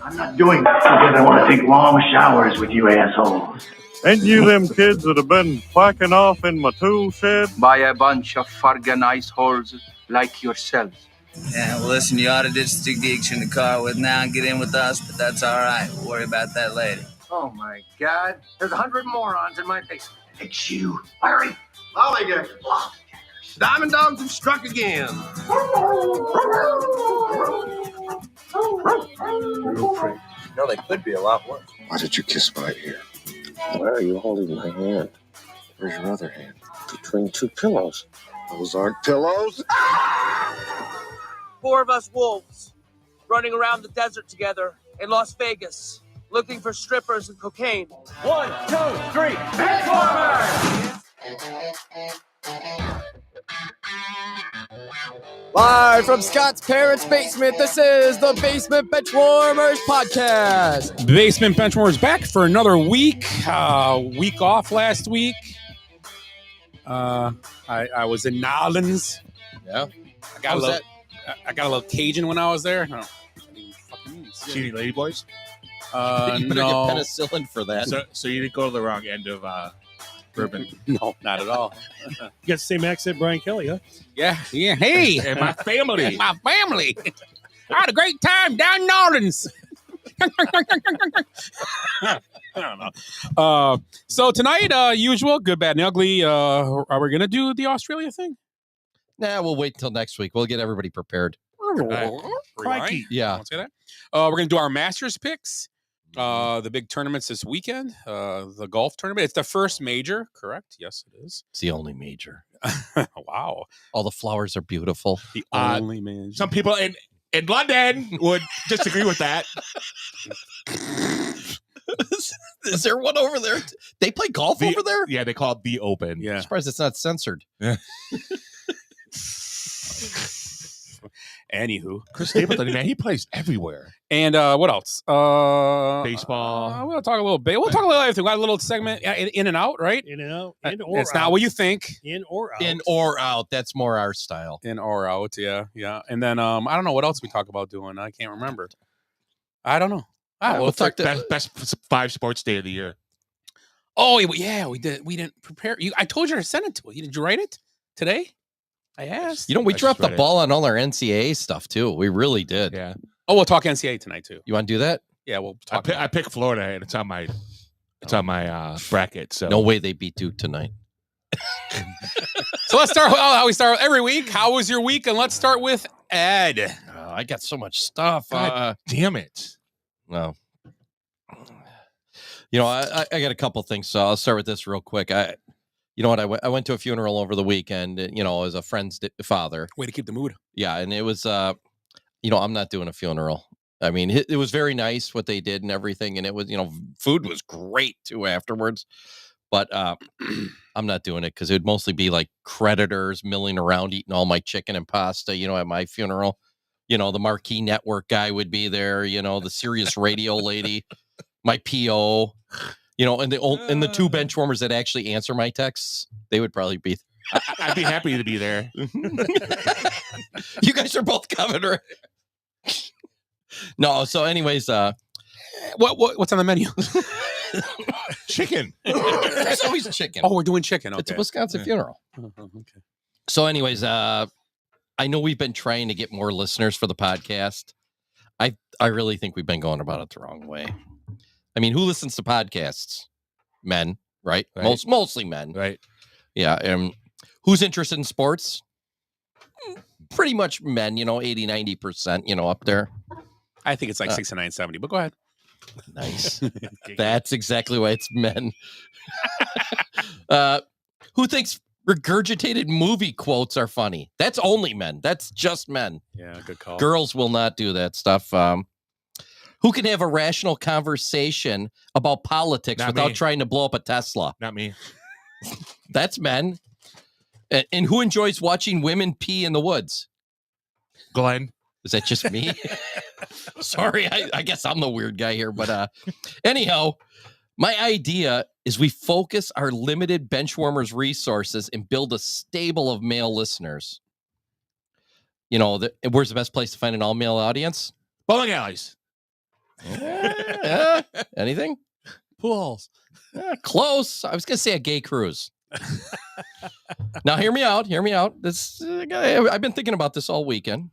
I'm not doing this because I want to take long showers with you assholes. Ain't you them kids that have been quacking off in my tool shed? By a bunch of fargan ice holes like yourselves. Yeah, well, listen, you ought to ditch the geeks in the car with now and get in with us, but that's all right. We'll worry about that later. Oh, my God. There's 100 morons in my basement. It's you, Larry. Lollygaggers. Diamond dogs have struck again. Real freak. No, they could be a lot worse. Why did you kiss my ear? Why are you holding my hand? Where's your other hand? Between two pillows. Those aren't pillows. 4 of us wolves running around the desert together in Las Vegas, looking for strippers and cocaine. 1, 2, 3, Benchwarmers! Live from Scott's parents' basement, this is the Basement Benchwarmers podcast. Basement Benchwarmers back for another week. Week off last week. I was in Nolans. Yeah. I got a little Cajun when I was there. No. Shooting ladyboys? You better No. get penicillin for that. So you didn't go to the wrong end of bourbon. No, not at all. You got the same accent Brian Kelly, huh? Yeah. Hey. And my family. My family. I had a great time down in Nolans. I don't know. So tonight, usual, good, bad, and ugly. Are we going to do the Australia thing? Nah, we'll wait until next week. We'll get everybody prepared. Crikey. Yeah. Don't say that. We're going to do our Masters picks. The big tournaments this weekend. The golf tournament. It's the first major, correct? Yes, it is. It's the only major. Wow. All the flowers are beautiful. The only major. Some people in London would disagree with that. Is there one over there? They play golf over there? Yeah, they call it the Open. Yeah. I'm surprised it's not censored. Anywho, Chris Stapleton, man, he plays everywhere. and what else? Baseball. We'll talk a little bit. We'll talk a little everything. We got a little segment in and out, right? In and out. In or It's out. not what you think. In or out. In or out. That's more our style. In or out, yeah. And then I don't know what else we talk about doing. I can't remember. I don't know. We'll talk to Best 5 sports day of the year. Oh, yeah, we did. We didn't prepare you. I told you to send it to you. Did you write it today? I asked. You know, we I dropped just the read it. ball on all our NCAA stuff too. We really did. Yeah. Oh, we'll talk NCAA tonight too. You want to do that? Yeah, we'll I, talk. I picked Florida, and it's on my bracket. So No way they beat Duke tonight. So let's start with how we start every week. How was your week? And let's start with Ed. I got so much stuff. God damn it. No. You know, I got a couple things, so I'll start with this real quick. You know what? I went to a funeral over the weekend. You know, as a friend's father. Way to keep the mood. Yeah, and it was. You know, I'm not doing a funeral. I mean, it was very nice what they did and everything, and it was, you know, food was great too afterwards. But I'm not doing it because it would mostly be like creditors milling around eating all my chicken and pasta. You know, at my funeral. You know, the Marquee Network guy would be there. You know, the Sirius Radio lady, my PO. You know, and the 2 bench warmers that actually answer my texts, They would probably be. I'd be happy to be there. You guys are both coming, right? No. So, anyways, what's on the menu? Chicken. There's always chicken. Oh, we're doing chicken. Okay. It's a Wisconsin funeral. Okay. So, anyways, I know we've been trying to get more listeners for the podcast. I really think we've been going about it the wrong way. I mean, who listens to podcasts? Men, right? Mostly men. Right. Yeah. Who's interested in sports? Pretty much men, 80, 90%, up there. I think it's like 69, 70, but go ahead. Nice. That's exactly why it's men. Who thinks regurgitated movie quotes are funny? That's only men. That's just men. Yeah, good call. Girls will not do that stuff. Who can have a rational conversation about politics without trying to blow up a Tesla? Not me. That's men. And who enjoys watching women pee in the woods? Glenn. Is that just me? Sorry, I guess I'm the weird guy here. But anyhow, my idea is we focus our limited Benchwarmers resources and build a stable of male listeners. Where's the best place to find an all-male audience? Bowling alleys. Anything? Pool halls. Close. I was going to say a gay cruise. Now, hear me out. This I've been thinking about this all weekend.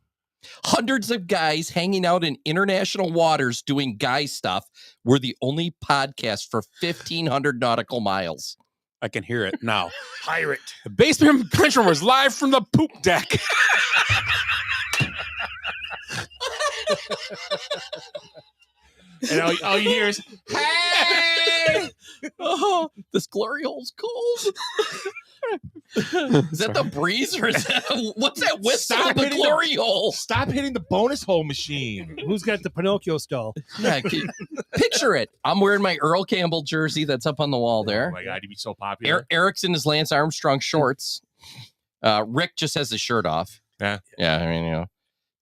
Hundreds of guys hanging out in international waters doing guy stuff. We're the only podcast for 1,500 nautical miles. I can hear it now. Pirate. Basement Benchwarmers live from the poop deck. And all you hear is, hey! Oh, this glory hole's cold. Is that the breeze or is that, what's that whistle in the glory hole? Stop hitting the bonus hole machine. Who's got the Pinocchio stall? Yeah, picture it. I'm wearing my Earl Campbell jersey that's up on the wall there. Oh my God, you'd be so popular. Eric's in his Lance Armstrong shorts. Rick just has his shirt off. Yeah. Yeah, I mean,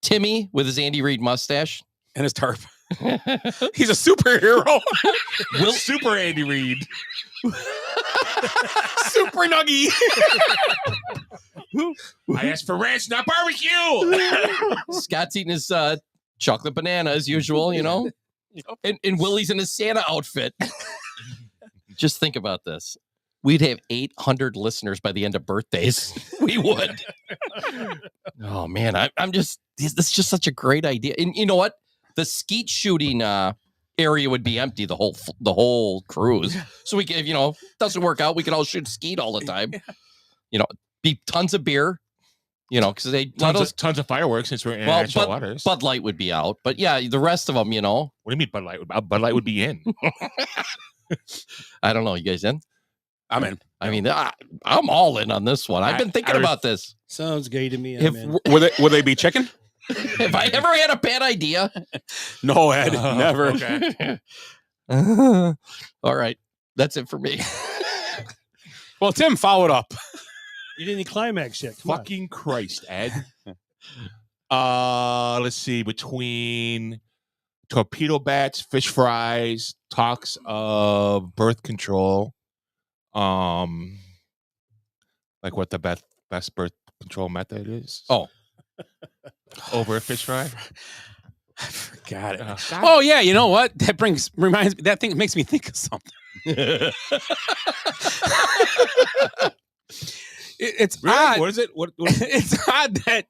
Timmy with his Andy Reid mustache. And his tarp. He's a superhero. Super Andy Reid. Super Nuggy. I asked for ranch, not barbecue. Scott's eating his chocolate banana as usual, and Willie's in his Santa outfit. Just think about this. We'd have 800 listeners by the end of birthdays. We would. Oh, man. This is just such a great idea. And you know what? The skeet shooting area would be empty the whole cruise. So we could, doesn't work out. We could all shoot skeet all the time. Be tons of beer. Because they tons of fireworks since we're in international waters. Bud Light would be out, but yeah, the rest of them, What do you mean Bud Light? Bud Light would be in. I don't know. You guys in? I'm in. I mean, I'm all in on this one. I've been thinking about this. Sounds gay to me. Will they be chicken? Have I ever had a bad idea? No, Ed, never. Okay. All right. That's it for me. Well, Tim followed up. You didn't climax yet. Come Fucking Christ, Ed. Let's see. Between torpedo bats, fish fries, talks of birth control, like what the best birth control method is. Oh. Over a fish fry. I forgot it. Oh yeah, you know what? That thing makes me think of something. It's really? odd. What is it? What It's odd that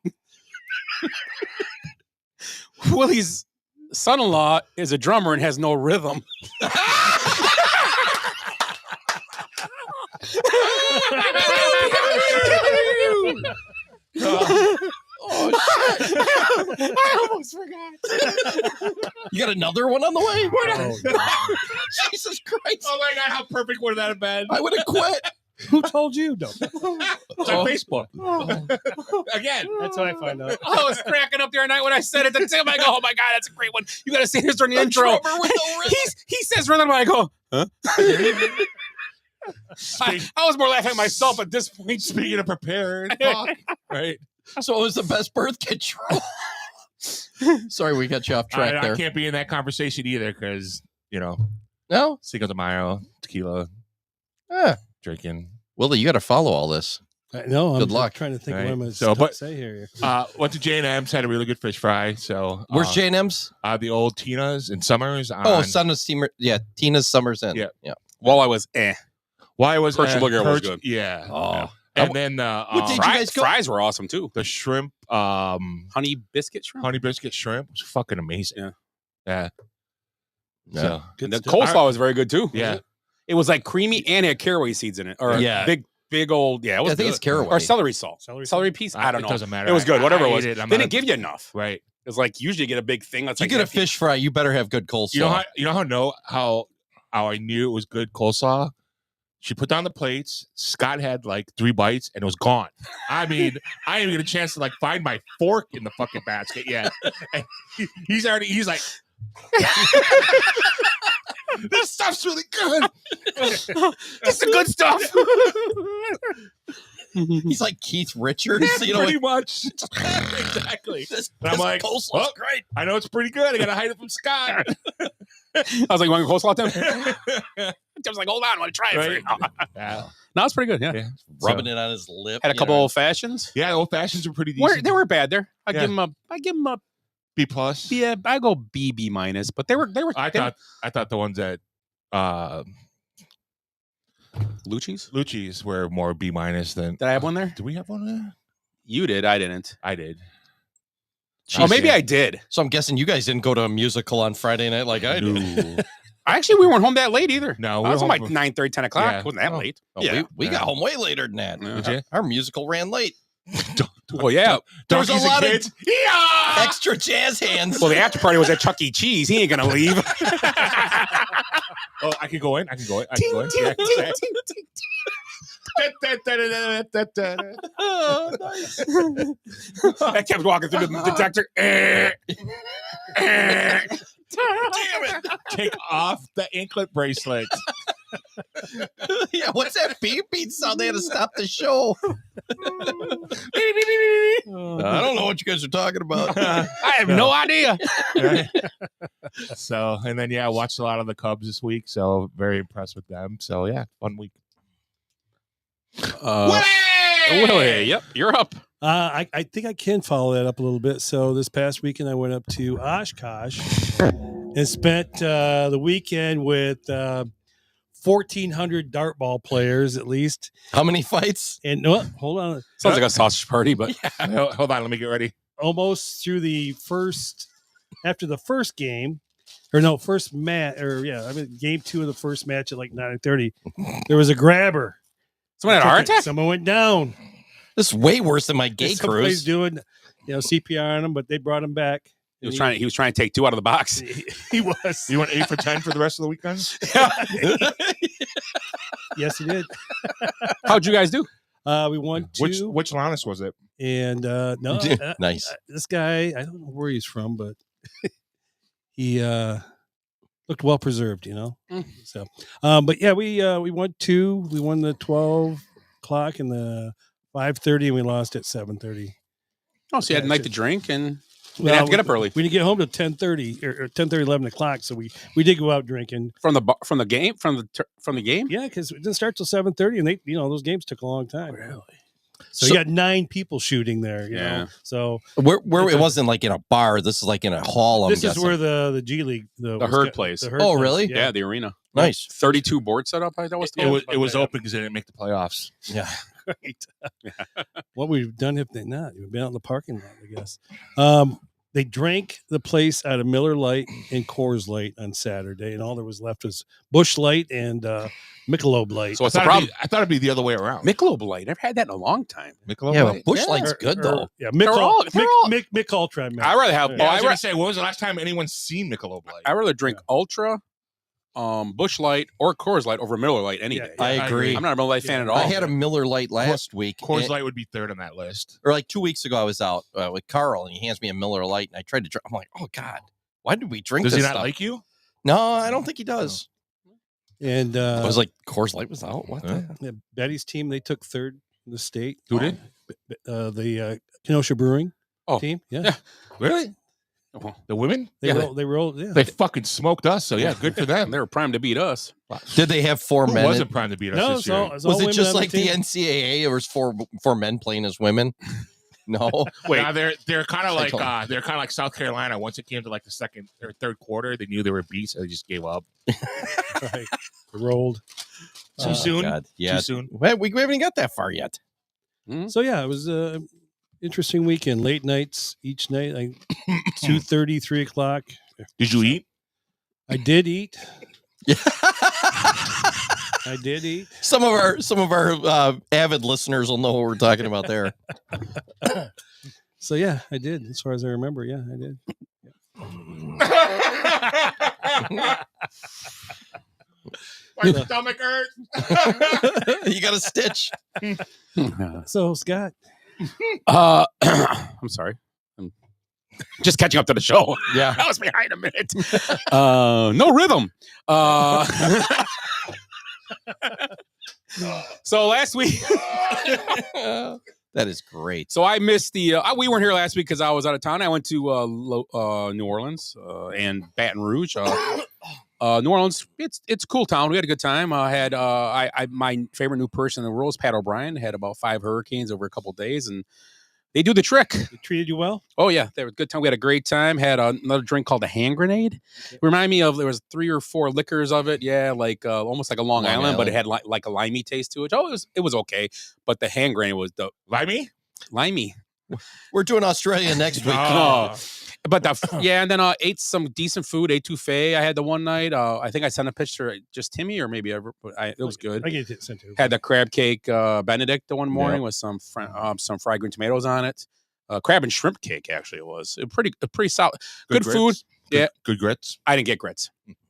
Willie's son-in-law is a drummer and has no rhythm. Oh shit! I almost forgot. You got another one on the way? Oh, Jesus Christ! Oh my God, how perfect would that have been? I would have quit. who told you? No. It's on Facebook. Again. That's how I find out. I was cracking up the other night when I said it to Tim. I go, "Oh my God, that's a great one! You got to say this during the intro." With no rhythm. He says rhythm, and I go, "Huh?" I was more laughing at myself at this point. Speaking of prepared talk, right? So it was the best birth control. Sorry, we got you off track there. I can't be in that conversation either because, No? Cinco de Mayo, tequila, drinking. Willie, you got to follow all this. I know. I'm Good just luck. trying to think Right. what I'm going So, to but- say here. Went to J&M's, had a really good fish fry. So Where's J&M's? the old Tina's in Summers. Oh, Son of Steamer. Yeah, Tina's Summers Inn. Yeah. While I was Why was Percival Girl was good. Yeah. Oh. yeah. And then What did you fries, guys go? fries were awesome too. the shrimp, Honey biscuit shrimp. honey biscuit shrimp was fucking amazing. Yeah. Yeah. Yeah. So And the coleslaw was very good too. yeah. It was like creamy and it had caraway seeds in it. Or Yeah. big old. Yeah, it was I think good. it's caraway. Or celery salt. Celery Piece. I don't It know. doesn't matter. It was good. Whatever it was. ate They I'm didn't not- give you enough. Right. It was like usually you get a big thing. That's You like get a empty. fish fry, you better have good coleslaw. You know how I knew it was good coleslaw? She put down the plates. Scott had like 3 bites and it was gone. I mean, I didn't even get a chance to like find my fork in the fucking basket yet. And he's like, this stuff's really good. It's the good stuff. He's like Keith Richards. You know, pretty much. Exactly. this And I'm like, coleslaw's well, great. I know it's pretty good. I got to hide it from Scott. I was like, you want coleslaw, Tim? I was like, hold on, I want to try it. Right. For you. Yeah. No, it's pretty good. Yeah. Yeah. Rubbing it on his lip. Had a you couple know. old fashions. Yeah, old fashions were pretty decent. They were bad there. I Yeah. give them a B plus. yeah. I go B minus, but they were. I thought the ones at Lucci's. were more B minus than. Did I have one there? Do we have one there? You did. I didn't. I did. Oh, maybe I did. So I'm guessing you guys didn't go to a musical on Friday night like I did. No. Actually, we weren't home that late either. No, I was home home like 9:30, 10 o'clock. Yeah. It wasn't that late. Oh, yeah. we got home way later than that. Yeah. Did you? Our musical ran late. Well, yeah. There was a Donkeys and lot of kids. Yeah! extra jazz hands. Well, the after party was at Chuck E. Cheese. He ain't gonna leave. Oh, I can go in. Yeah, Oh, nice. I kept walking through the detector. Damn it. Take off the anklet bracelet. Yeah, what's that beeping sound? They had to stop the show. I don't know what you guys are talking about. I have no idea. So, and then I watched a lot of the Cubs this week. So very impressed with them. So yeah, fun week. Willie, yep, you're up. I think I can follow that up a little bit. So this past weekend, I went up to Oshkosh and spent the weekend with 1,400 dartball players at least. How many fights? And no, hold on, Sounds like a sausage party, but Hold on, let me get ready. almost through the first, after the first game, or no, first match, or yeah, I mean, game 2 of the first match at like 9:30. There was a grabber. someone had a heart attack. Someone went down. This is way worse than my gay Somebody's cruise. doing, CPR on him, but they brought him back. He was trying to take 2 out of the box. He was. You went 8 for 10 for the rest of the weekend. Yes, he did. How'd you guys do? We won 2. Which Lannis was it? And no, Nice. this guy, I don't know where he's from, but he looked well preserved, So, but yeah, we won 2. We won the 12 o'clock and the 5:30, and we lost at 7:30. Oh, so you had a Yeah, night it's to drink and you didn't have to get up early We didn't get home till 10:30 or 10:30, 11 o'clock. So we did go out drinking. from the game. Yeah, because it didn't start till 7:30, and they, those games took a long time. Really? So you got 9 people shooting there. You Yeah. know? So Where it wasn't like in a bar. This is like in a hall. I'm this guessing. is where the G League, the Herd plays. the Herd Oh, plays, really? Yeah, the arena. Nice. 32 board set up. That was It was open because they didn't make the playoffs. Yeah. Right. What we've done if they not? We've been out in the parking lot, I guess. They drank the place out of Miller Lite and Coors Light on Saturday, and all there was left was Busch Light and Michelob Light. So what's the problem? I thought it'd be the other way around. Michelob Light. I've had that in a long time. Michelob Yeah, Light? but Busch Yeah. Light's good though. Yeah, They're all- Mick Ultra. I rather have. Yeah. I was going to say, when was the last time anyone's seen Michelob Light? I rather drink Ultra, Busch Light, or Coors Light over Miller Light any Yeah, day. I agree. I'm not a Miller Light fan at all. I had a Miller Lite last week. Coors and- Light would be third on that list. or like 2 weeks ago, I was out with Carl, and he hands me a Miller Lite, and I tried to drink. I'm like, oh God, why did we drink Does this he not stuff? like you? No, I don't think he does. And I was like, Coors Light was out. What? the yeah, Betty's team, they took third in the state. Who did? The Kenosha Brewing Oh. team. Yeah. Yeah. Really? The women? They rolled. Yeah. They fucking smoked us. So yeah, good for them. They were primed to beat us. Did they have 4 Who men? wasn't primed to beat us No, this year? Was it just like the NCAA? It was four men playing as women. No, wait. Nah, they're kind of like South Carolina. Once it came to like the second or third quarter, they knew they were beats, so they just gave up. Right. Rolled. Too soon. God. Yeah, too soon. We haven't got that far yet. So yeah, it was a interesting weekend. Late nights each night, like 2:30, 3 o'clock. Did you eat? I did eat. I did eat. Some of our avid listeners will know what we're talking about there. So yeah, I did. As far as I remember, yeah, I did. My stomach hurts. You got a stitch. So Scott, I'm sorry. I'm just catching up to the show. Yeah, I was behind a minute. No rhythm. So last week. That is great. So I missed the. We weren't here last week because I was out of town. I went to New Orleans and Baton Rouge. New Orleans, it's a cool town. We had a good time. I had my favorite new person in the world is Pat O'Brien. Had about 5 hurricanes over a couple of days, and they do the trick. they treated you well? Oh yeah, they were a good time. We had a great time. Had another drink called a hand grenade. Remind me of there was 3 or 4 liquors of it. Yeah, like almost like a Long Island, but it had like a limey taste to it. Oh, it was okay. But the hand grenade was the limey. We're doing Australia next week. But and then ate some decent food. Ate touffee. I had the one night. I think I sent a picture just Timmy or maybe it was good. I get it sent to. Had the crab cake Benedict the one morning with some fried green tomatoes on it. Crab and shrimp cake actually it was pretty solid. Good food. Good grits. I didn't get grits.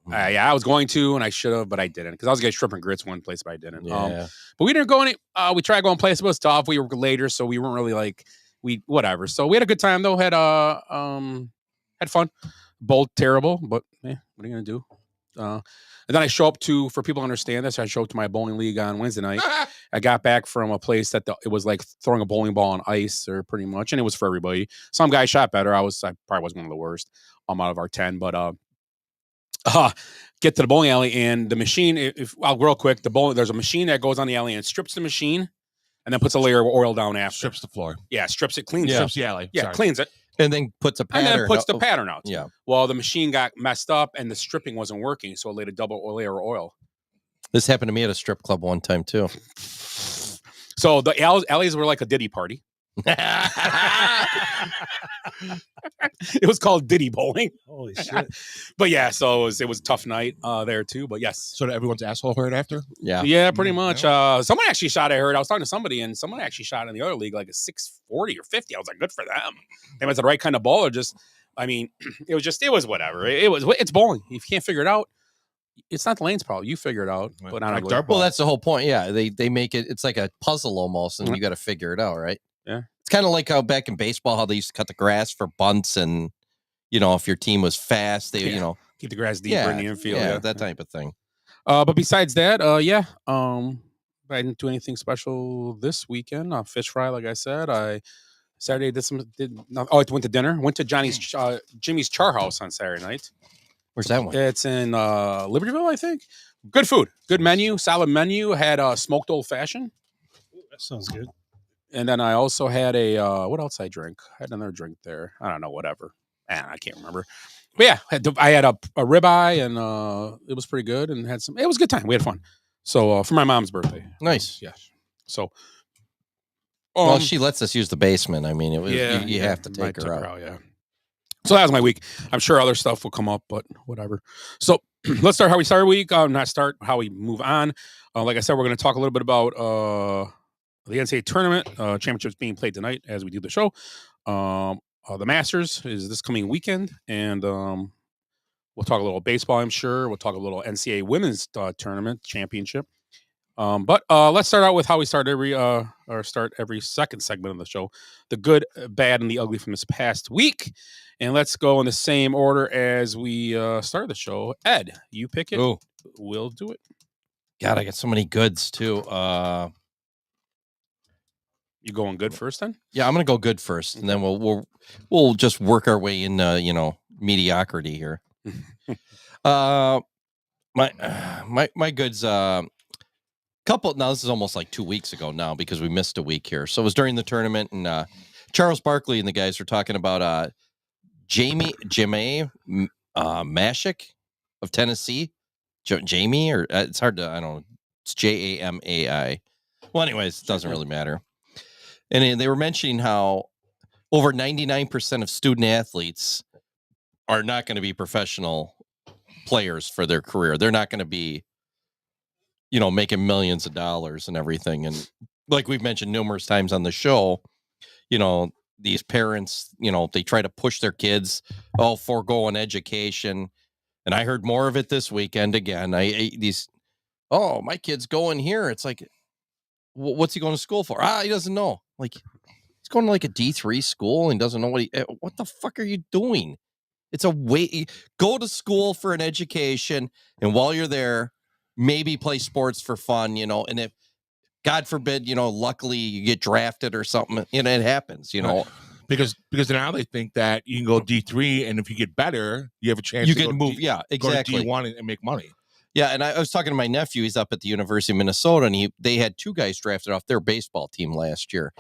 I was going to and I should have, but I didn't because I was getting shrimp and grits one place, but I didn't. Yeah. But we didn't go any. We tried going places, but it was tough. We were later, so we weren't really like. Whatever. So we had a good time though. Had fun. Both terrible, but what are you gonna do? And then I show up for people to understand this. I show up to my bowling league on Wednesday night. I got back from a place that it was like throwing a bowling ball on ice, or pretty much, and it was for everybody. Some guys shot better. I probably was one of the worst. Out of our 10, but get to the bowling alley and the machine. Real quick, there's a machine that goes on the alley and strips the machine. And then puts a layer of oil down after. Strips the floor. Yeah, strips it, cleans it. Strips the alley. Yeah, cleans it. And then puts a pattern. And then puts the pattern out. Yeah. Well, the machine got messed up and the stripping wasn't working, so it laid a double layer of oil. This happened to me at a strip club one time too. So the alleys were like a Diddy party. It was called Diddy Bowling. Holy shit. But yeah, so it was a tough night there too. But yes. So did everyone's asshole hurt after? Yeah. Yeah, pretty much. Someone actually shot, I heard. I was talking to somebody and someone actually shot in the other league like a 640 or 50. I was like, good for them. They was the right kind of ball or just, I mean, it was whatever. It's bowling. If you can't figure it out, it's not the lane's problem. You figure it out. But I don't know. Well, that's the whole point. Yeah. They make it's like a puzzle almost, and you got to figure it out, right? Yeah. It's kind of like how back in baseball, how they used to cut the grass for bunts, and if your team was fast, they keep the grass deeper in the infield. Yeah, that type of thing. But besides that, I didn't do anything special this weekend. Fish fry, like I said. Saturday I went to dinner. Went to Jimmy's Char House on Saturday night. Where's that one? It's in Libertyville, I think. Good food, good menu, solid menu. Had smoked old fashioned. That sounds good. And then I also had what else I drank? I had another drink there. I don't know, whatever. I can't remember. But yeah, I had a ribeye, and it was pretty good. And it was a good time. We had fun. So for my mom's birthday. Nice. Yeah. So. Well, she lets us use the basement. I mean, it was you have to take her out. Yeah. So that was my week. I'm sure other stuff will come up, but whatever. So let's start how we start our week. How we move on. Like I said, we're going to talk a little bit about the NCAA tournament championships being played tonight as we do the show. The Masters is this coming weekend, and we'll talk a little baseball, I'm sure. We'll talk a little NCAA women's tournament championship. But let's start out with how we start every second segment of the show: the good, bad, and the ugly from this past week. And let's go in the same order as we started the show. Ed, you pick it. Ooh. We'll do it. God, I got so many goods too. You going good first then? Yeah, I'm gonna go good first, and then we'll just work our way into mediocrity here. My goods. Couple. Now this is almost like 2 weeks ago now because we missed a week here. So it was during the tournament, and Charles Barkley and the guys were talking about Jamie Mashik of Tennessee. Jamie, or it's hard to, I don't know. It's Jamai. Well, anyways, it doesn't really matter. And they were mentioning how over 99% of student athletes are not going to be professional players for their career. They're not going to be, making millions of dollars and everything. And like we've mentioned numerous times on the show, these parents, they try to push their kids, forego an education. And I heard more of it this weekend again. My kid's going here. It's like, what's he going to school for? He doesn't know. Like, he's going to like a D3 school and doesn't know what the fuck are you doing? It's a way. Go to school for an education, and while you're there, maybe play sports for fun, and if, God forbid, luckily you get drafted or something, it happens, Right. Because now they think that you can go D3, and if you get better, you have a chance you to can move. Exactly. Go to D1 and make money. Yeah, and I was talking to my nephew. He's up at the University of Minnesota, and they had 2 guys drafted off their baseball team last year.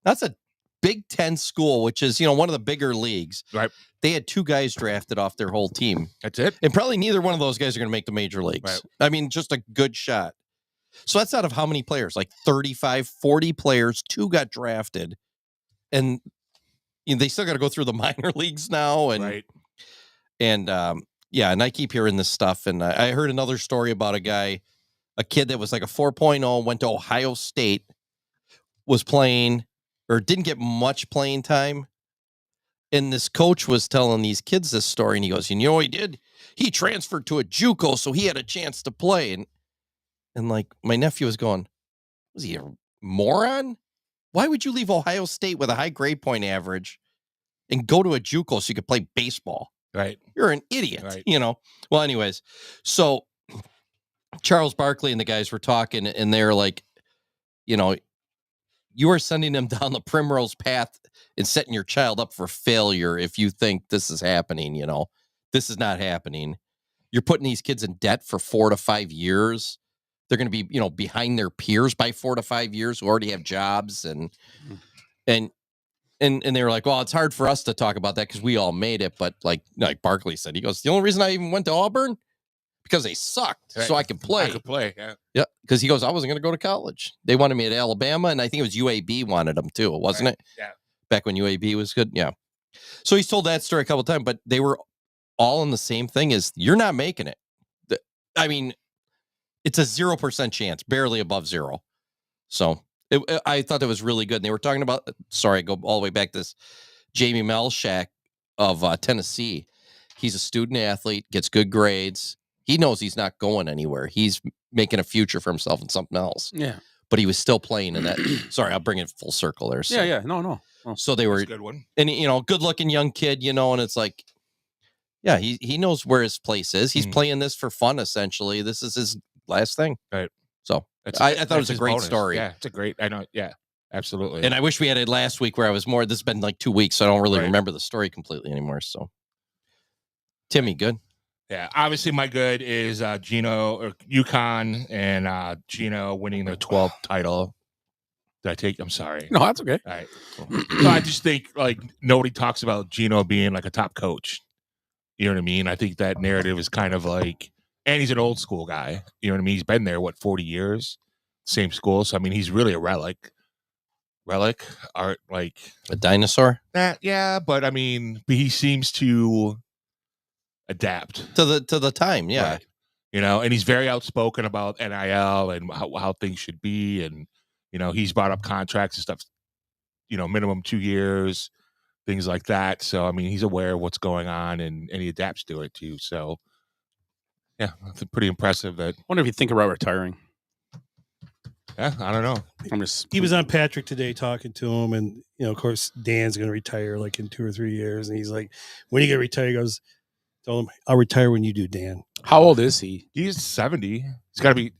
That's a Big Ten school, which is, one of the bigger leagues. Right. They had 2 guys drafted off their whole team. That's it. And probably neither one of those guys are going to make the major leagues. Right. I mean, just a good shot. So that's out of how many players? Like 35, 40 players. 2 got drafted. And they still got to go through the minor leagues now. And, right. And, and I keep hearing this stuff. And I heard another story about a kid that was like a 4.0, went to Ohio State, was playing or didn't get much playing time. And this coach was telling these kids this story, and he goes, what he did? He transferred to a JUCO, so he had a chance to play. And like my nephew was going, was he a moron? Why would you leave Ohio State with a high grade point average and go to a JUCO so you could play baseball? Right. You're an idiot, right. Well, anyways, so Charles Barkley and the guys were talking, and they're like, you are sending them down the primrose path and setting your child up for failure if you think this is happening. This is not happening. You're putting these kids in debt for 4 to 5 years. They're going to be, behind their peers by 4 to 5 years who already have jobs. And they were like, well, it's hard for us to talk about that because we all made it. But like Barkley said, he goes, the only reason I even went to Auburn, because they sucked, so I could play. Yeah, because he goes, I wasn't going to go to college. They wanted me at Alabama, and I think it was UAB wanted them too, wasn't it? Yeah. Back when UAB was good, yeah. So he's told that story a couple of times, but they were all in the same thing: is you're not making it. I mean, it's a 0% chance, barely above 0. So I thought that was really good. And they were talking about. Sorry, I go all the way back to this. Jamie Melshak of Tennessee. He's a student athlete, gets good grades. He knows he's not going anywhere. He's making a future for himself in something else. Yeah. But he was still playing in that. Sorry, I'll bring it full circle there. So. Yeah. No. So they were a good one. And good looking young kid, and it's like, yeah, he knows where his place is. He's playing this for fun, essentially. This is his last thing. Right. So I thought it was a great story. Yeah, it's a great, I know. Yeah, absolutely. And I wish we had it last week where I was more, this has been like 2 weeks, so I don't really remember the story completely anymore. So Timmy, good. Yeah, obviously my good is Gino or UConn and Gino winning their 12th title. Did I take? I'm sorry. No, that's okay. All right. So I just think like nobody talks about Gino being like a top coach. You know what I mean? I think that narrative is kind of like, and he's an old school guy. You know what I mean? He's been there, 40 years, same school. So I mean, he's really a relic, art, like a dinosaur. Yeah, but I mean, he seems to adapt to the time. Yeah. Right. And he's very outspoken about NIL and how things should be. And, he's brought up contracts and stuff, minimum 2 years, things like that. So, I mean, he's aware of what's going on and he adapts to it too. So, yeah, it's pretty impressive. That I wonder if you think about retiring. Yeah, I don't know. He was on Patrick today talking to him, and of course, Dan's going to retire like in 2 or 3 years, and he's like, "When you get retired?" He goes, "Tell him I'll retire when you do, Dan." How old is he? He's 70. He's got to be.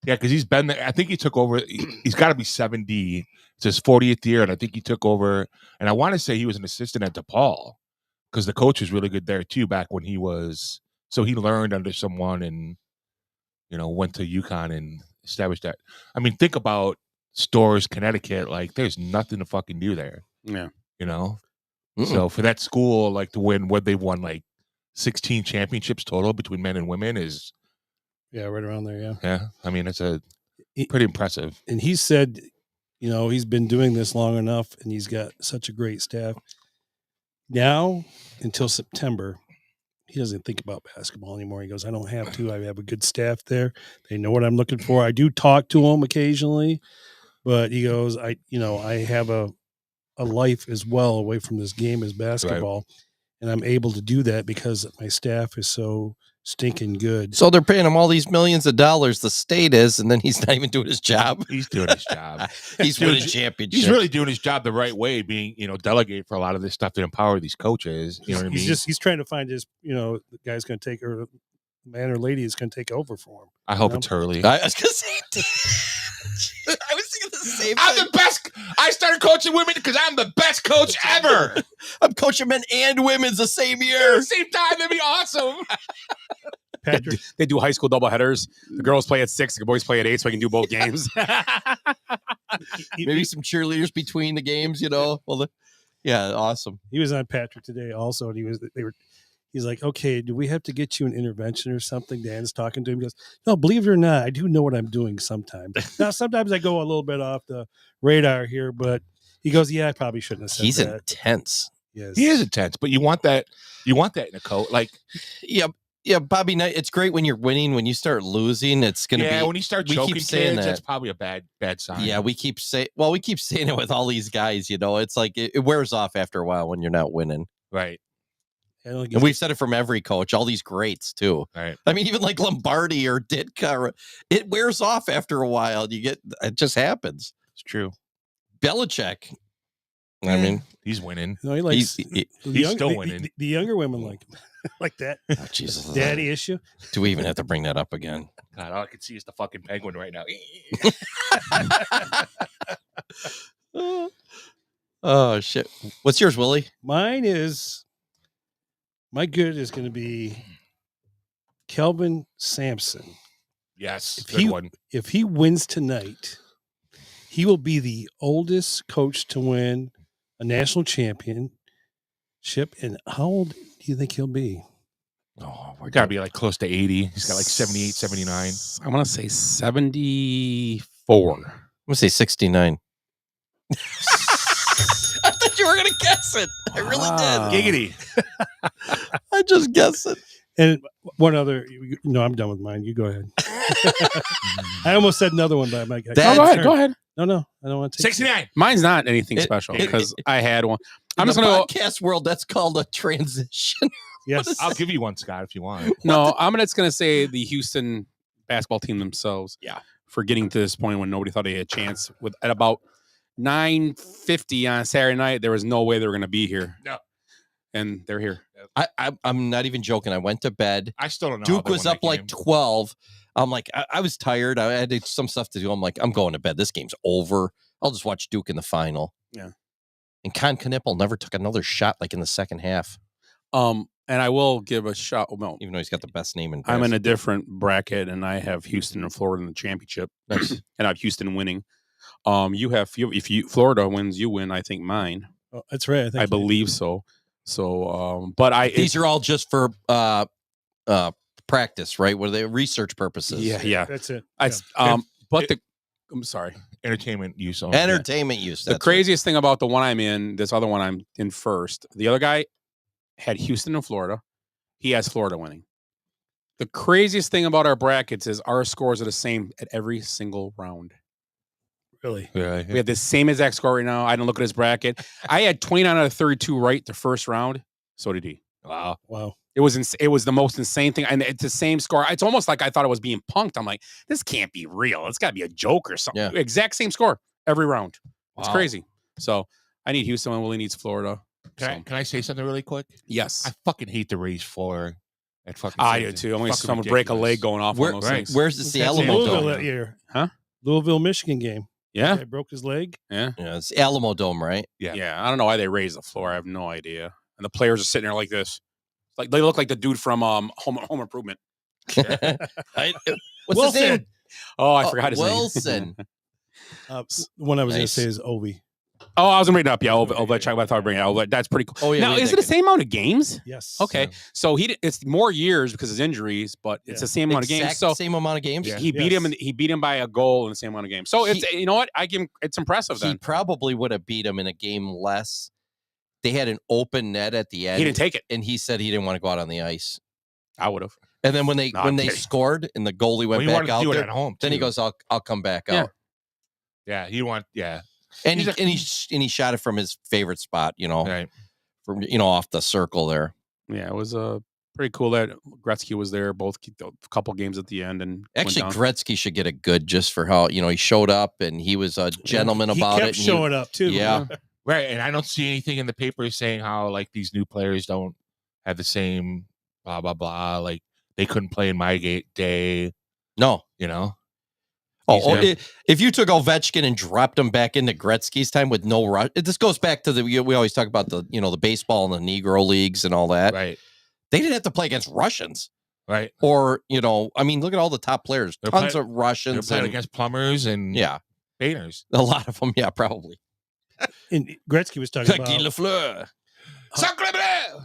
Yeah, because he's been there. I think he took over. He's got to be 70. It's his 40th year, and I think he took over. And I want to say he was an assistant at DePaul because the coach was really good there too back when he was. So he learned under someone and, went to UConn and established that. I mean, think about Storrs, Connecticut. Like, there's nothing to fucking do there. Yeah. So for that school, like, to win what they've won, like 16 championships total between men and women is. Yeah, right around there. Yeah. Yeah. I mean, it's pretty impressive. And he said, he's been doing this long enough and he's got such a great staff. Now, until September, he doesn't think about basketball anymore. He goes, I don't have to. I have a good staff there. They know what I'm looking for. I do talk to them occasionally, but he goes, I have a life as well away from this game as basketball. Right. And I'm able to do that because my staff is so stinking good. So they're paying him all these millions of dollars, the state is, and then he's not even doing his job. He's doing his job. He's winning championships. He's really doing his job the right way, being, delegate for a lot of this stuff to empower these coaches. You know what I mean? He's trying to find his, the guy's going to take, or man or lady is going to take over for him. I hope it's Hurley. I was going to say, I was thinking the same thing. I'm the best. I started coaching women because I'm the best coach ever. I'm coaching men and women's the same year. At the same time, that'd be awesome. Patrick, they do high school doubleheaders. The girls play at 6, the boys play at 8, so I can do both games. Maybe some cheerleaders between the games, Well, yeah, awesome. He was on Patrick today also, and he's like, okay, do we have to get you an intervention or something? Dan's talking to him. He goes, no, believe it or not, I do know what I'm doing sometimes. Now, sometimes I go a little bit off the radar here, but he goes, yeah, I probably shouldn't have said He's that. Intense. Yes. He is intense, but you want that in a coach. Like, yeah, Bobby Knight, it's great when you're winning. When you start losing, it's going to be. Yeah, when you start choking kids, that's probably a bad sign. Yeah, we keep saying it with all these guys, It's like it wears off after a while when you're not winning. Right. And we've said it from every coach, all these greats too. Right. I mean, even like Lombardi or Ditka, it wears off after a while. It just happens. It's true. Belichick, I mean, he's winning. No, he likes, he's still winning. The younger women like him. Like that. Oh, Jesus. Daddy issue. Do we even have to bring that up again? God, all I can see is the fucking penguin right now. Oh, shit. What's yours, Willie? Mine is, my good is going to be Kelvin Sampson. Yes, if he wins tonight, he will be the oldest coach to win a national championship. And how old do you think he'll be? Oh, we got to be like close to 80. He's got like 78, 79. I want to say 74. I'm going to say 69. I thought you were going to guess it. I really did. Giggity. I just guessed it. And one other, no, I'm done with mine. You go ahead. I almost said another one, but I'm like, go ahead. No, I don't want to take 69. Mine's not anything special because I had one. I'm just going to podcast world. That's called a transition. Yes, I'll give you one, Scott, if you want. No, I'm just going to say the Houston basketball team themselves. Yeah, for getting to this point when nobody thought they had a chance. At about 9:50 on Saturday night, there was no way they were going to be here. No, and they're here. I'm not even joking. I went to bed. I still don't know. Duke was up like 12. I'm like, I was tired. I had some stuff to do. I'm like, I'm going to bed. This game's over. I'll just watch Duke in the final. Yeah. And Con Knippel never took another shot like in the second half. And I will give a shot. Well, even though he's got the best name in. I'm in a different bracket, and I have Houston and Florida in the championship. Nice. And I have Houston winning. You have if Florida wins, you win. I think mine. Oh, that's right. I believe so. So, but these are all just for practice, right? Were they research purposes? Yeah. That's it. I'm sorry. Entertainment use. Entertainment use. The craziest thing about the one I'm in, this other one I'm in first. The other guy had Houston and Florida. He has Florida winning. The craziest thing about our brackets is our scores are the same at every single round. Really? Yeah. We have the same exact score right now. I didn't look at his bracket. I had 29 out of 32 right the first round. So did he. Wow. It was the most insane thing. And it's the same score. It's almost like I thought it was being punked. I'm like, this can't be real. It's got to be a joke or something. Yeah. Exact same score every round. It's crazy. So I need Houston and Willie needs Florida. Can I say something really quick? Yes. I fucking hate the Rays 4 At fucking I do Simpson. too. Only Fucking someone would break a ridiculous. leg going off Where- on those things. Where's the Alamo Louisville Dome? that year. Huh? Louisville, Michigan game. Yeah. Guy broke his leg. Yeah. Yeah, it's Alamo Dome, right? Yeah. I don't know why they raised the floor. I have no idea. And the players are sitting there like this. Like they look like the dude from Home Improvement. What's his name? Oh, I forgot his Wilson. name. One I was going to Nice. say is Ovi. Oh, I was gonna bring it up. Yeah, Ovechkin. I thought I'd bring it up. That's pretty cool. Oh, yeah, now, we is did it the same amount of games? Yes. Okay, so it's more years because of his injuries, but it's Yeah. the same amount of games. Exact So same amount of games. he beat him, and he beat him by a goal in the same amount of games. So it's you know what I give him. It's impressive. He Then probably would have beat him in a game less. They had an open net at the end. he didn't take it. and he said he didn't want to go out on the ice. I would have. And then when they No, I'm kidding. scored and the goalie Well, went he back wanted to out do it there, at home. then he too. goes, "I'll come back Yeah. out." Yeah, yeah. And He's he shot it from his favorite spot, Right. from off the circle there. Yeah, it was pretty cool that Gretzky was there. Both a couple games at the end, and went Actually, down. Gretzky should get a good just for how he showed up and he was a gentleman He about kept it. and showing up too. Yeah. Right, and I don't see anything in the papers saying how like these new players don't have the same blah blah blah. Like they couldn't play in my day. No. Yeah. If you took Ovechkin and dropped him back into Gretzky's time with no rush, this goes back to we always talk about the the baseball and the Negro leagues and all that. Right, They didn't have to play against Russians, right. or I mean, look at all the top players, They're tons play- of They're Russians, playing and, against plumbers and painters. a lot of them, yeah, probably. And Gretzky was talking Guy about Lafleur. Sacre bleu!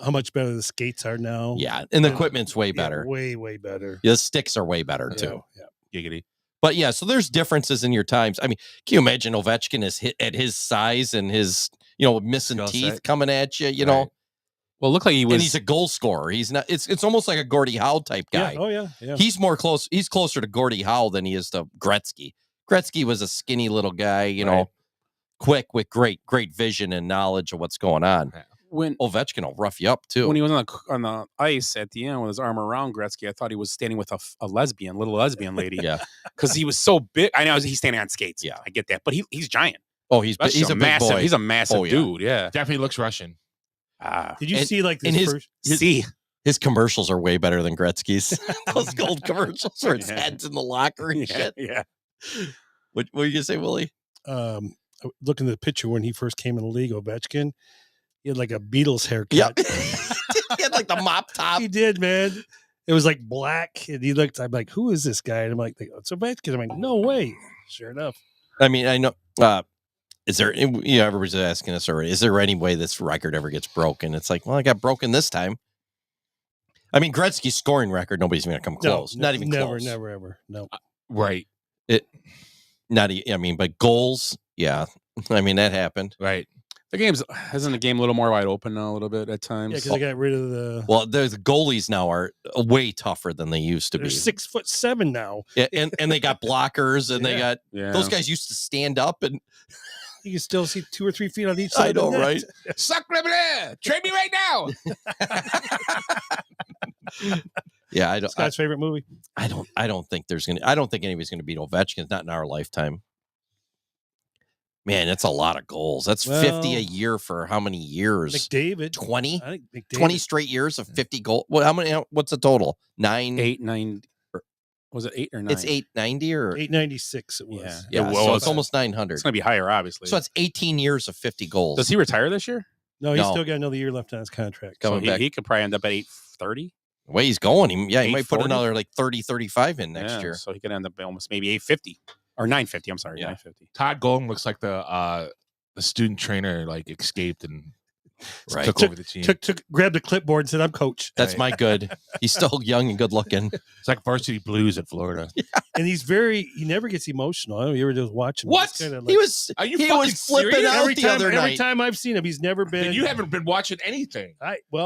how much better the skates are now. Yeah, and the equipment's way Yeah, better. way, way better. The sticks are way better too. Yeah. Giggity. But yeah, so there's differences in your times. I mean, can you imagine Ovechkin is hit at his size and his, missing Skill teeth set. coming at you, Right. Well, it looked like he was. and he's a goal scorer. He's not. It's almost like a Gordie Howe type guy. Yeah. Oh yeah. Yeah. He's He's closer to Gordie Howe than he is to Gretzky. Gretzky was a skinny little guy, Right. quick with great vision and knowledge of what's going on. when Ovechkin will rough you up too. when he was on the ice at the end with his arm around Gretzky, I thought he was standing with a little lesbian lady. Yeah. Because he was so big. I know he's standing on skates. Yeah. I get that, but he's giant. Oh, he's a big massive. boy. He's a massive Oh, yeah. dude. Yeah. Definitely looks Russian. Did you and- see like and this his- first? His commercials are way better than Gretzky's. Those gold commercials where his Yeah. head's in the locker and Yeah. shit. Yeah. What were you gonna say, Willie? Looking at the picture when he first came in the league, Ovechkin, he had like a Beatles haircut. Yep. He had like the mop top. He did, man. It was like black, and he looked. I'm like, who is this guy? And I'm like, it's Ovechkin. I'm like, no way. Sure enough. I mean, I know. Is there? Everybody's asking us already. Is there any way this record ever gets broken? It's like, well, I got broken this time. I mean, Gretzky's scoring record. Nobody's going to come close. Not even never, close. never, ever. No. Right. But goals. Yeah. I mean, that happened. Right. Isn't the game a little more wide open now a little bit at times? Yeah, because they got rid of the. Well, the goalies now are way tougher than they used to They're be. 6'7" now. Yeah, and they got blockers, and they Yeah. got Yeah. those guys used to stand up, and You can still see 2 or 3 feet on each I side. of know, the net. right? Sacre bleu! Trade me right now. yeah, I don't. Scott's favorite movie. I don't think anybody's gonna beat Ovechkin. Not in our lifetime. Man, that's a lot of goals. That's 50 a year for how many years? McDavid. 20? I think McDavid. 20 straight years of 50 goals. Well, how many? What's the total? 9. 8-9. Was it 8 or 9? It's 890 or 896. It was. Yeah. yeah. Well, So it's almost 900. It's going to be higher, obviously. So it's 18 years of 50 goals. Does he retire this year? No, he's No. still got another year left on his contract. Coming So back. he could probably end up at 830 The way he's going, he might put 840? another like 30, 35 in next Yeah, year. So he could end up at almost maybe 850 or 950. I'm sorry, Yeah. 950. Todd Golden looks like the student trainer like escaped and Right. took over the team. Grabbed a clipboard and said, "I'm coach." That's my good. He's still young and good looking. It's like Varsity Blues at Florida. And he never gets emotional. I don't know, you ever just watch him. What? He's kinda He like- was Are you he fucking was flipping serious? out every the time, other every night. time I've seen him, he's never been. Then you haven't been watching anything.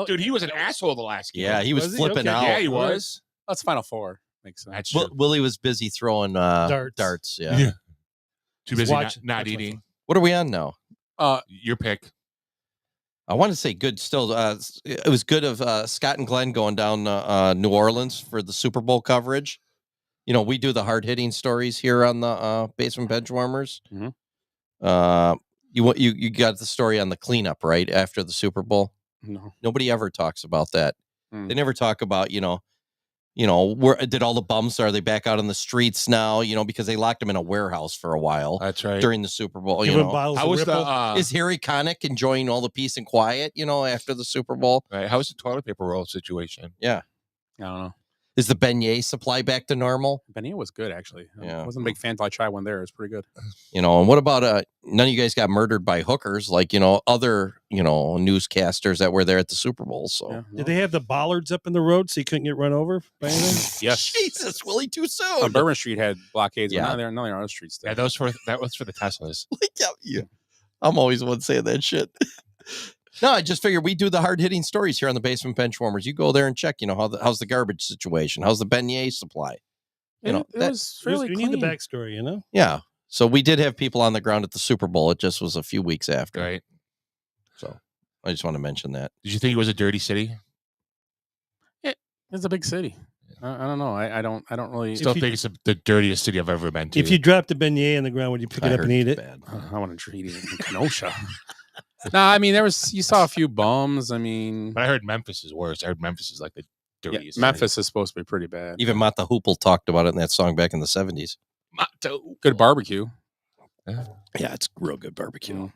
Dude, He was an asshole the last game. Yeah, he was Was he? flipping Okay. out. Yeah, he was. That's Final Four. Makes sense. That's true. Willie was busy throwing darts. Yeah. Yeah. Too busy watch- not watch my eating. phone. What are we on now? Your pick. I want to say good still. It was good of Scott and Glenn going down New Orleans for the Super Bowl coverage. You know, we do the hard hitting stories here on the Basement Benchwarmers. Mhm. You got the story on the cleanup right after the Super Bowl. No. Nobody ever talks about that. They never talk about, where did all the bums, are they back out on the streets now? Because they locked them in a warehouse for a while. That's right. During the Super Bowl. Give him bottles How of was Ripple. Is Harry Connick enjoying all the peace and quiet, after the Super Bowl? Right. How was the toilet paper roll situation? Yeah. I don't know. Is the beignet supply back to normal? Beignet was good, actually. Yeah. I wasn't a big fan until I tried one there. It was pretty good. And what about none of you guys got murdered by hookers like, other, newscasters that were there at the Super Bowl? So Yeah, Did they have the bollards up in the road so you couldn't get run over by anything? Yes. Jesus, Willie, too soon. On Bourbon Street had blockades. Yeah. Yeah. None of our other streets. Yeah, that was for the Teslas. yeah. I'm always the one saying that shit. No, I just figured we do the hard hitting stories here on the Basement Benchwarmers. You go there and check, how's the garbage situation? How's the beignet supply? It was fairly We clean. need the backstory, Yeah. So we did have people on the ground at the Super Bowl. It just was a few weeks after. Right. So I just want to mention that. Did you think it was a dirty city? It's a big city. I don't know. I don't really. Still think it's the dirtiest city I've ever been to. If you dropped a beignet on the ground, would you pick it up and eat it? Bad. I want to eat it in Kenosha. No, I mean you saw a few bums. I mean, but I heard Memphis is worse. I heard Memphis is like the dirtiest. Yeah, Memphis is supposed to be pretty bad. Even Mata Hoople talked about it in that song back in the 70s. Good barbecue. Yeah, it's real good barbecue.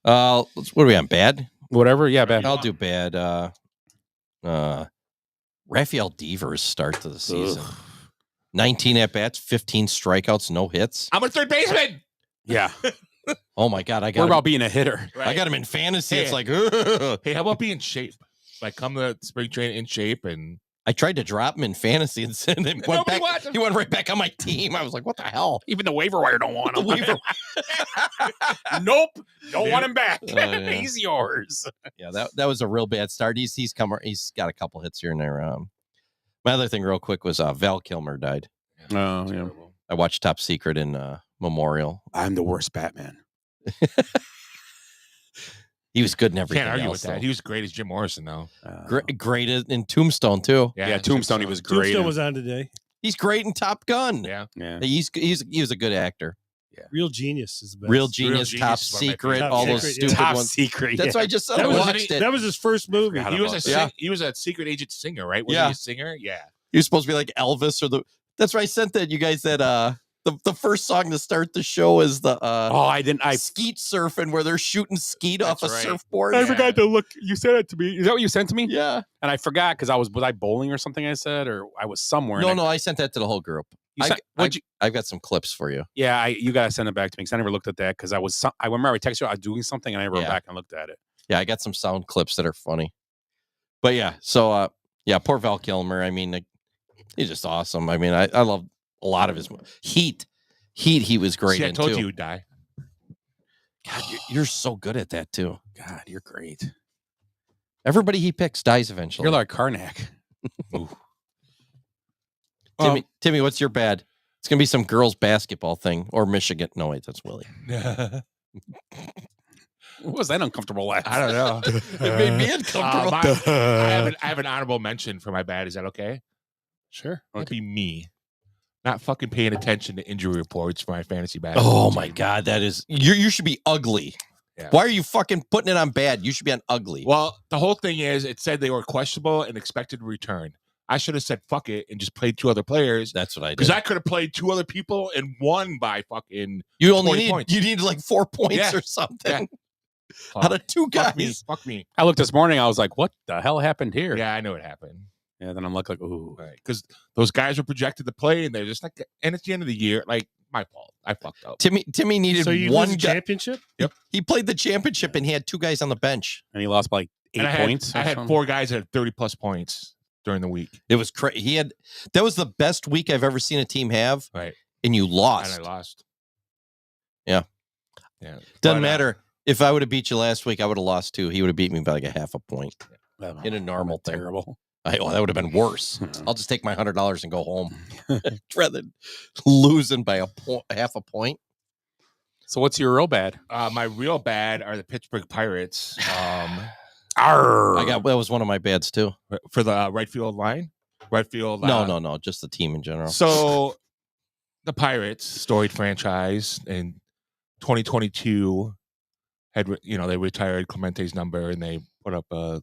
What are we on? Bad? Whatever. Yeah, bad. I'll do bad. Rafael Devers start to the season. 19 at bats, 15 strikeouts, no hits. I'm a third baseman. Yeah. Oh my God, I got What him. about being a hitter? Right. I got him in fantasy. Hey. It's like, Hey, how about being in shape? Like come to spring training in shape and I tried to drop him in fantasy and send him. Nobody wants him. He went right back on my team. I was like, what the hell? Even the waiver wire don't want The him. waiver- Nope. Don't want him back. yeah. He's yours. Yeah, that was a real bad start. He's got a couple hits here and there. My other thing, real quick, was Val Kilmer died. Oh, yeah. I watched Top Secret in Memorial. I'm the worst Batman. He was good in everything. can't argue else, with that. though. He was great as Jim Morrison though. Great in Tombstone too. Yeah, Tombstone. He was great. Tombstone in. was on today. He's great in Top Gun. Yeah. Yeah. He was a good actor. Real Genius is the best. Real Genius, Genius Top is one of my Secret, favorites. all Top those Secret, stupid Top ones. Secret. That's yeah. why I just said That I was- watched it. That was his first movie. Forgot He was about a that. he was a secret agent singer, right? Was Yeah. he a singer? Yeah. He was supposed to be like Elvis or that's why I sent that you guys that the first song to start the show is the I skeet surfing where they're shooting skeet off a That's right. surfboard. I forgot to look. You sent it to me. Is that what you sent to me? Yeah. And I forgot because was I bowling or something? I said, or I was somewhere. No, and I sent that to the whole group. You sent- what'd you- I've got some clips for you. Yeah, you gotta send it back to me because I never looked at that because I remember I texted you I was doing something and I never went Yeah. back and looked at it. Yeah, I got some sound clips that are funny. But yeah, so poor Val Kilmer. I mean, he's just awesome. I mean, I love a lot of his Heat. He was great See, I in told too. you he'd die. God, you're so good at that too. God, you're great. Everybody he picks dies eventually. You're like Karnak. Timmy, what's your bad? It's gonna be some girls basketball thing or Michigan. No, wait, that's Willie. What was that uncomfortable laugh? I don't know. It made me uncomfortable. I have an honorable mention for my bad. Is that okay? Sure. That'd be me. Not fucking paying attention to injury reports for my fantasy basketball. Oh my God, that is you should be ugly. Yeah. Why are you fucking putting it on bad? You should be on ugly. Well, the whole thing is it said they were questionable and expected to return. I should have said fuck it and just played two other players. That's what I did. Because I could have played two other people and won by fucking You only 20 need points. you need like 4 points Yeah. or something Yeah. out of two Fuck me. guys. Fuck me. I looked this morning. I was like, "What the hell happened here?" Yeah, I know what happened. Yeah. Then I'm like, "Ooh." Right. Because those guys were projected to play and they're just like, and it's the end of the year. Like, my fault. I fucked up. Timmy needed So you one lose the guy. championship? He played the championship and he had two guys on the bench. And he lost by like 8 And points. I or had something. 4 guys that had 30 plus points during the week. It was crazy. That was the best week I've ever seen a team have. Right. And you lost. And I lost. Yeah. Yeah. Doesn't But, matter. If I would have beat you last week, I would have lost too. He would have beat me by like a half a point in a normal thing. Terrible. That would have been worse. I'll just take my $100 and go home rather than losing by half a point. So what's your real bad? my real bad are the Pittsburgh Pirates. That was one of my bads too. For the right field line. Right field. No, just the team in general. So the Pirates, storied franchise in 2022 had, they retired Clemente's number and they put up a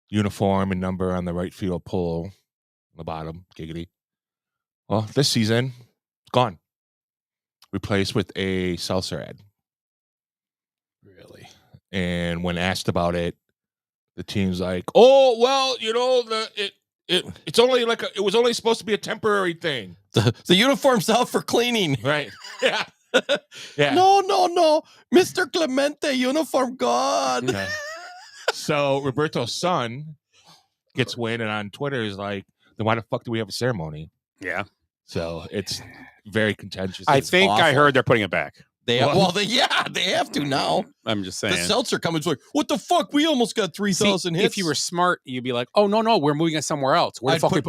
uniform and number on the right field pole on the bottom. Giggity. Well, this season, it's gone. Replaced with a seltzer ad. Really? And when asked about it, the team's like, "Oh, well, it's only it was only supposed to be a temporary thing. The uniform's out for cleaning." Right. Yeah. Yeah. No. Mr. Clemente, uniform gone. Yeah. So Roberto's son gets wind and on Twitter is like, then why the fuck do we have a ceremony? Yeah. So it's very contentious. I It's think I awful. heard they're putting it back. They have to now. I'm just The saying. seltzer comes like, what the fuck? We almost got 3,000 hits. If you were smart, you'd be like, "Oh no, we're moving it somewhere else. Where the fuck we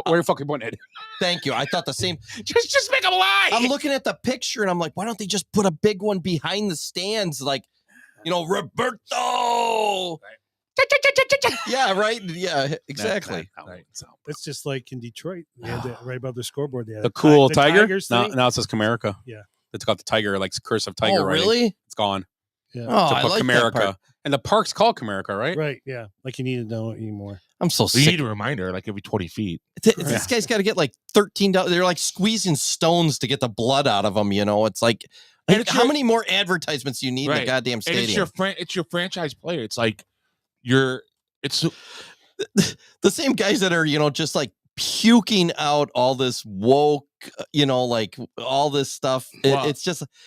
putting it?" Thank you. I thought the same. just make them lie. I'm looking at the picture and I'm like, why don't they just put a big one behind the stands? Like, Roberto. Yeah, right. Yeah, exactly. Right. It's just like in Detroit. They had that right above the scoreboard. They had The cool the tiger. Tigers Now thing. it says Comerica. Yeah. It's got the tiger, like cursive tiger. Oh, writing. really? It's gone. Yeah. Oh, To I put like that Comerica. part. And the park's called Comerica, right? Right. Yeah. Like you need to know anymore. I'm so You sick. need a reminder like every 20 feet. This guy's got to get like $13. They're like squeezing stones to get the blood out of them. It's like, And it's how your- many more advertisements you need in the Right. goddamn And stadium? it's your franchise player. It's like it's The same guys that are, just like puking out all this woke, like all this stuff. Wow.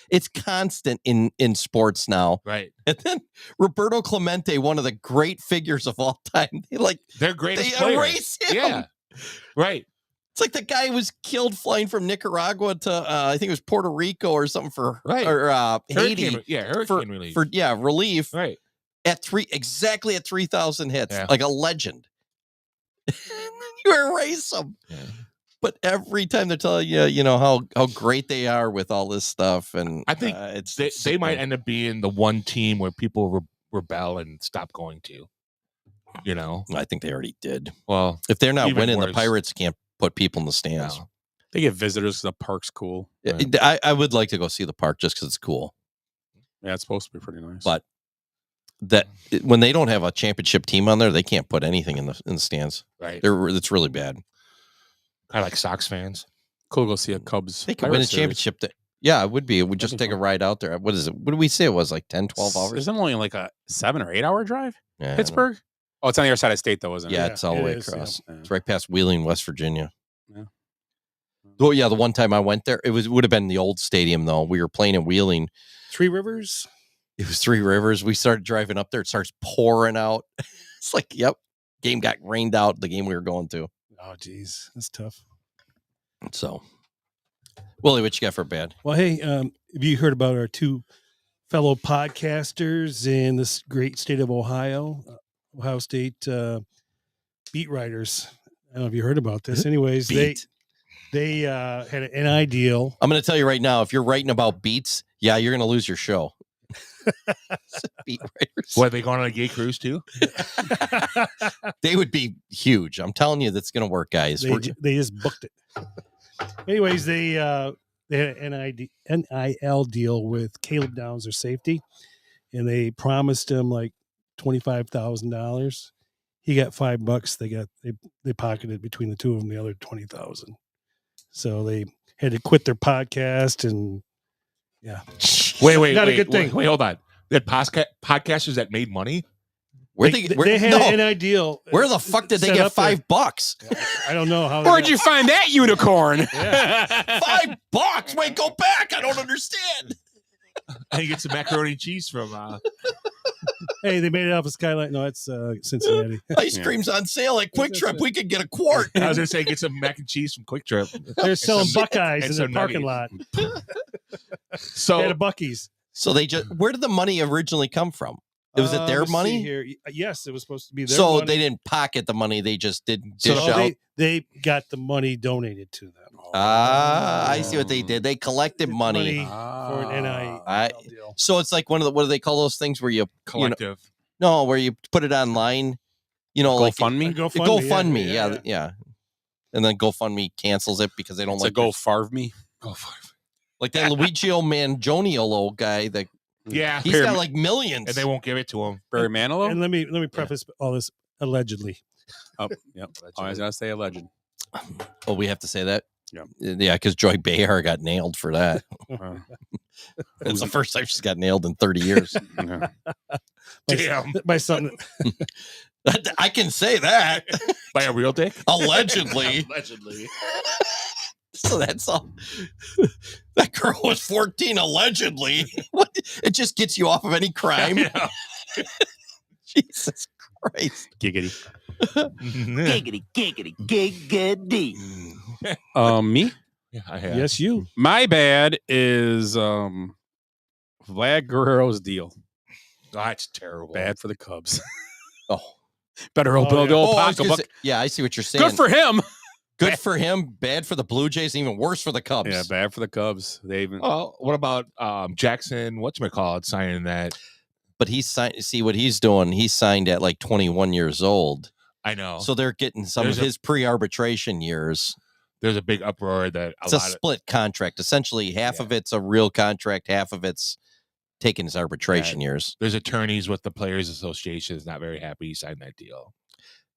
It's constant in sports now. right. And then Roberto Clemente, one of the great figures of all time, They're greatest they players. erase him. Yeah. Right. It's like the guy was killed flying from Nicaragua to I think it was Puerto Rico or something for Right. or Haiti Hurricane relief. for relief Right. at 3,000 hits, Yeah. like a legend. And then you erase them. Yeah. But every time they're telling you, how great they are with all this stuff, and I think they might end up being the one team where people rebel and stop going to. I think they already did. Well, If they're not even winning, worse. the Pirates can't put people in the stands. No. They get visitors. The park's cool. I would like to go see the park just because it's cool. Yeah, it's supposed to be pretty nice. But when they don't have a championship team on there, they can't put anything in the stands. Right. It's really bad. I like Sox fans. cool to go see a Cubs. They could win a Pirates series. championship. Yeah, it would be. It would just That'd be take a fun. ride out there. What is it? What did we say? It was like 10, 12 hours? Isn't it only like a 7 or 8 hour drive? Yeah, I don't know. Pittsburgh? Oh, it's on the other side of state, though, isn't it? Yeah, it's all the it way is, yeah. across. Yeah. It's right past Wheeling, West Virginia. Yeah. Oh yeah, the one time I went there, it would have been the old stadium though. We were playing in Wheeling. Three Rivers. It was Three Rivers. We started driving up there. It starts pouring out. It's like, yep, game got rained out. The game we were going to. Oh, geez, that's tough. So, Willie, what you got for bad? Well, hey, have you heard about our two fellow podcasters in this great state of Ohio, Ohio State beat writers? I don't know if you heard about this. Anyways, they had an NI deal. I'm going to tell you right now, if you're writing about beats, yeah, you're going to lose your show. Beat writers. What, are they going on a gay cruise too? They would be huge. I'm telling you, that's going to work, guys. They just booked it. Anyways, they had an NIL deal with Caleb Downs, their safety, and they promised him like $25,000. He got $5. They pocketed between the two of them the other $20,000. So they had to quit their podcast, and yeah, Wait, not a good thing. Wait, hold on. They had podcasters that made money. They had an NI deal. Where the fuck did they set get up there. $5? I don't know how. Where'd you find that unicorn? $5? Wait, go back. I don't understand. And you get some macaroni and cheese from. Hey, they made it off of Skyline. No, it's Cincinnati. Ice cream's on sale at Quick Trip. We could get a quart. I was gonna say get some mac and cheese from Quick Trip. They're selling some- Buckeyes and in the some parking nuggies. lot. So They had a Buc-ee's. So where did the money originally come from? Was it their Let's see money? here. Yes, it was supposed to be their So money. they didn't pocket the money. They just didn't So dish out. they got the money donated to them. I see what they did. They collected money. For an NIL deal. So it's like what do they call those things where you collective. where you put it online, like GoFundMe? GoFundMe, yeah. And then GoFundMe cancels it because they don't It's like a GoFarvMe. like that Luigio Mangioniolo guy that Yeah, he's got like millions. and they won't give it to him. Barry Manilow? And let me preface all this allegedly. Oh, yep. Always gotta stay a legend. Oh, we have to say that? Yeah. Yeah, because Joy Behar got nailed for that. It's the first time she's got nailed in 30 years. Yeah. Damn. My son. I can say that. By a real dick? Allegedly. Allegedly. So that's all. That girl was 14, allegedly. What? It just gets you off of any crime. Yeah. Jesus Christ. Giggity. Giggity, giggity, giggity. Me? Yeah, I have. Yes, you. My bad is Vlad Guerrero's deal. That's terrible. Bad for the Cubs. Oh. Better old Bill yeah. old I was gonna pocketbook. say- yeah, I see what you're saying. Good for him. Good for him. Bad for the Blue Jays. Even worse for the Cubs. Yeah, bad for the Cubs. They even Oh, what about Jackson? Whatchamacallit signing that? But he's signed. See what he's doing. He's signed at like 21 years old. I know. So they're getting some There's of a- his pre-arbitration years. There's a big uproar that It's a split contract. Essentially, half of it's a real contract, half of it's taking his arbitration years. There's attorneys with the Players Association is not very happy he signed that deal.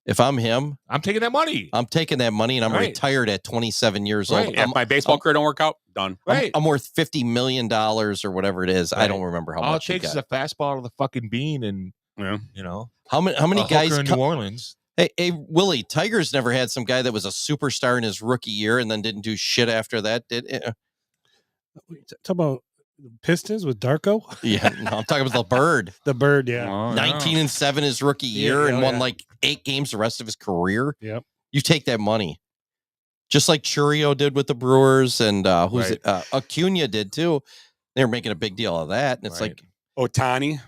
If I'm him, I'm taking that money. I'm taking that money and I'm Right. retired at 27 years Right. old. if my baseball career don't work out, done. Right. I'm worth $50 million or whatever it is. I Right. don't remember how All it much he takes is got. a fastball to the fucking bean, and Yeah. you know How many a guys hooker in New Orleans? Hey, Willie, Tigers never had some guy that was a superstar in his rookie year and then didn't do shit after that, did it? Talk about Pistons with Darko. Yeah, no, I'm talking about the Bird. The Bird, yeah. Oh, 19-7 his rookie Yeah, year and yeah, won yeah. like 8 games the rest of his career. Yep. You take that money. Just like Churio did with the Brewers and who's Right. it? Acuna did too. They were making a big deal of that. And it's Right. Otani.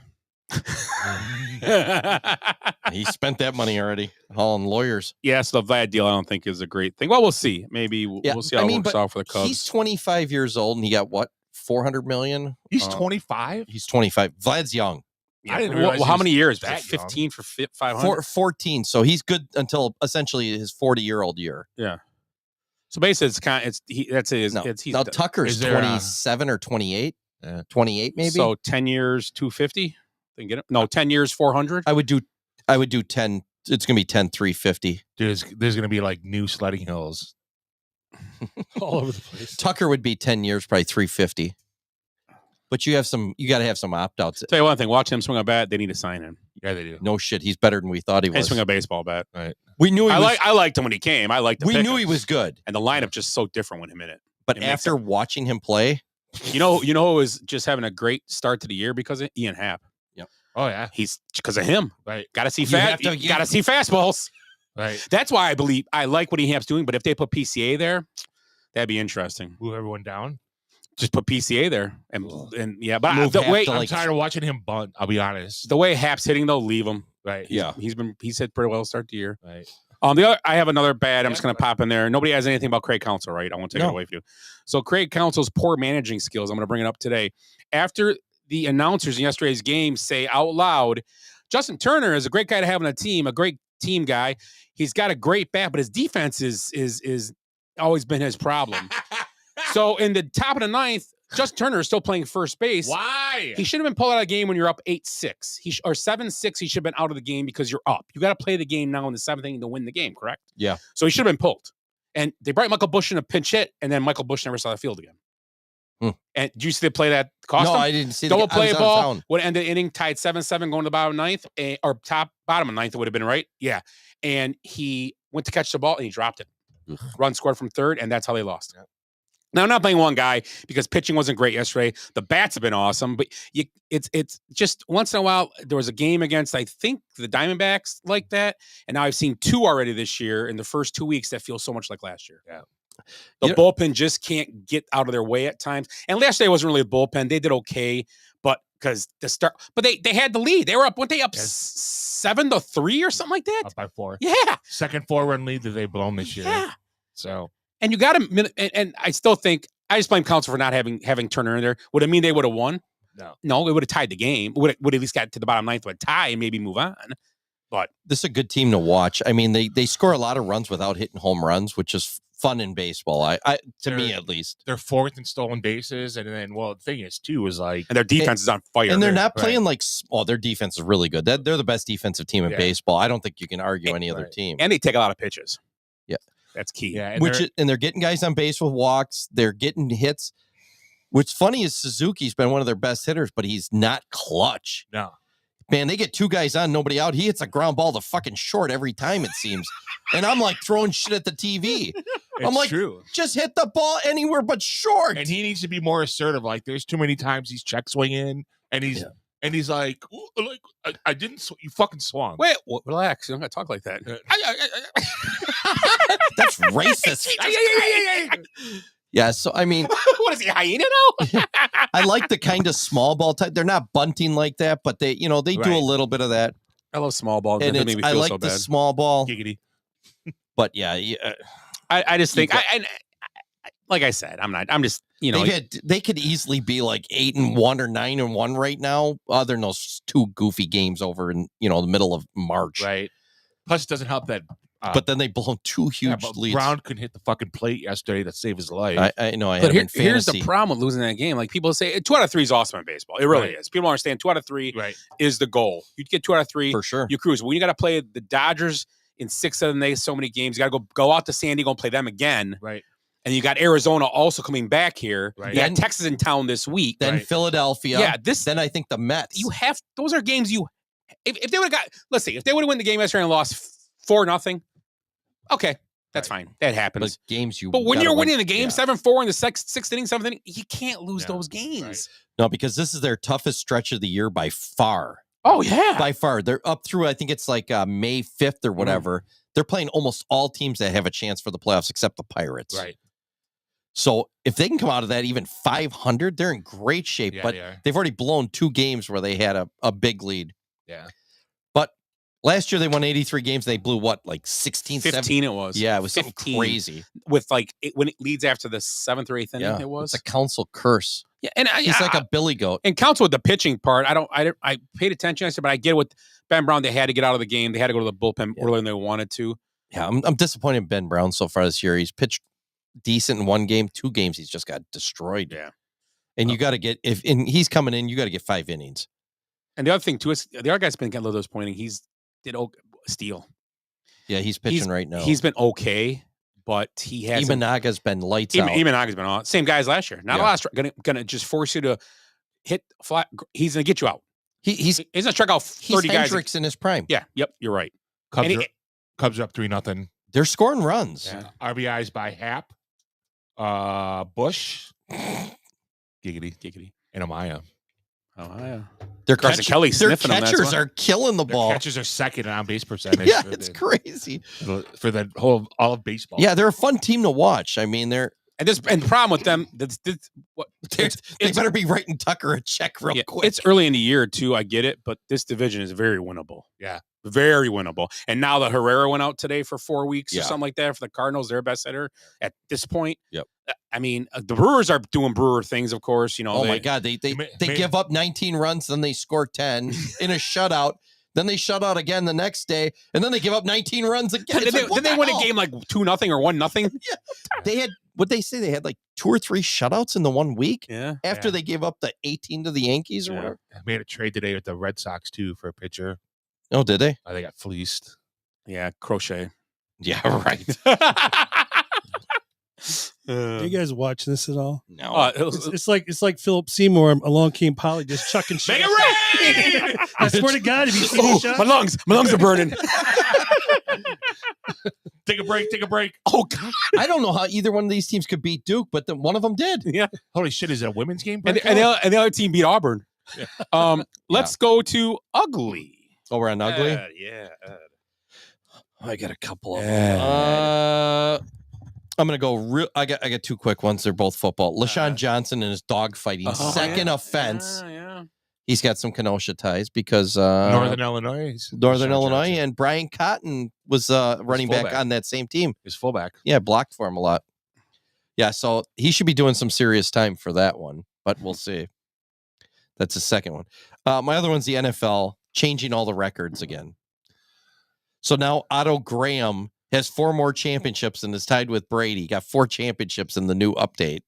like, he spent that money already hauling lawyers. Yes, the Vlad deal I don't think is a great thing. Well, we'll see. Maybe we'll see how it works but out for the Cubs. He's 25 years old and he got what? 400 million? He's 25. He's 25. Vlad's young. I didn't Well, realize how he was many years? Was that it 15 for 500? 14. So he's good until essentially his 40-year-old year. Yeah. So basically, it's kind of that's it. No, He's now Tucker's Is there a- 27 or 28. Yeah. 28 maybe. So 10 years, 250. Then get it. No, 10 years, 400. I would do 10. It's gonna be 10, 350. There's going to be like new sledding hills. All over the place. Tucker would be 10 years, probably 350. But you got to have some opt-outs. Tell you one thing, watch him swing a bat. They need to sign him. Yeah, they do. No shit, he's better than we thought he Hey, was. swing a baseball bat. We knew he was. I liked him when he came. I liked. We knew he was good, and the lineup just so different with him in it. but It makes after watching him play, you know who was just having a great start to the year because of Ian Happ. Oh yeah, He's because of him. right, Got to see You have to- got to see fastballs. right. That's why I like what Ian Happ's doing. But if they put PCA there, that'd be interesting. Move everyone down. Just put PCA there, and yeah. But Move the Happ way to, I'm like- tired of watching him bunt. I'll be honest. the way Happ's hitting though, leave him. Right. Yeah. He's hit pretty well to start the year. Right. I have another bad. I'm just going to pop in there. Nobody has anything about Craig Counsell, right? I won't take it No. away from you. So Craig Counsell's poor managing skills. I'm going to bring it up today. After the announcers in yesterday's game say out loud, Justin Turner is a great guy to have on a team, a great team guy. He's got a great bat, but his defense is always been his problem. So in the top of the ninth, Justin Turner is still playing first base. Why? He should have been pulled out of the game when you're up 8-6. Or 7-6. He should have been out of the game because you're up. You got to play the game now in the seventh inning to win the game, correct? Yeah. So he should have been pulled. And they brought Michael Busch in a pinch hit, and then Michael Busch never saw the field again. And did you see the play that cost no, him? I didn't see Double the I play was out of ball town. would end the inning tied 7-7 going to the bottom of ninth, or bottom of ninth. It would have been right. Yeah. And he went to catch the ball and he dropped it. Run scored from third, and that's how they lost. Yeah. Now I'm not playing one guy because pitching wasn't great yesterday. The bats have been awesome, but it's just once in a while there was a game against I think the Diamondbacks like that, and now I've seen two already this year in the first 2 weeks that feel so much like last year. Yeah. The bullpen just can't get out of their way at times. And last day wasn't really a bullpen. They did okay, but because the start, but they had the lead. They were up, weren't they up 7-3 or something like that? Up by 4. Yeah. Second 4-run lead that they've blown this year. Yeah. So And you got to, and I still think I just blame Counsell for not having Turner in there. Would it mean they would have won? No, it would have tied the game. Would at least got to the bottom ninth with a tie and maybe move on. But This is a good team to watch. I mean, they score a lot of runs without hitting home runs, which is fun in baseball. To me at least. They're fourth in stolen bases, and then the thing is too is like, and their defense is on fire, and they're not playing like. Oh, their defense is really good. They're the best defensive team in baseball. I don't think you can argue any other team. And they take a lot of pitches. Yeah, that's key. Yeah, and they're getting guys on base with walks. They're getting hits. What's funny is Suzuki's been one of their best hitters, but he's not clutch. No. Man, they get two guys on, nobody out. He hits a ground ball to fucking short every time, it seems. And I'm like throwing shit at the TV. I'm like, true. Just hit the ball anywhere but short. And he needs to be more assertive. Like, there's too many times he's check swinging, and he's like, I didn't. You fucking swung. Wait, relax. You don't got to talk like that. That's racist. Yeah, so I mean, what is he, hyena now? I like the kind of small ball type. They're not bunting like that, but they do a little bit of that. I love small ball. And I like the small ball. Giggity. But yeah, I just think, like I said, I'm just, they could easily be like 8-1 or 9-1 right now, other than those two goofy games over in the middle of March. Right. Plus, it doesn't help that. But then they blown two huge leads. Brown couldn't hit the fucking plate yesterday to save his life. I know. But here's the problem with losing that game. Like, people say 2 out of 3 is awesome in baseball. It really is. People don't understand 2 out of 3 is the goal. You get 2 out of 3 for sure. You cruise. When you got to play the Dodgers in 6 of the so many games, you got to go out to San Diego and play them again. Right. And you got Arizona also coming back here. Right. You got Texas in town this week. Then Philadelphia. Yeah. Then I think the Mets. Those are games if they would have got, let's see, if they would have won the game yesterday and lost 4-0. Okay, that's fine. That happens. But games But when you're winning the game 7-4 in the sixth inning, 7th inning, you can't lose those games. Right. No, because this is their toughest stretch of the year by far. Oh yeah, by far. They're up through. I think it's like May 5th or whatever. They're playing almost all teams that have a chance for the playoffs, except the Pirates. Right. So if they can come out of that even 500, they're in great shape. Yeah, but they've already blown 2 games where they had a big lead. Yeah. But last year they won 83 games. They blew what, like 16, 15 17? it was. Yeah, it was 15 something crazy. With like when it leads after the 7th or 8th inning, it was. It's a council curse. Yeah, and he's like a billy goat. And counts with the pitching part. I paid attention. I said, but I get it with Ben Brown. They had to get out of the game. They had to go to the bullpen earlier than they wanted to. Yeah, I'm disappointed in Ben Brown so far this year. He's pitched decent in 1 game, 2 games he's just got destroyed. Yeah, and you got to get he's coming in, you got to get 5 innings. And the other thing too is the other guy's been getting those pointing. Steele. Yeah, he's pitching right now. He's been okay, but he has. Imanaga's been lights out. Imanaga's been on same guy as last year. Not a lot. Gonna just force you to hit flat. He's gonna get you out. He's gonna strike out 30 guys. Hendricks in his prime. Yeah. Yep. You're right. Cubs are up 3-0. They're scoring runs. Yeah. RBIs by Happ, Bush, Giggity, and Amaya. Oh yeah. Their Kelly sniffing them. Their catchers are killing the ball. Catchers are second on base percentage. Yeah, it's crazy for the whole all of baseball. Yeah, they're a fun team to watch. I mean, they're and the problem with them. They better be writing Tucker a check real quick. It's early in the year too. I get it, but this division is very winnable. Yeah, very winnable. And now that Herrera went out today for 4 weeks or something like that for the Cardinals, their best hitter at this point. Yep. I mean, the Brewers are doing Brewer things, of course. My God, they give up 19 runs, then they score 10 in a shutout. Then they shut out again the next day, and then they give up 19 runs again. Did they win a game like 2-0 or 1-0? Yeah. They had they had like 2 or 3 shutouts in the 1 week. Yeah. After they gave up the 18 to the Yankees or whatever. I made a trade today with the Red Sox too for a pitcher. Oh, did they? They got fleeced. Yeah, Crochet. Yeah, right. Are you guys watching this at all? No. It's like Philip Seymour. Along came Polly, just chucking shit. Make it rain! I swear to God, if you see the shot, my lungs are burning. Take a break. Oh God, I don't know how either one of these teams could beat Duke, but one of them did. Yeah. Holy shit! Is it a women's game? And the other team beat Auburn. Yeah. Let's go to ugly. Oh, we're on ugly. Yeah. I got a couple of them. I'm gonna go. I got 2 quick ones. They're both football. LaShawn Johnson and his dog fighting second offense. Yeah. He's got some Kenosha ties because Northern Illinois, and Brian Cotton was running back on that same team. His fullback. Yeah, blocked for him a lot. Yeah, so he should be doing some serious time for that one, but we'll see. That's the second one. My other one's the NFL changing all the records again. So now Otto Graham has 4 more championships and is tied with Brady. Got 4 championships in the new update.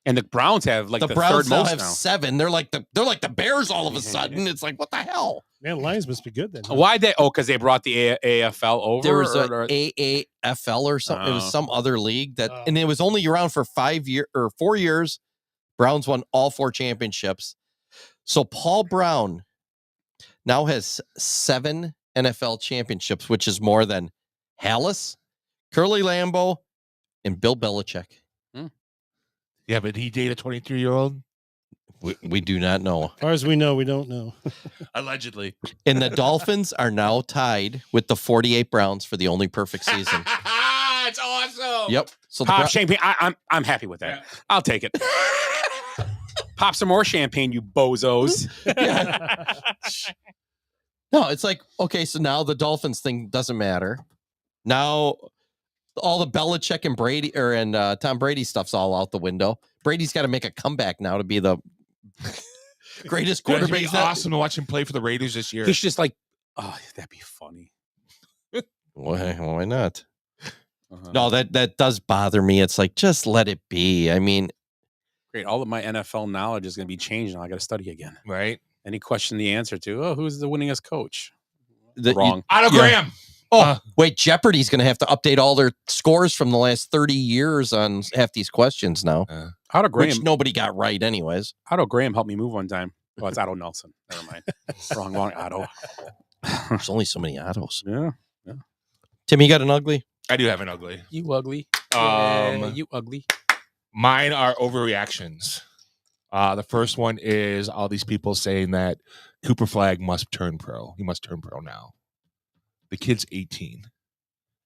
And the Browns have like the Browns third now most have now. 7. They're like the Bears all of a sudden. It's like, what the hell? Man, Lions must be good then. Huh? Why they? Oh, because they brought the AFL over. There was or- an AAFL or something. It was Oh. some other league and it was only around for 4 years. Browns won all 4 championships. So Paul Brown now has 7 NFL championships, which is more than Hallis, Curly Lambeau, and Bill Belichick. Yeah, but he dated a 23-year-old? We do not know. As far as we know, we don't know. Allegedly. And the Dolphins are now tied with the 48 Browns for the only perfect season. It's awesome. Yep. So Pop champagne. I'm happy with that. Yeah. I'll take it. Pop some more champagne, you bozos. No, it's like, okay, so now the Dolphins thing doesn't matter. Now all the Belichick and Brady and Tom Brady stuff's all out the window. Brady's got to make a comeback now to be the greatest quarterback. It's awesome to watch him play for the Raiders this year. He's just like, oh, that'd be funny. Why not? No, that does bother me. It's like, just let it be. I mean, great. All of my NFL knowledge is going to be changed now. I got to study again. Right. Any question the answer to? Oh, who's the winningest coach? Wrong. Otto Graham. Oh, wait, Jeopardy's going to have to update all their scores from the last 30 years on half these questions now. Otto Graham. Which nobody got right anyways. Otto Graham helped me move one time. Oh, it's Otto Nelson. Never mind. wrong Otto. There's only so many Ottos. Yeah. Tim, you got an ugly? I do have an ugly. You ugly. You ugly. Mine are overreactions. The first one is all these people saying that Cooper Flagg must turn pro. He must turn pro now. The kid's 18.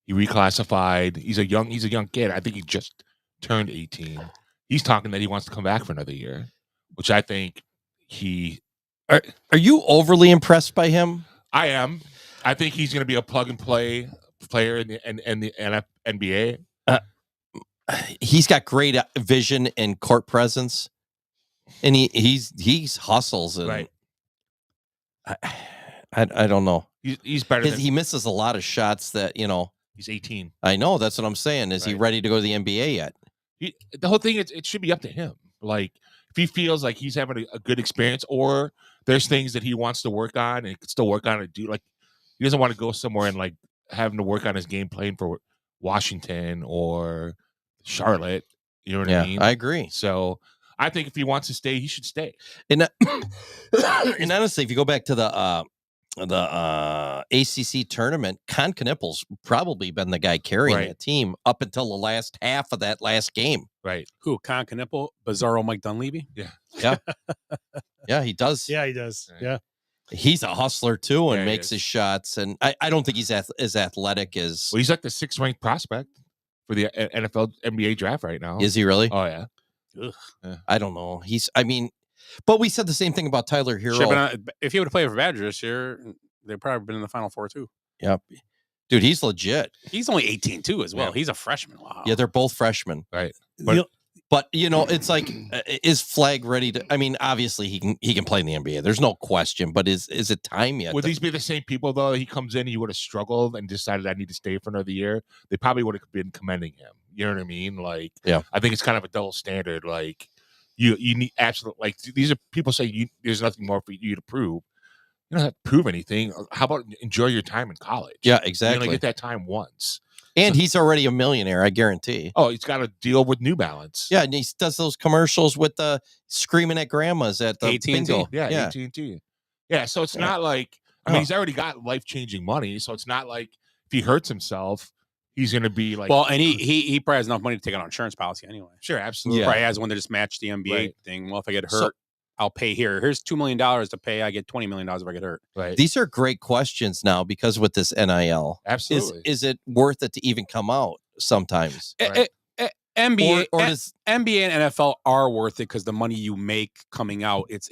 He reclassified. He's a young kid. I think he just turned 18. He's talking that he wants to come back for another year, which I think Are you overly impressed by him? I am. I think he's going to be a plug and play player in the NBA. He's got great vision and court presence, and he's hustles. And right. I don't know. He's better. He misses a lot of shots that He's 18. I know. That's what I'm saying. Is he ready to go to the NBA yet? The whole thing is, it should be up to him. Like, if he feels like he's having a good experience, or there's things that he wants to work on and he can still work on and do, like, he doesn't want to go somewhere and like having to work on his game playing for Washington or Charlotte. You know what I mean? I agree. So I think if he wants to stay, he should stay. And honestly, if you go back to the ACC tournament, Con Knippel's probably been the guy carrying that team up until the last half of that last game. Right. Who? Con Knippel? Bizarro Mike Dunleavy? Yeah. Yeah, he does. Yeah, he does. Yeah. He's a hustler too and makes his shots. And I don't think he's as athletic as... Well, he's like the 6th ranked prospect for the NFL NBA draft right now. Is he really? Oh, yeah. Yeah. I don't know. But we said the same thing about Tyler Hero. Sure, but if he would have played for Badgers this year, they'd probably been in the Final Four too. Yep. Dude, he's legit. He's only 18 too as well. Yeah. He's a freshman. Wow. Yeah, they're both freshmen. Right. But it's like, is Flagg ready to? I mean, obviously he can play in the NBA. There's no question. But is it time yet? Would these be the same people though? He comes in, and you would have struggled and decided I need to stay for another year. They probably would have been commending him. You know what I mean? Like, yeah. I think it's kind of a double standard. Like, you need absolute, like, these are people saying there's nothing more for you to prove. You don't have to prove anything. How about enjoy your time in college? Yeah, You exactly. only get that time once. And he's already a millionaire, I guarantee. Oh, he's got to deal with New Balance. Yeah, and he does those commercials with the screaming at grandmas at the AT&T. bingo. Yeah, AT&T. Yeah, so it's not like, I mean, he's already got life-changing money, so it's not like if he hurts himself, he's going to be like... Well, and he probably has enough money to take out an insurance policy anyway. Sure, absolutely. Yeah. Probably has one to just match the NBA thing. Well, if I get hurt, I'll pay here. Here's $2 million to pay. I get $20 million if I get hurt. Right. These are great questions now because with this NIL. Absolutely. Is it worth it to even come out sometimes? Right. NBA, Or does, NBA and NFL are worth it because the money you make coming out, it's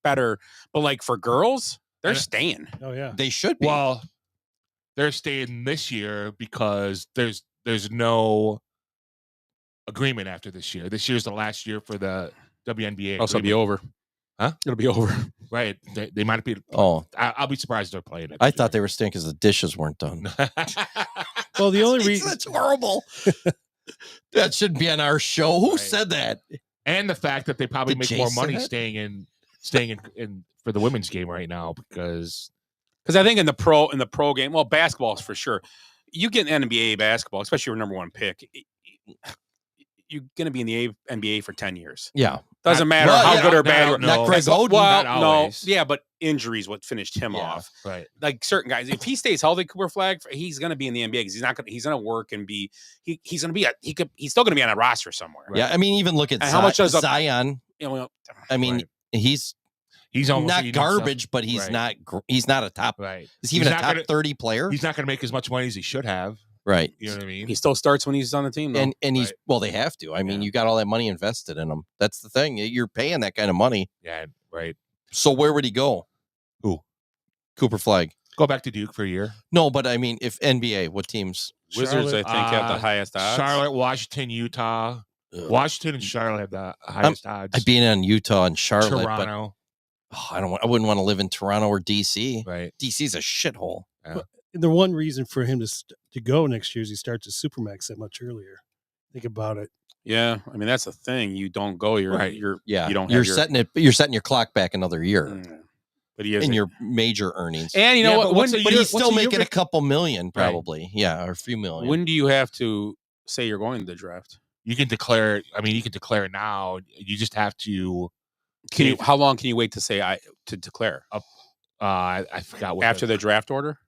better. But like for girls, they're staying. Oh yeah. they should be. Well, they're staying this year because there's no agreement after this year. This year's the last year for the WNBA. Oh, so it'll be over. Huh? It'll be over. Right. They might be. Oh, I'll be surprised they're playing it. I thought they were staying because the dishes weren't done. Well, the only reason That's horrible. That shouldn't be on our show. Who said that? And the fact that they probably Did make Jay more say money that? staying in for the women's game right now because I think in the pro game, well, basketball is for sure. You get an NBA basketball, especially your number one pick. You're going to be in the NBA for 10 years. Yeah. Doesn't matter how good or bad. Not Greg Oden. Well, Not no. always. Yeah, but injuries what finished him off. Right. Like certain guys, if he stays healthy, Cooper Flag, he's going to be in the NBA because he's going to work and be he's going to be he's still going to be on a roster somewhere. Yeah, I mean, even look at how much does Zion. I mean, he's almost not garbage, but he's not a top. Right. Is he even a top 30 player? He's not going to make as much money as he should have. Right. You know what I mean? He still starts when he's on the team, though. And he's well, they have to. I mean, you got all that money invested in him. That's the thing. You're paying that kind of money. Yeah. Right. So where would he go? Who? Cooper Flag. Go back to Duke for a year. No, but I mean, if NBA, what teams? Wizards, I think, have the highest odds. Charlotte, Washington, Utah. Washington and Charlotte have the highest odds. I'd be in Utah and Charlotte, Toronto. but I wouldn't want to live in Toronto or DC. Right. DC's a shithole. Yeah. the one reason for him to go next year is he starts his Supermax that much earlier. Think about it. Yeah, I mean that's the thing. You don't go. You're Right. You're Yeah, You don't. You're have your, setting it. You're setting your clock back another year. But he is in your major earnings. And you know what? But he's still making a couple million, probably. Yeah, or a few million. When do you have to say you're going to the draft? You can declare. I mean, you can declare now. You just have to. Can you? How long can you wait to say to declare? I forgot what after the draft order.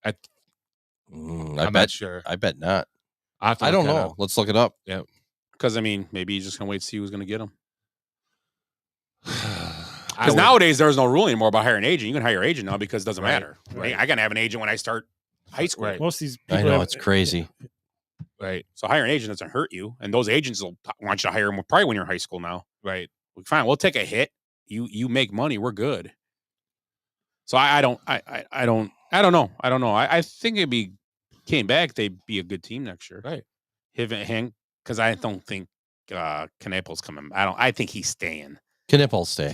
I'm not not sure. I bet not. I don't know. Let's look it up. Yeah. Because I mean, maybe he's just gonna wait to see who's gonna get him. Because nowadays there's no rule anymore about hiring an agent. You can hire an agent now because it doesn't matter. Right. I can have an agent when I start high school. Right. Most of these people I know it's crazy. Right. So hiring an agent doesn't hurt you, and those agents will want you to hire them probably when you're in high school now. Right. Well, fine, we'll take a hit. You make money. We're good. So I don't know. I think came back, they'd be a good team next year. Right. Hank, because I don't think Knaple's coming. I think he's staying. Knipple's stay.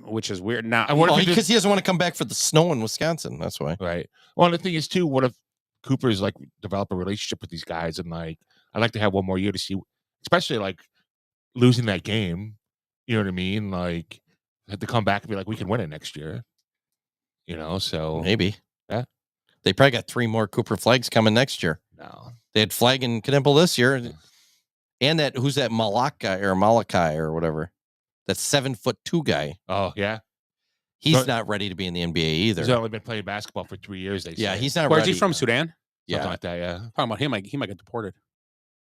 Which is weird. Now, because he doesn't want to come back for the snow in Wisconsin. That's why. Right. Well, the thing is too, what if Cooper's like develop a relationship with these guys, and like I'd like to have one more year to see, especially like losing that game. You know what I mean? Like have to come back and be like, we can win it next year. You know, so maybe. Yeah. They probably got 3 more Cooper Flags coming next year. No. They had Flag and Knipple this year. And who's that Malachi or whatever? That 7'2" guy. Oh, yeah. He's not ready to be in the NBA either. He's only been playing basketball for 3 years. They say. Yeah, he's not Where's ready. he from? Sudan? Yeah. Something like that, yeah. Talking about him, he might get deported.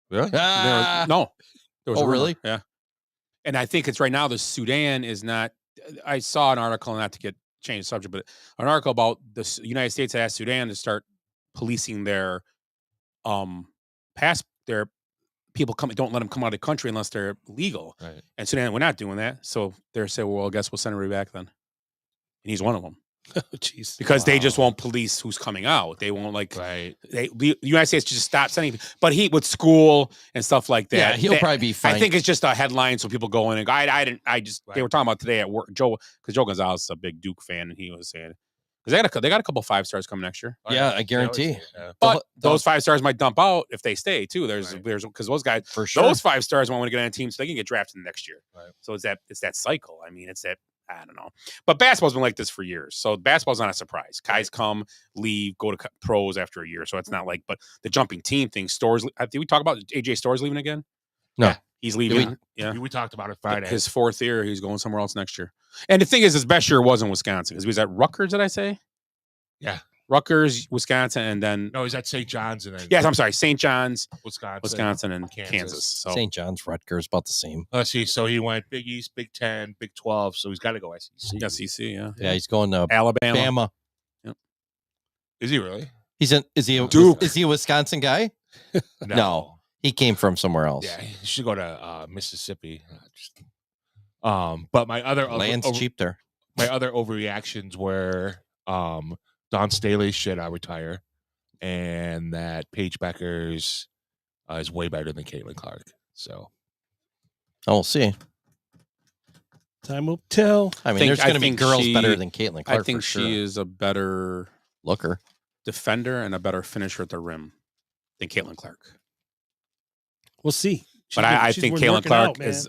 Really? No. There was a rumor. Really? Yeah. And I think it's right now the Sudan is not. I saw an article, not to change the subject, but an article about the United States asked Sudan to start policing their their people don't let them come out of the country unless they're legal. Right. And Sudan, we're not doing that. So they're saying, well, I guess we'll send everybody back then. And he's one of them. Jeez. Because they just won't police who's coming out. They won't the United States just stop sending. But with school and stuff like that, yeah, he'll probably be fine. I think it's just a headline so people go in and go. They were talking about today at work. Joe Gonzalez is a big Duke fan, and he was saying because they got a couple 5-stars coming next year. Yeah, I guarantee. But those 5-stars might dump out if they stay too. There's because those guys for sure. Those 5-stars want to get on a team so they can get drafted next year. Right. So it's that cycle. I mean, it's that. I don't know. But basketball's been like this for years. So basketball's not a surprise. Guys come, leave, go to pros after a year. So it's not like, but the jumping team thing, Stores, did we talk about AJ Stores leaving again? No. Yeah, he's leaving. We talked about it Friday. His 4th year, he's going somewhere else next year. And the thing is, his best year was in Wisconsin because he was at Rutgers, did I say? Yeah. Rutgers, Wisconsin, and then... No, he's at St. John's. And then yes, I'm sorry, St. John's, Wisconsin and Kansas. So. St. John's, Rutgers, about the same. Let's see. So he went Big East, Big 10, Big 12. So he's got to go SEC. SEC, yeah. Yeah, he's going to Alabama. Yep. Is he really? Is he Duke? Is he a Wisconsin guy? No. He came from somewhere else. Yeah, he should go to Mississippi. But my other land's cheap there. My other overreactions were Don Staley should retire, and that Paige Beckers is way better than Caitlin Clark. So, we'll see. Time will tell. I mean, there's going to be girls better than Caitlin Clark. I think for sure. she is a better looker, defender, and a better finisher at the rim. than Caitlin Clark. We'll see. But I think Caitlin Clark out, is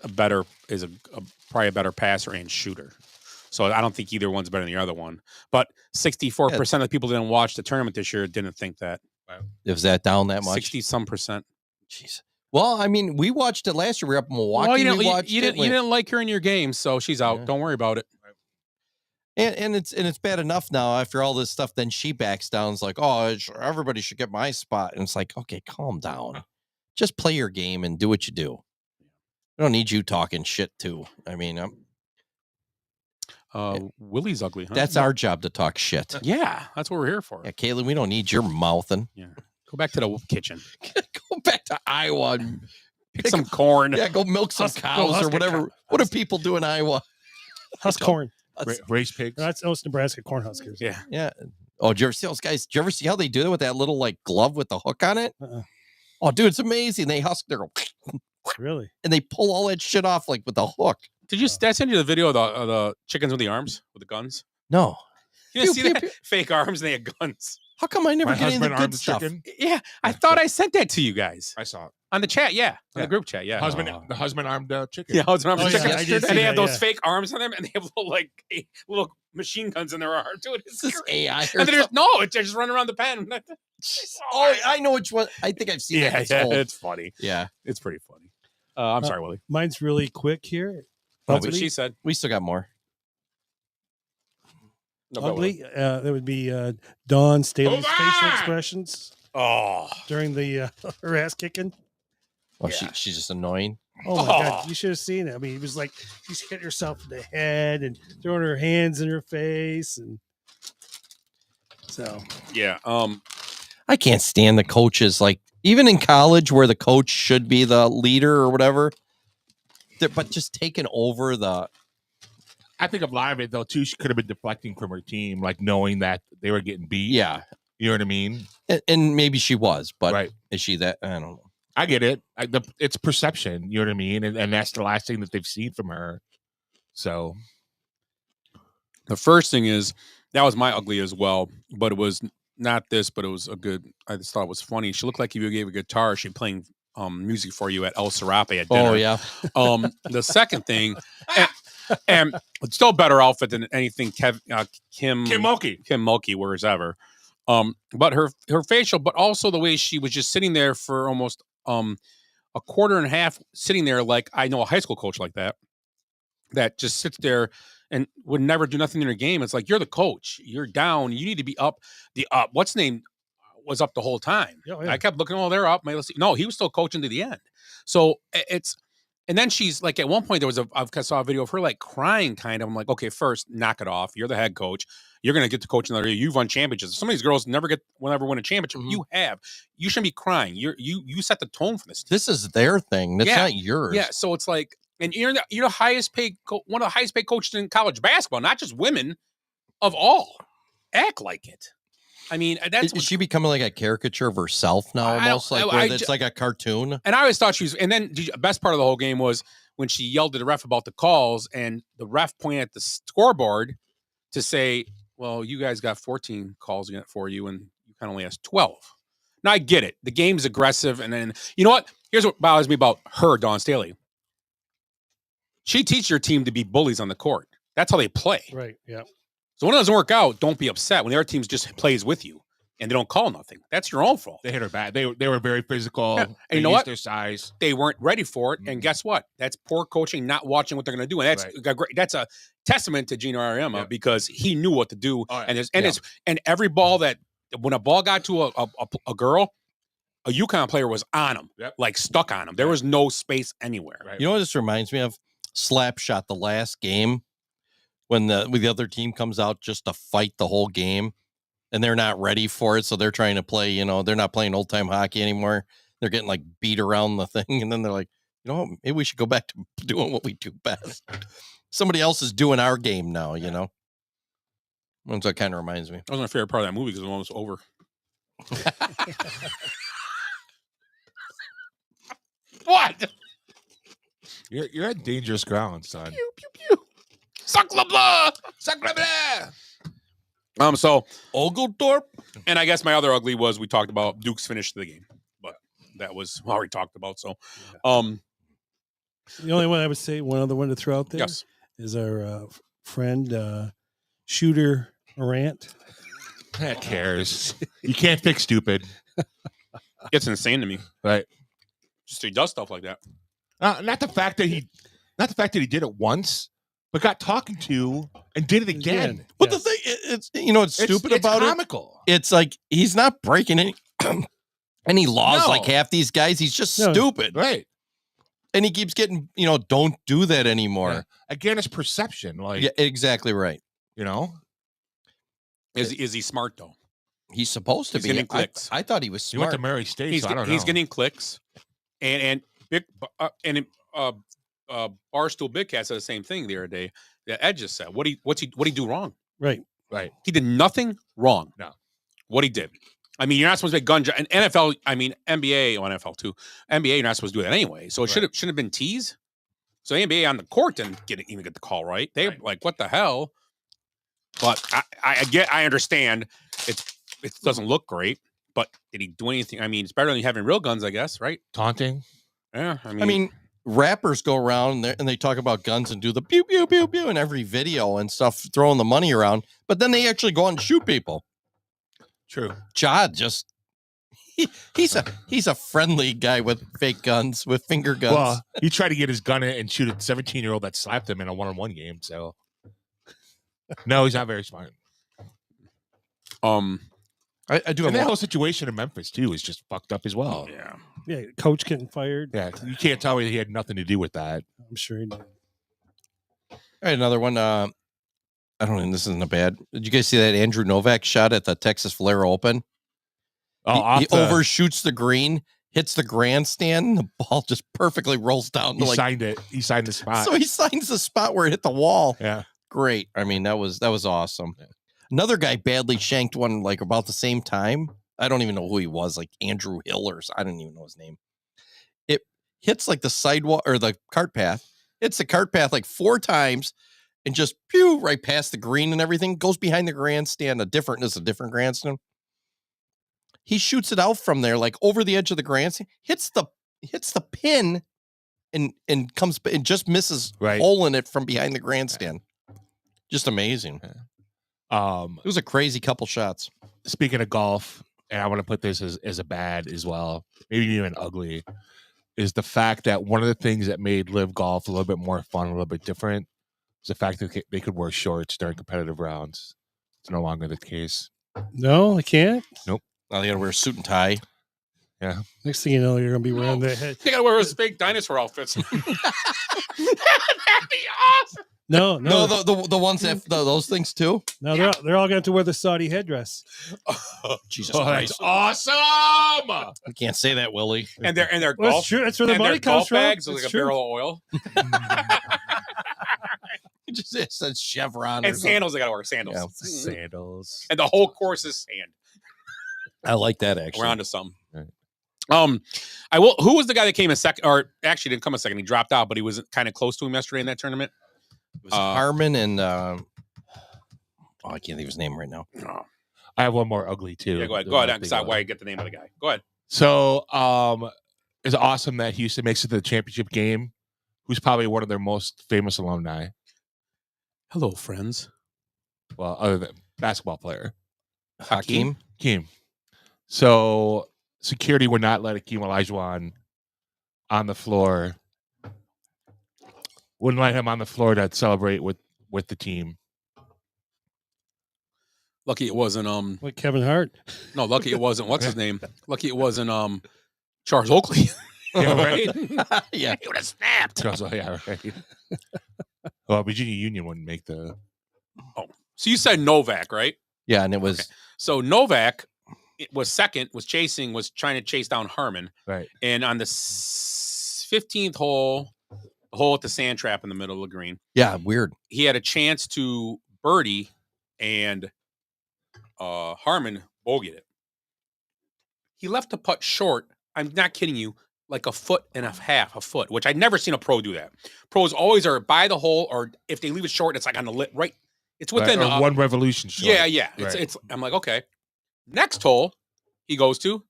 probably a better passer and shooter. So I don't think either one's better than the other one. But 64% of the people that didn't watch the tournament this year didn't think that. Is that down that much? 60-some%. Jeez. Well, I mean, we watched it last year. We were up in Milwaukee. Well, you didn't like her in your game, so she's out. Yeah. Don't worry about it. And it's bad enough now after all this stuff. Then she backs down. It's like, oh, everybody should get my spot. And it's like, okay, calm down. Just play your game and do what you do. I don't need you talking shit too. I mean, Willie's ugly, huh? That's our job to talk shit. Yeah, that's what we're here for. Yeah, Caitlin, we don't need your mouthing. Yeah, go back to the kitchen. Go back to Iowa and pick some corn. Yeah, go milk some cows or whatever. What do people do in Iowa? Husk corn. Race pigs. That's Nebraska Cornhuskers. Yeah. Yeah. Oh, did you ever see those guys? Did you ever see how they do it with that little like glove with the hook on it? Oh, dude, it's amazing. They husk their really, and they pull all that shit off like with the hook. Did you send you the video of the chickens with the arms with the guns? No. You didn't see that? Fake arms and they had guns. How come I never My get any of the husband good armed the stuff? chicken. Yeah, I thought I sent that to you guys I saw it. on the chat. Yeah, on Yeah. the group chat. Yeah, The husband armed chicken. yeah, husband arms Oh, and yeah, chicken, I did see and they have that, those yeah. fake arms on them, and they have little machine guns in their arm. Dude, it's Is this AI or and they're just, something? no, they're just running around the pen. Oh, I know which one. I think I've seen Yeah, that. yeah, old. it's funny. Yeah. It's pretty funny. I'm sorry, Willie. mine's really quick here. That's what she said. We still got more. No, go, Willie. Ugly. That would be Dawn Staley's Over! facial expressions Oh, during the her ass kicking. Oh, she's just annoying. Oh my god, you should have seen it. I mean, it was like she's hitting herself in the head and throwing her hands in her face, and so yeah. I can't stand the coaches. Like even in college, where the coach should be the leader or whatever, but just taking over the. I think a lot of it though too. She could have been deflecting from her team, like knowing that they were getting beat. Yeah, you know what I mean. And maybe she was, but Right. is she that? I don't know. I get it. It's perception. You know what I mean. And that's the last thing that they've seen from her. So The first thing is that was my ugly as well, but it was not this, but it was a good. I just thought it was funny. She looked like if you gave a guitar, she'd playing music for you at El Serape at dinner. Oh yeah. The second thing, and it's still a better outfit than anything Kim Mulkey wears ever. But her facial, but also the way she was just sitting there for almost a quarter and a half, sitting there like I know a high school coach like that just sits there and would never do nothing in her game. It's like you're the coach, you're down, you need to be up. The what's name was up the whole time. Yeah. I kept looking, oh, they're up. No, he was still coaching to the end. So it's. And then she's like, at one point, there was I saw a video of her like crying kind of. I'm like, okay, first, knock it off. You're the head coach. You're going to get to coach another year. You've won championships. Some of these girls will never win a championship. Mm-hmm. You have. You shouldn't be crying. You set the tone for this team. This is their thing. That's not yours. Yeah. So it's like, and you're the highest paid, one of the highest paid coaches in college basketball, not just women, of all. Act like it. I mean, that's is she becoming like a caricature of herself now, almost like where it's like a cartoon? And I always thought she was. And then the best part of the whole game was when she yelled at the ref about the calls, and the ref pointed at the scoreboard to say, "Well, you guys got 14 calls for you, and you kind of only asked 12." Now I get it. The game's aggressive, and then you know what? Here's what bothers me about her, Dawn Staley. She teaches her team to be bullies on the court. That's how they play. right, yeah. So when it doesn't work out, don't be upset. When the other team just plays with you and they don't call nothing, that's your own fault. they hit her back. They were very physical. Yeah. They And you know used what? Their size. They weren't ready for it. And guess what? That's poor coaching, not watching what they're going to do. And that's a testament to Gino Ariema because he knew what to do. Oh, yeah. And every ball that when a ball got to a girl, a UConn player was on him, like stuck on him. There was no space anywhere. Right. You know what this reminds me of? Slapshot, the last game when the other team comes out just to fight the whole game and they're not ready for it. So they're trying to play, they're not playing old time hockey anymore. They're getting like beat around the thing. And then they're like, you know what? Maybe we should go back to doing what we do best. Somebody else is doing our game now, That's what it kind of reminds me. That was my favorite part of that movie because it was almost over. What? You're at dangerous ground, son. Pew, pew, pew. Sacre bleu! Sacre bleu! So Oglethorpe. And I guess my other ugly was we talked about Duke's finish to the game. But that was already talked about. So, The only one I would say, one other one to throw out there, yes, is our friend Shooter Morant. Who cares? You can't fix stupid. it's insane to me. Right. Just he does stuff like that. Not the fact that he did it once, but got talking to and did it again. But the thing, it's it's stupid about comical. it. It's like he's not breaking any laws like half these guys. He's just stupid, right? And he keeps getting, don't do that anymore. Yeah. Again, it's perception. Like, yeah, exactly right. Is he smart though? He's supposed to be. Getting clicks. I thought he was smart. He went to Murray State. So I don't know. He's getting clicks, and Barstool Big Cat said the same thing the other day. That Ed just said, what he do wrong? Right. He did nothing wrong. No. What he did. I mean, you're not supposed to be gun and NFL. I mean, NBA on NFL too. NBA, you're not supposed to do that anyway. So it shouldn't have been teased. So the NBA on the court didn't even get the call right. They like, what the hell? But I understand it doesn't look great. But did he do anything? I mean, it's better than having real guns, I guess, right? Taunting. Yeah. I mean, rappers go around and they talk about guns and do the pew pew pew pew in every video and stuff, throwing the money around. But then they actually go out and shoot people. True. Jod just he's a friendly guy with fake guns, with finger guns. Well, he tried to get his gun and shoot a 17-year-old that slapped him in a one-on-one game. So no, he's not very smart. I do. And that whole situation in Memphis too is just fucked up as well. Yeah. Coach getting fired. Yeah, you can't tell me that he had nothing to do with that. I'm sure he did. All right, another one. I don't know. This isn't a bad. Did you guys see that Andrew Novak shot at the Texas Flair Open? Oh, he overshoots the green, hits the grandstand. The ball just perfectly rolls down. He signed it. He signed the spot. So he signs the spot where it hit the wall. Yeah, great. I mean, that was awesome. Yeah. Another guy badly shanked one like about the same time. I don't even know who he was, like Andrew Hill or I don't even know his name. It hits like the sidewalk or the cart path. Hits the cart path like 4 times. And just pew right past the green and everything, goes behind the grandstand. A different grandstand. He shoots it out from there, like over the edge of the grandstand, hits the pin, and comes and just misses hole in it from behind the grandstand. Just amazing. It was a crazy couple shots. Speaking of golf, and I want to put this as a bad as well, maybe even ugly, is the fact that one of the things that made live golf a little bit more fun, a little bit different, is the fact that they could wear shorts during competitive rounds. It's no longer the case. No, I can't. Nope. Now they got to wear a suit and tie. Yeah. Next thing you know, you're going to be wearing the head. They got to wear those fake dinosaur outfits. That'd be awesome. No, the ones that those things too. No, they're all going to have to wear the Saudi headdress. Jesus Christ! That's awesome. I can't say that, Willie. And their Well, golf. that's true. That's where the and money their comes golf from. bags That's like true. a barrel of oil. It says Chevron And sandals. They got to wear sandals. Yeah. Sandals. And the whole course is sand. I like that actually. We're onto something. Right. I will. Who was the guy that came in second, or actually didn't come a second? He dropped out, but he was kind of close to him yesterday in that tournament. It was Harmon and I can't think of his name right now. I have one more ugly too. Yeah, go ahead. Go ahead. Decide why you get the name of the guy. Go ahead. So, it's awesome that Houston makes it to the championship game. Who's probably one of their most famous alumni? Hello, friends. Well, other than basketball player, Hakeem. So security would not let Hakeem Olajuwon on the floor. Wouldn't let him on the floor to celebrate with the team. Lucky it wasn't Like Kevin Hart. No, lucky it wasn't. What's his name? Lucky it wasn't Charles Oakley. Yeah, right. Yeah, he would have snapped. Yeah, right. Well, Virginia Union wouldn't make the. Oh, so you said Novak, right? Yeah, and it was So Novak was second, was trying to chase down Harmon. Right. And on the 15th hole, the hole at the sand trap in the middle of the green, weird. he had a chance to birdie, and Harmon bogeyed it. He left the putt short. I'm not kidding you, like a foot and a half, which I'd never seen a pro do that. Pros always are by the hole, or if they leave it short, it's like on the lit right. It's within one revolution short. Yeah. Right. It's. I'm like, okay. Next hole he goes to.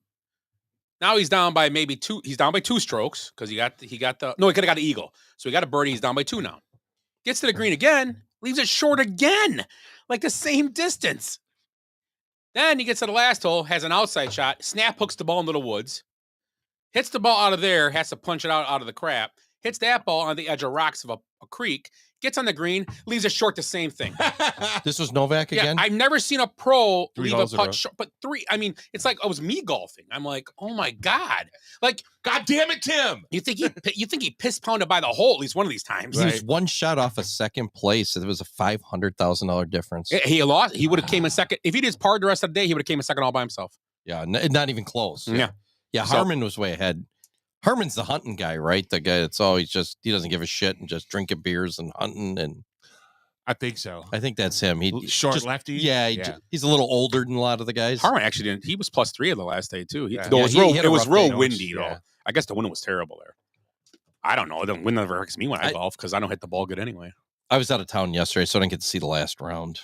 Now he's down by maybe 2. He's down by 2 strokes because he could have got the eagle. So he got a birdie. He's down by 2 now. Gets to the green again, leaves it short again, like the same distance. Then he gets to the last hole, has an outside shot, snap hooks the ball into the woods, hits the ball out of there, has to punch it out of the crap, hits that ball on the edge of rocks of a creek, gets on the green, leaves it short, the same thing. This was Novak again? I've never seen a pro 3 leave a holes in a row. putt short, but 3. I mean, it's like it was me golfing. I'm like, oh my God. Like, God damn it, Tim. you think he piss pounded by the hole at least one of these times. He was one shot off of second place. It was a $500,000 difference. He lost. He would have came in second. If he just parred the rest of the day, he would have came in second all by himself. Yeah, not even close. Yeah. Yeah, Harman was way ahead. Harman's the hunting guy, right? The guy that's always he doesn't give a shit and just drinking beers and hunting. And I think so. I think that's him. He Short just, lefty. Yeah, he's a little older than a lot of the guys. Harman actually didn't. He was +3 of the last day too. Yeah. Though it was real windy though. Yeah. I guess the wind was terrible there. I don't know. The wind never hurts me when I golf because I don't hit the ball good anyway. I was out of town yesterday, so I didn't get to see the last round.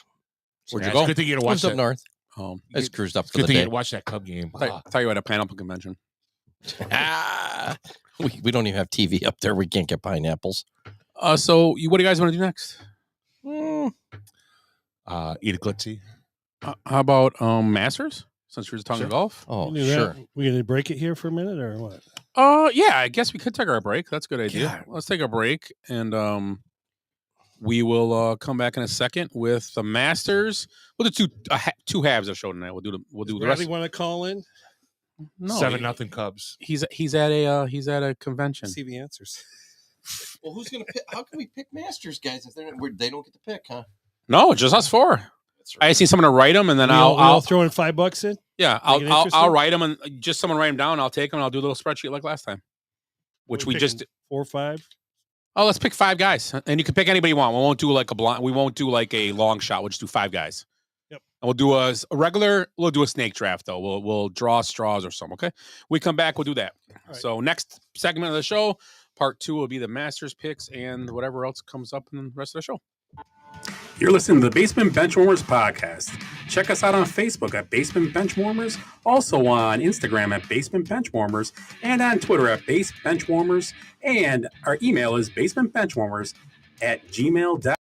Where'd Yeah, you go? It's good thing you I watch was up that. north. I I just cruised up It's for good the thing you day. watch that Cub game. thought you were at a pineapple convention. We don't even have TV up there. We can't get pineapples. So what do you guys want to do next? Eat a glitzy. How about Masters? Since we're talking golf. Oh, Do that. sure. We gonna break it here for a minute or what? Yeah, I guess we could take our break. That's a good idea. God. Let's take a break and we will come back in a second with the Masters. We'll do two halves of the show tonight. We'll do the rest. Bradley want to call in? No, 7-0 Cubs. He's at a convention. See the answers. Well, who's going to pick? How can we pick Masters guys if they don't get to pick, huh? No, just us 4. That's I just need someone to write them, and then I'll I'll throw in $5 in. yeah, Make it I'll interesting? write them, and just someone write them down. I'll take them, and I'll do a little spreadsheet like last time, which we just. 4 or 5. Oh, let's pick 5 guys, and you can pick anybody you want. We won't do like a blind. We won't do like a long shot. We'll just do 5 guys. Yep. And we'll do a regular. We'll do a snake draft though. We'll draw straws or something. Okay. We come back. We'll do that. right. So next segment of the show, part 2 will be the Masters picks and whatever else comes up in the rest of the show. You're listening to the Basement Benchwarmers podcast. Check us out on Facebook at Basement Benchwarmers, also on Instagram at Basement Benchwarmers, and on Twitter at Base Benchwarmers. And our email is basementbenchwarmers@gmail.com.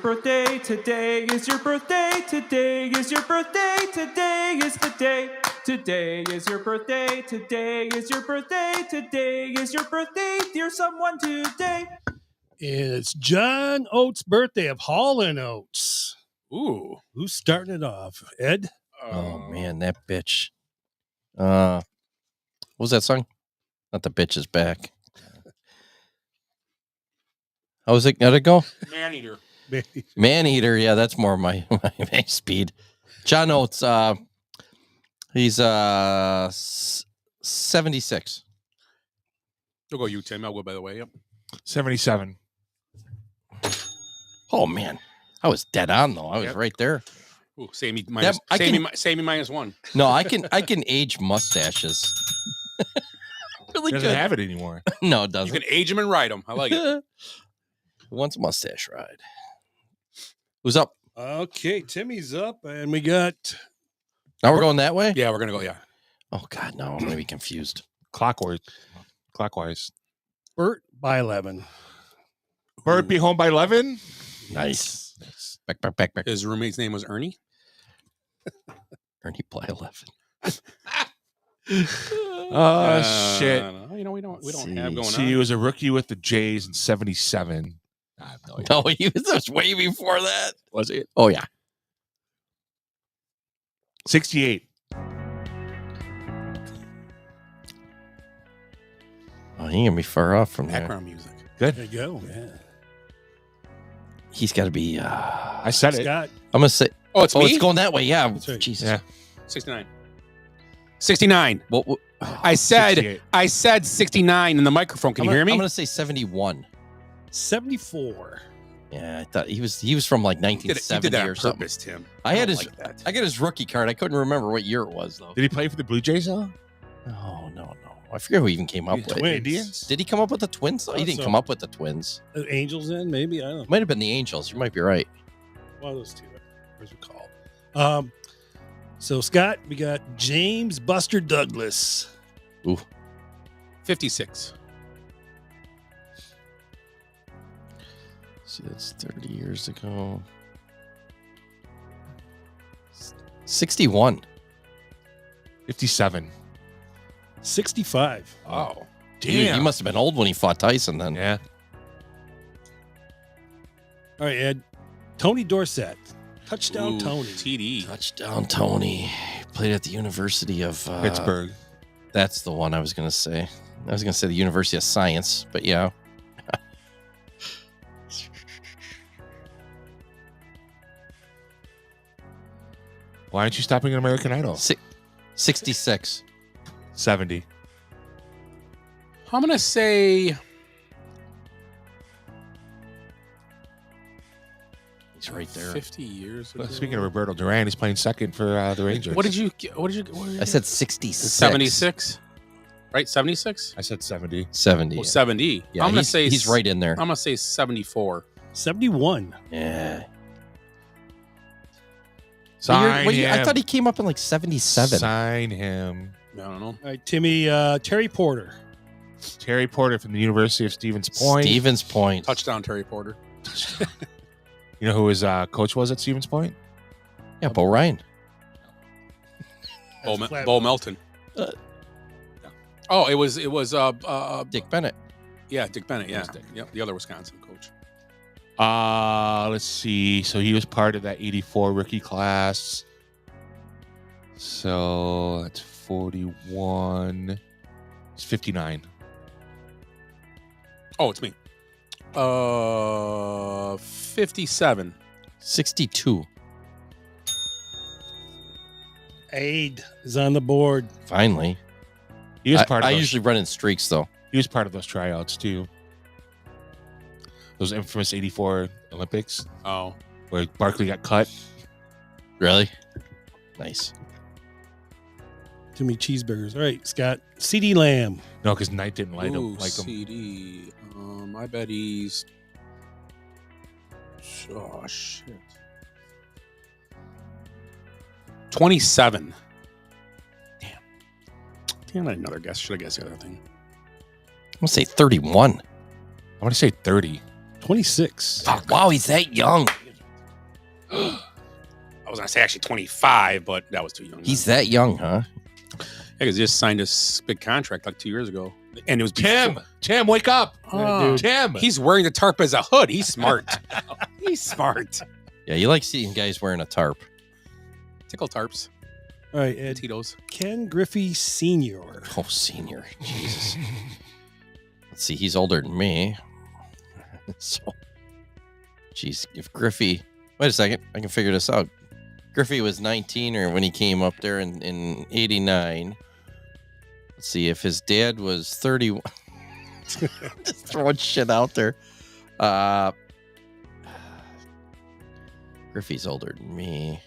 birthday. Today is your birthday. Today is your birthday. Today is the day. Today is your birthday. Today is your birthday. Today is your birthday, dear someone today. It's John Oates' birthday of Hall & Oates. Ooh. Who's starting it off? Ed? Oh man, that bitch. What was that song? Not the bitch is back. How'd it go? Maneater. Maneater. Yeah, that's more my speed. John Oates. He's 76. You'll go you, Tim. I'll go by the way. Yep. 77. Oh man, I was dead on though. I was right there. Ooh, Sammy minus, Sammy minus one. No, I can age mustaches. Really Doesn't good. have it anymore. No, it doesn't. You can age them and ride them. I like it. Who wants a mustache ride? Who's up? Okay, Timmy's up, and we got. Now we're going that way? Yeah, we're gonna go. Yeah. Oh God, no! I'm gonna be confused. Clockwise. Bert by 11. Bert be home by 11. Nice. Back. His roommate's name was Ernie. Ernie by 11. Oh shit! You know we don't have going See, on. he was a rookie with the Jays in 77. I have no idea. No, he was way before that. Was it? Oh yeah. 68. Oh, he ain't gonna be far off from there. Background music. Good. There you go. Yeah. He's got to be. I said it. Scott. I'm gonna say. Oh, it's me? It's going that way. Yeah. Right. Jesus. Yeah. 69. 69. What? I said 68. 69 in the microphone. Can you hear me? I'm gonna say 71. 74. Yeah, I thought he was from like He did 1970 that on or something. purpose, Tim. I had don't his. like that. I got his rookie card. I couldn't remember what year it was though. Did he play for the Blue Jays though? No. I forget who even came up with it. Twins. Indians? Did he come up with the Twins? Though? He didn't So. come up with the Twins. Angels in, maybe? I don't know. Might have been the Angels. You might be right. One of those two. As we call. So Scott, we got James Buster Douglas. Ooh. 56. See, that's 30 years ago. 61. 57. 65. Oh. He must have been old when he fought Tyson then. Yeah. All right, Ed. Tony Dorsett. Touchdown Ooh, Tony. TD. Touchdown Tony. Played at the University of Pittsburgh. That's the one I was going to say. I was going to say the University of Science, but yeah. Why aren't you stopping an American Idol? 66. 70. I'm going to say He's right there. 50 years ago. Speaking of Roberto Duran, he's playing second for the Rangers. What did you I said 66. 76? Right? 76? I said 70. 70. Well, 70. Yeah, I'm going to say he's right in there. I'm going to say 74. 71. Yeah. Sign him. I thought he came up in like 77. Sign him. I don't know. All right, Timmy. Terry Porter. Terry Porter from the University of Stevens Point. Stevens Point. Touchdown, Terry Porter. You know who his coach was at Stevens Point? Yeah, Bo Ryan. Bo Melton. Oh, it was Dick Bennett. Yeah, Dick Bennett. Yeah, Dick. Yep, the other Wisconsin coach. Let's see. So he was part of that 84 rookie class. So that's 41. It's 59. Oh, it's me. 57. 62. Aid is on the board. Finally. He was part of I those, usually run in streaks though. He was part of those tryouts too. Those infamous 84 Olympics. Oh. Where Barkley got cut. Really? Nice. Too many cheeseburgers. All right, Scott. C.D. Lamb. No, because Knight didn't like Ooh, him. Like him. CD. I bet he's. Oh shit. 27. Damn, another guess. Should I guess the other thing? I'm gonna say 31. I want to say 30. 26. Fuck, wow, he's that young. I was going to say actually 25, but that was too young. He's that young, huh? He just signed a big contract like 2 years ago. And it was Tim, wake up. Oh, Tim. He's wearing the tarp as a hood. He's smart. He's smart. Yeah, you like seeing guys wearing a tarp. Tickle tarps. All right, Ed. Tito's. Ken Griffey Sr. Oh, senior. Jesus. Let's see. He's older than me. So, geez, if Griffey... Wait a second. I can figure this out. Griffey was 19 or when he came up there in 89. Let's see. If his dad was 31... Just throwing shit out there. Griffey's older than me.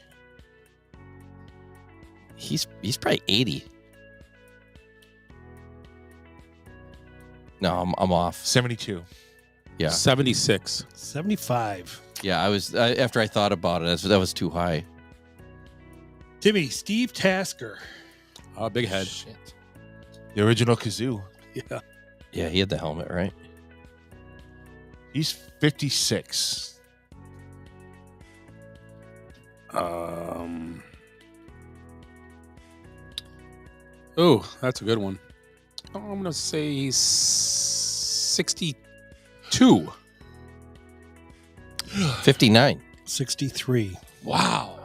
He's probably 80. No, I'm off. 72. Yeah. 76. 75. Yeah, I was after I thought about it, that was too high. Timmy, Steve Tasker. Big head. Shit. The original Kazoo. Yeah. Yeah, he had the helmet, right? He's 56. Oh, that's a good one. I'm going to say he's 62. 59. 63. Wow.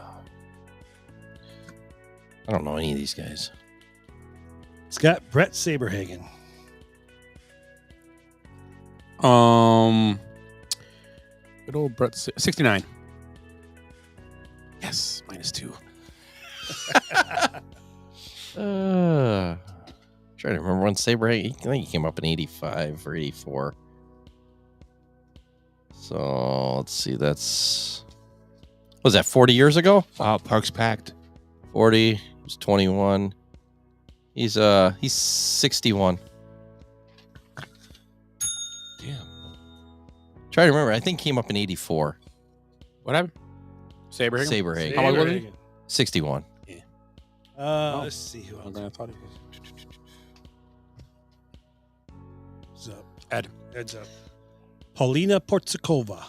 I don't know any of these guys. Scott Brett Saberhagen. Good old Brett. 69. Yes, -2. Trying to remember when Saberhagen. I think he came up in 85 or 84. So let's see. Was that 40 years ago? Wow, Parks packed. 40. He was 21. He's 61. Damn. Try to remember. I think he came up in 84. What happened? Saberhagen? Saberhagen. How old was he? 61. Let's see who else. I thought he was. Who's up? Ed. Ed's up. Paulina Portzikova.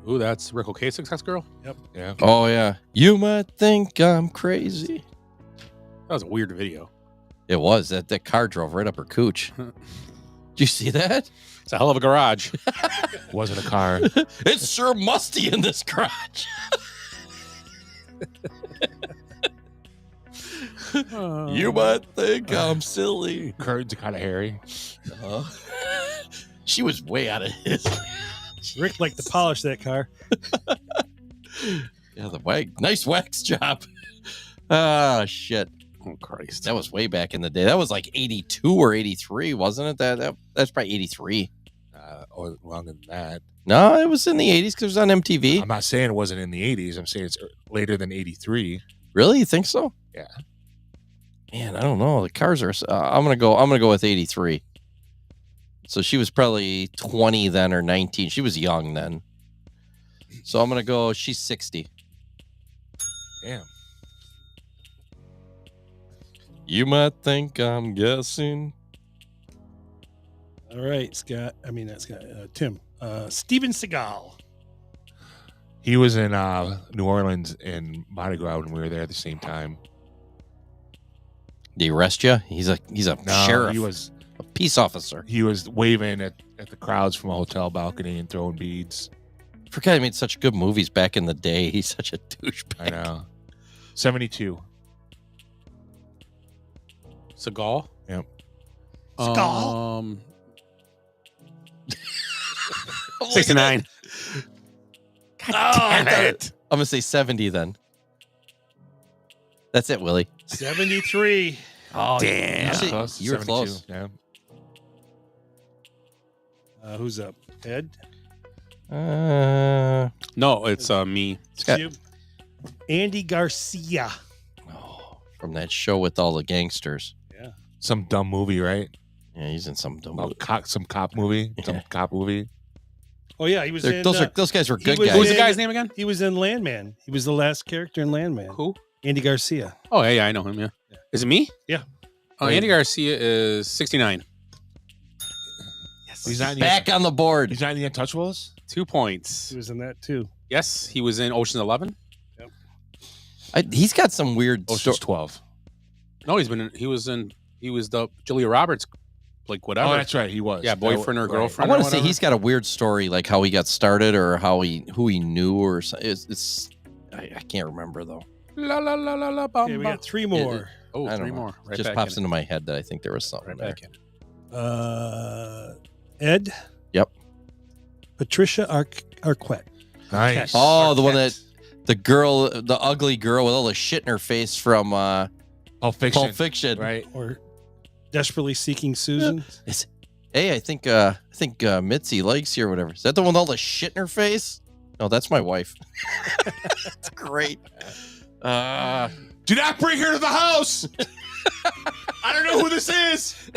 Ooh, that's Rick Ocasek's ex-girl? Yep. Yeah. Oh, yeah. You might think I'm crazy. That was a weird video. It was. That car drove right up her cooch. Did you see that? It's a hell of a garage. Wasn't a car. It's sure musty in this garage. You might think I'm silly. Curtains are kind of hairy. She was way out of his. Rick liked to polish that car. Yeah, nice wax job. Ah, shit. Oh, Christ. That was way back in the day. That was like 82 or 83, wasn't it? That's probably 83. Or longer than that. No, it was in the 80s because it was on MTV. I'm not saying it wasn't in the 80s. I'm saying it's later than 83. Really? You think so? Yeah. Man, I don't know. The cars are. I'm gonna go with 83. So she was probably 20 then or 19. She was young then. So I'm gonna go. She's 60. Damn. You might think I'm guessing. All right, Scott. I mean, that's Scott. Tim. Steven Seagal. He was in New Orleans in Mardi Gras when we were there at the same time. Did he arrest you? He's a sheriff. He was a peace officer. He was waving at the crowds from a hotel balcony and throwing beads. Forgot he made such good movies back in the day. He's such a douchebag. I know. 72. Seagal? Yep. Seagal? 69. God damn it. I'm going to say 70 then. That's it, Willie. 73. Oh, damn. You were close. Yeah. Who's up? Ed? No, it's me. Scott. You? Andy Garcia. Oh, from that show with all the gangsters. Yeah. Some dumb movie, right? Yeah, he's in some dumb movie. Some cop movie. Some cop movie. Oh, yeah. He was in... Those guys were good guys. Who's the guy's name again? He was in Landman. He was the last character in Landman. Who? Andy Garcia. Oh, yeah, I know him, yeah. Is it me? Yeah. Oh, Andy Garcia is 69. He's not back on the board. He's not in the Untouchables? 2 points. He was in that too. Yes, he was in Ocean's 11. He's got some weird. Ocean's 12. No, he was the Julia Roberts, like whatever. Oh, that's right. He was. Yeah, boyfriend or Right. girlfriend. I want to say he's got a weird story, like how he got started or who he knew or something. I can't remember though. La la la la la. Okay, we got 3 more. Oh, I don't 3 know. more. Right Just back pops in into my head that I think there was something Right there. back in Ed. Yep. Patricia Arquette. Nice. Oh, the one that the ugly girl with all the shit in her face from Pulp Fiction. Pulp Fiction. Right. Or Desperately Seeking Susan. Hey, I think Mitzi likes you or whatever. Is that the one with all the shit in her face? No, that's my wife. That's great. Do not bring her to the house. I don't know who this is.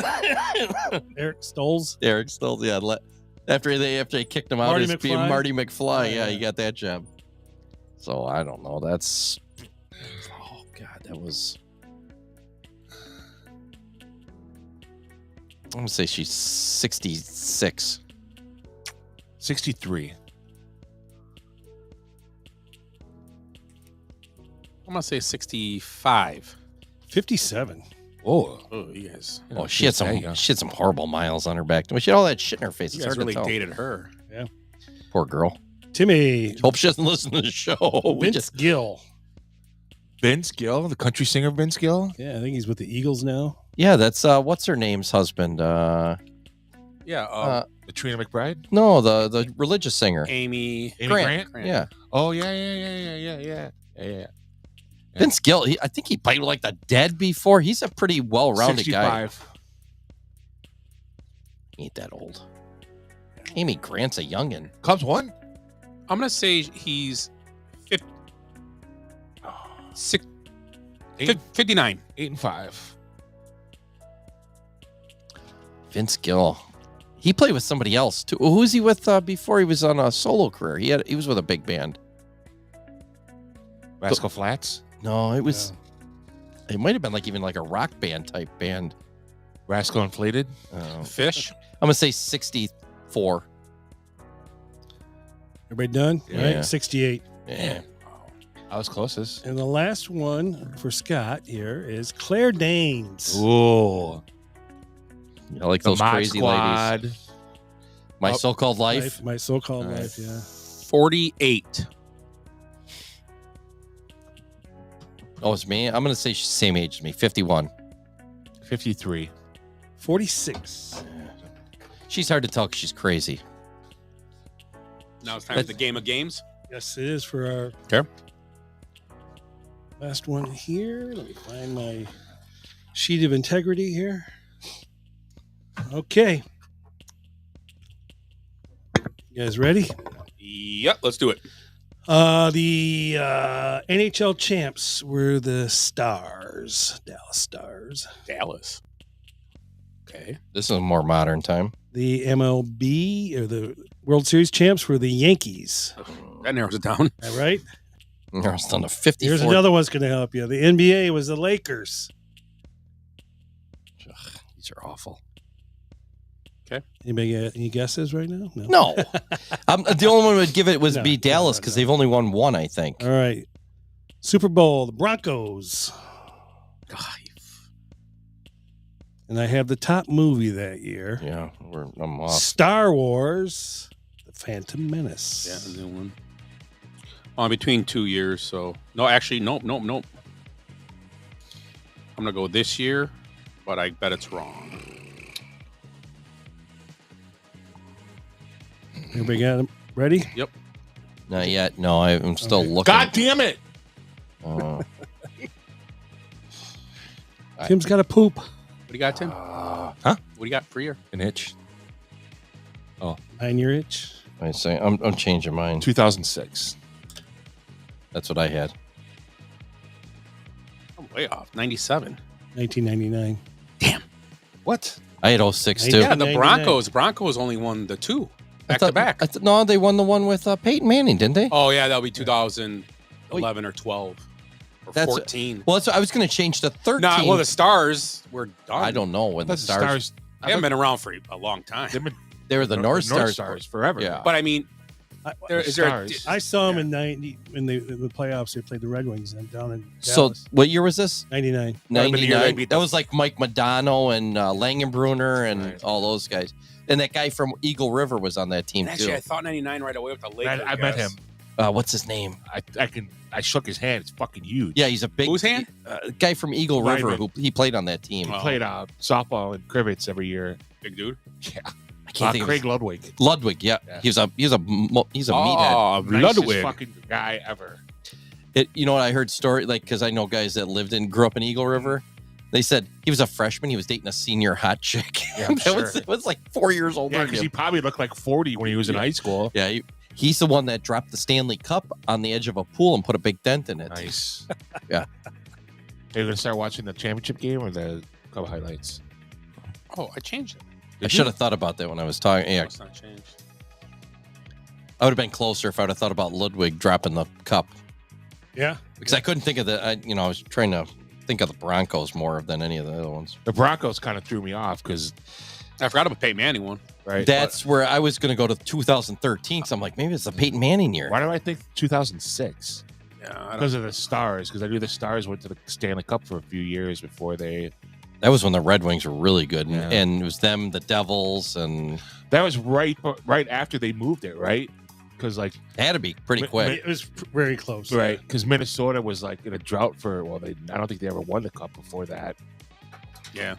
Eric Stoltz. Eric Stoltz, yeah. After they kicked him out Marty as being McFly? Marty McFly, Yeah. he got that job. So I don't know. That's that was. I'm gonna say she's 66. 63. I'm gonna say 65. 57. Oh, you guys. Oh, she had some horrible miles on her back. She had all that shit in her face. You It's guys hard really to tell. dated her. Yeah. Poor girl. Timmy. Hope she doesn't listen to the show. Vince Gill. Vince Gill, the country singer Vince Gill. Yeah, I think he's with the Eagles now. Yeah, that's what's her name's husband? Yeah. Katrina McBride. No, the religious singer. Amy Grant. Yeah. Oh yeah. Vince Gill, I think he played with like the Dead before. He's a pretty well-rounded guy. 65. He ain't that old. Amy Grant's a youngin. Cubs won. I'm gonna say he's 59. 8-5. Vince Gill. He played with somebody else too. Who was he with before he was on a solo career? He was with a big band. Rascal Flatts. No, it was. It might have been even like a rock band type band. Rascal Inflated. Fish. I'm gonna say 64. Everybody done? Yeah. Right? 68. Yeah. I was closest. And the last one for Scott here is Claire Danes. Ooh. I like The those Mod crazy Squad. ladies. My so-called life. My so-called life, yeah. 48. Oh, it's me. I'm gonna say she's the same age as me. 51. 53. 46. She's hard to tell because she's crazy. Now it's time for the game of games. Yes, it is for our Okay. last one here. Let me find my sheet of integrity here. Okay. You guys ready? Yep, let's do it. The NHL champs were the Stars, Dallas Stars. Dallas. Okay. This is a more modern time. The MLB or the World Series champs were the Yankees. That narrows it down. All right. It's done to 54. Here's another one's going to help you. The NBA was the Lakers. These are awful. Okay. Anybody got any guesses right now? No. The only one who would give it was No, be Dallas because they've only won one, I think. All right. Super Bowl, the Broncos. And I have the top movie that year. Yeah, I'm off. Star Wars, The Phantom Menace. Yeah, the new one. Between 2 years, so no, actually, nope. I'm gonna go this year, but I bet it's wrong. Everybody got them ready? Yep. Not yet. No, I'm still looking. God damn it! Tim's got a poop. What do you got, Tim? Huh? What do you got for your An itch. Oh, 9 year itch. I say I'm changing mine. 2006. That's what I had. I'm way off. 97. 1999. What? I had 06 too. Yeah, the 1999. Broncos only won the two I back thought- to back. No, they won the one with Peyton Manning, didn't they? Oh yeah, that'll be 2011 or 12 or That's- 14. Well, I was going to change to 13. No, well the Stars were done. I don't know when the Stars. They haven't been around for a long time. They were the North Stars forever. Yeah. But I mean, I saw him in '90 in the playoffs. They played the Red Wings and down in So Dallas. what year was this? '99. 99. That was like Mike Modano and Langenbrunner and all those guys. And that guy from Eagle River was on that team Actually, too. I thought 99 right away with the Lakers. I met him. What's his name? I shook his hand. It's fucking huge. Yeah, he's a big Whose hand? Guy from Eagle River Lineman. he played on that team. He played softball in Crivets every year. Big dude. Yeah. I can't think Craig of Ludwig. Ludwig, yeah. He's a meathead. Nicest Ludwig. fucking guy ever. You know what I heard story because I know guys that grew up in Eagle River. They said he was a freshman. He was dating a senior hot chick. Yeah, I'm that sure. was like 4 years older. Yeah, than because him. he probably looked like 40 when he was in high school. Yeah, he's the one that dropped the Stanley Cup on the edge of a pool and put a big dent in it. Nice. Yeah. Are you going to start watching the championship game or the Cup highlights? Oh, I changed it. I should have thought about that when I was talking. Yeah, It's not changed. I would have been closer if I would have thought about Ludwig dropping the cup. Yeah. Because I couldn't think of I was trying to think of the Broncos more than any of the other ones. The Broncos kind of threw me off because I forgot about Peyton Manning one. Right. That's where I was going to go to 2013. So I'm like, maybe it's the Peyton Manning year. Why do I think 2006? Yeah, because of the Stars. Because I knew the Stars went to the Stanley Cup for a few years before they. That was when the Red Wings were really good, Yeah. and it was them, the Devils, and that was right after they moved it, right? Because like it had to be pretty quick. It was very close, right? Because Minnesota was like in a drought for I don't think they ever won the cup before that. Yeah.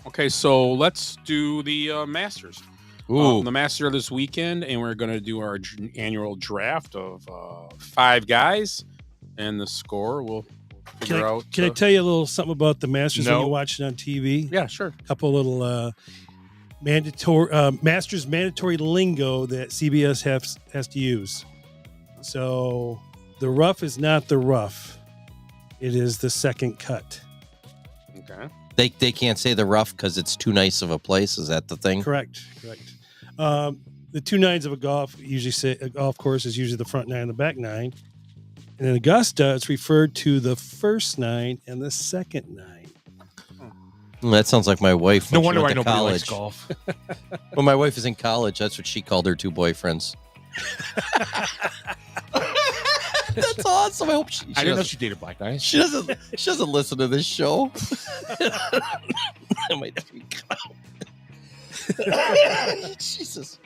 Okay, so let's do the Masters. Ooh. The Masters this weekend, and we're going to do our annual draft of 5 guys, and the score we'll figure out. Can I tell you a little something about the Masters when you watch it on TV? Yeah, sure. A couple little Masters mandatory lingo that CBS has to use. So the rough is not the rough; it is the second cut. Okay. They can't say the rough because it's too nice of a place. Is that the thing? Correct. The 2 nines of a golf course is usually the front 9 and the back 9. And in Augusta, it's referred to the first 9 and the second 9. That sounds like my wife. No when she wonder went why to nobody college. likes golf. When my wife is in college, that's what she called her 2 boyfriends. That's awesome. I hope she I didn't know she dated black guys. She doesn't listen to this show. I might have to be Jesus.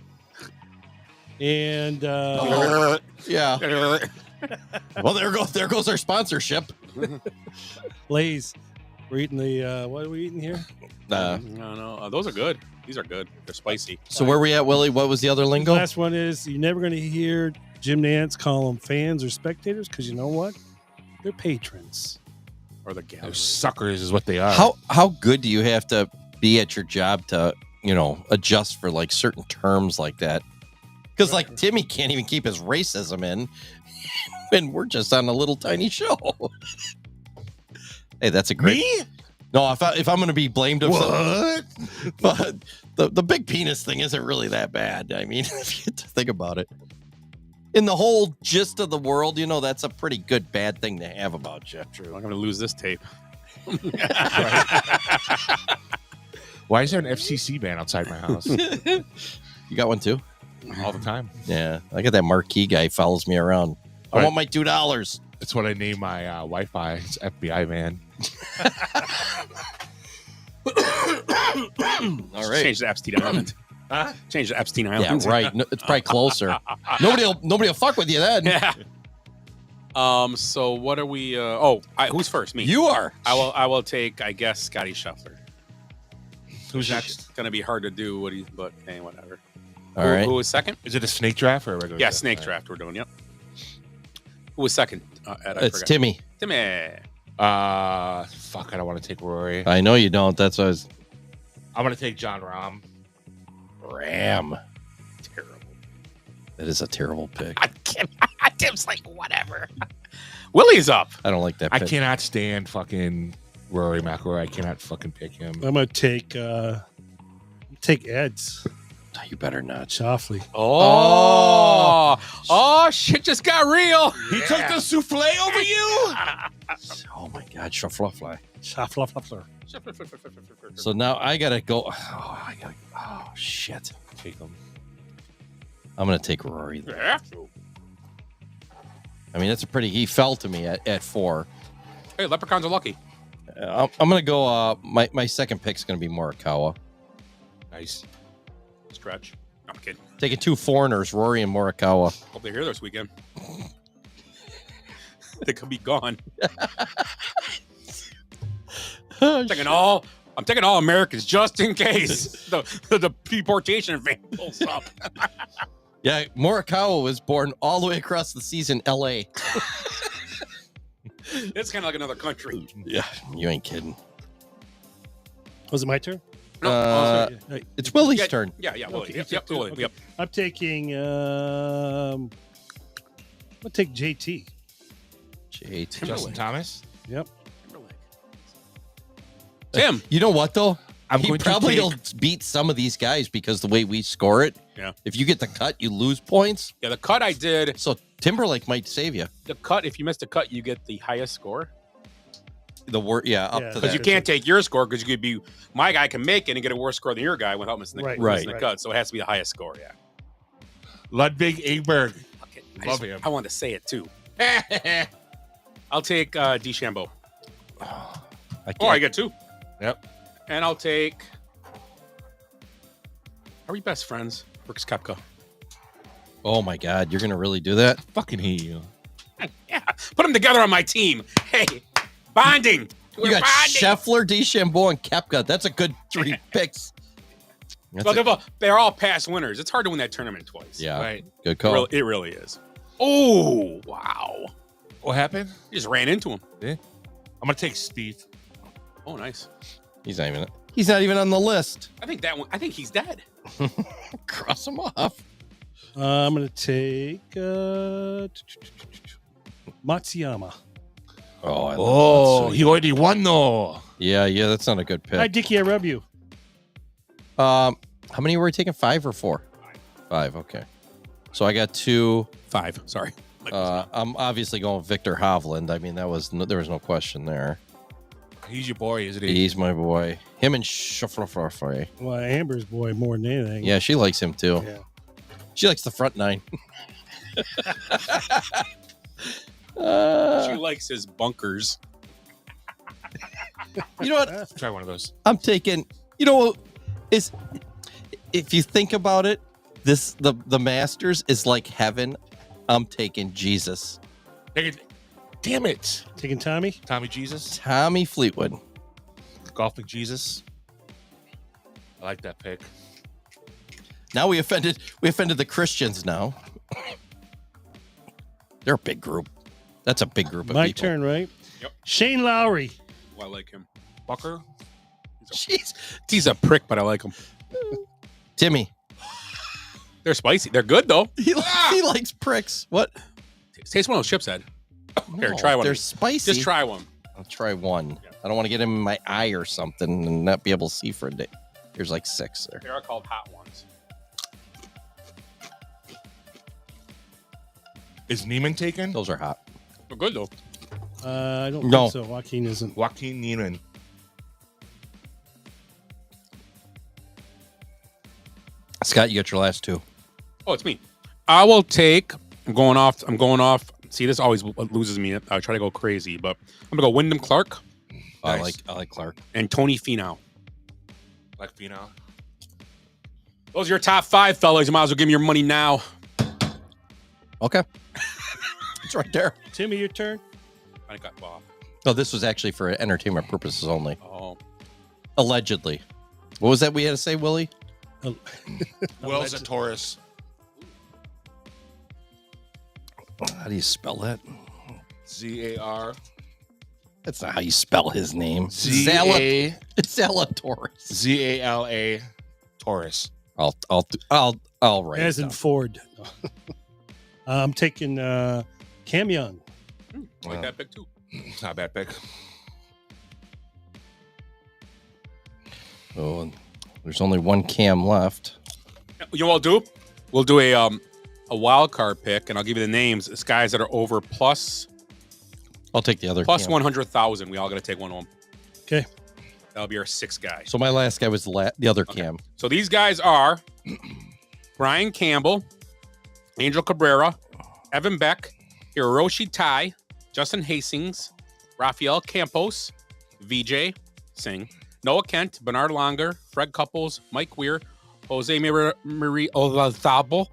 And yeah. Well, there goes our sponsorship. Lay's. We're eating the what are we eating here? No. Those are good. These are good. They're spicy. So where we at, Willie? What was the other lingo? The last one is you're never going to hear Jim Nantz call them fans or spectators because you know what? They're patrons. Or the They're gallery. suckers is what they are. How good do you have to be at your job to adjust for like certain terms like that? Because like Timmy can't even keep his racism in, and we're just on a little tiny show. Hey, that's a great. Me? No, if I'm going to be blamed of something, but the big penis thing isn't really that bad. I mean, if you think about it, in the whole gist of the world, that's a pretty good bad thing to have about you. True. I'm going to lose this tape. Why is there an FCC ban outside my house You got one too? all the time? Yeah, I got that marquee guy follows me around. I Right. want my $2. That's what I name my Wi-Fi. It's FBI van. All right. Change to Epstein Island. Change to Epstein Island. Yeah, right. No, it's probably closer. Nobody will fuck with you then. Yeah. So what are we? Who's first? Me. You are. I will take. I guess Scotty Scheffler. Who's next? It's gonna be hard to do. But hey, whatever. All right. Who was second? Is it a snake draft or a regular? Yeah, draft? snake draft. We're doing. Yep. Who was second? Ed, I It's forgot. Timmy. Timmy. Fuck. I don't want to take Rory. I know you don't. That's what I'm gonna take John Rahm. Ram. Terrible. That is a terrible pick. Tim's like whatever. Willie's up. I don't like that I pick. cannot stand fucking Rory McIlroy. I cannot fucking pick him. I'm going to take Ed's. Oh, you better not. Shoffley. Oh, shit just got real. He took the souffle over you. Oh my God, Shufflefly. Shoffler. So now I gotta go. Oh shit. Take him. I'm going to take Rory. Yeah. I mean, he fell to me at 4. Hey, leprechauns are lucky. I'm going to go, my second pick's going to be Morikawa. Nice. Stretch. I'm kidding. Taking 2 foreigners, Rory and Morikawa. Hope they're here this weekend. They could be gone. I'm taking all Americans just in case the deportation van pulls up. Yeah, Morikawa was born all the way across the seas in L.A. It's kind of like another country. Yeah, you ain't kidding. Was it my turn? No, it's Willie's turn. Yeah, Willie. Okay, Yep, Willie. okay. Yep. I'm taking. I'll take JT. Justin Thomas. Yep. Tim. You know what though? He going to probably take- will beat some of these guys because the way we score it. Yeah. If you get the cut, you lose points. Yeah, the cut I did. So Timberlake might save you. The cut, if you missed a cut, you get the highest score. Up to that. Because you can't take your score because you could be my guy can make it and get a worse score than your guy without missing the cut. So it has to be the highest score. Yeah. Ludwig Eberg. Love him. I wanted to say it too. I'll take DeChambeau. I get 2. Yep. And I'll take. Are we best friends? Brooks Koepka. Oh my God, you're gonna really do that? Fucking hate you. Yeah, put them together on my team. Hey, bonding. You got Scheffler, DeChambeau, and Koepka. That's a good 3 picks. They're all past winners. It's hard to win that tournament twice. Yeah, right. Good call. It really is. Oh wow! What happened? You just ran into him. Yeah. I'm gonna take Steve. Oh, nice. He's not even on the list. I think he's dead. Cross him off. I'm gonna take Matsuyama. Oh, I love he already won though. Yeah, that's not a good pick. Hi, Dickie, I rub you. How many were we taking? 5 or 4? 5. Okay. So I got 2. 5. Sorry. I'm obviously going Victor Hovland. I mean, there was no question there. He's your boy, isn't he? He's my boy. Him and Scheffler. Well, Amber's boy more than anything. Yeah, she likes him too. Yeah. She likes the front 9. She likes his bunkers. You know what? Try one of those. I'm taking. You know, if you think about it, the Masters is like heaven. I'm taking Jesus. Damn it. Taking Tommy? Tommy Jesus. Tommy Fleetwood. Golfing Jesus. I like that pick. Now we offended the Christians now. They're a big group. That's a big group of My people. turn, right? Yep. Shane Lowry. Oh, I like him. Bucker. He's a prick, but I like him. Timmy. They're spicy. They're good though. He likes pricks. What? Taste one of those chips, Ed. Here, No, try one. They're spicy. Just try one. I'll try one. I don't want to get him in my eye or something and not be able to see for a day. There's like 6 there. They are called hot ones. Is Neiman taken? Those are hot. They're good though. I don't No. think so. Joaquin isn't. Joaquin Neiman. Scott, you got your last 2. Oh, it's me. I will take. I'm going off. See, this always loses me. I try to go crazy, but I'm gonna go Wyndham Clark. Nice. I like Clark and Tony Finau. Like Finau. Those are your top 5, fellas. You might as well give me your money now. Okay. It's right there. Timmy, your turn. I got Bob. No, this was actually for entertainment purposes only. Oh. Allegedly. What was that we had to say, Willie? Will's a Taurus. How do you spell that? ZAR. That's not how you spell his name. Z-A- Zalatorus. ZALA Taurus. I'll write As it in down. Ford. I'm taking Cam Young. I like that pick too. It's not a bad pick. Oh, and there's only one Cam left. You know what we'll do? We'll do a wild card pick, and I'll give you the names. It's guys that are over plus. I'll take the other Plus Cam. 100,000. We all got to take one of them. Okay. That'll be our 6th guy. So my last guy was the other Cam. So these guys are Brian Campbell, Angel Cabrera, Evan Beck, Hiroshi Tai, Justin Hastings, Rafael Campos, VJ Singh, Noah Kent, Bernard Longer, Fred Couples, Mike Weir, Jose Marie Olazabal,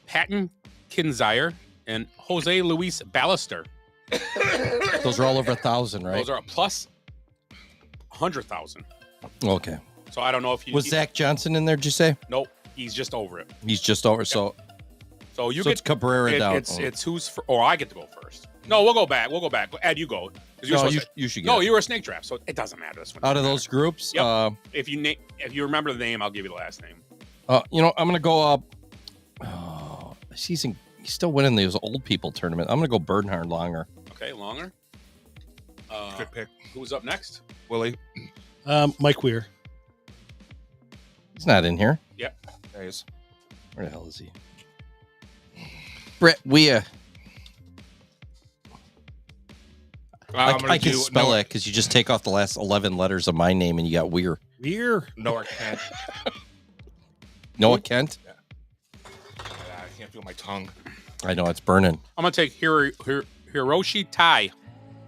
Patton Kinzire, and Jose Luis Ballester. Those are all over 1,000, right? Those are a plus 100,000. Okay. So I don't know if you was Zach Johnson in there. Did you say? Nope, he's just over it. He's just over. So you so get it's Cabrera down. It's who's for. Oh, I get to go first. No, we'll go back. Ed, you go. No, you should get. No, it. you were a snake draft, so it doesn't matter. This one out of those groups. Yep. If you remember the name, I'll give you the last name. I'm gonna go up. Oh, he's still winning those old people tournament. I'm gonna go Bernhard Longer. Okay, Longer. Good pick. Who's up next? Willie. Mike Weir. He's not in here. Yep. There he is. Where the hell is he? Brett Weir. I can spell it because you just take off the last 11 letters of my name and you got Weir. Weir. Noah Kent. Noah Kent? Yeah. I can't feel my tongue. I know, it's burning. I'm going to take Hiroshi Tai.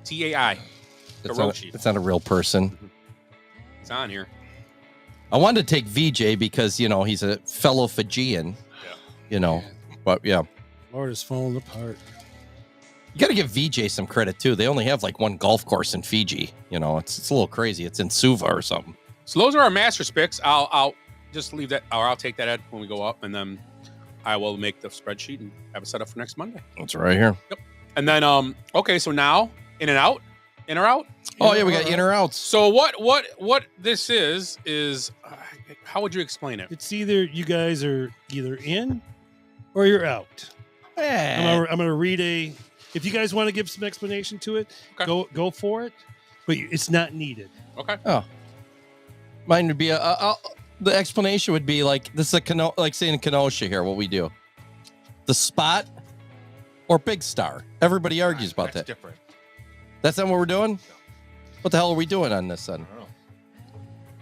T-A-I. It's not a real person. It's on here. I wanted to take VJ because, he's a fellow Fijian. Yeah. But yeah. Lord is falling apart. You got to give VJ some credit, too. They only have like one golf course in Fiji. It's a little crazy. It's in Suva or something. So those are our Masters picks. I'll just leave that, or I'll take that, Ed, when we go up, and then I will make the spreadsheet and have it set up for next Monday. It's right here. Yep. And then, okay, so now, in and out? In or out? Oh, yeah, we got in or outs. So what this is how would you explain it? It's either you guys are either in or you're out. I'm gonna read if you guys want to give some explanation to it, okay. go for it, but it's not needed. Okay. Oh, mine would be the explanation would be like this is like saying Kenosha here. What we do, the spot or Big Star. Everybody argues about that. Different. That's not what we're doing. What the hell are we doing on this then? I don't know.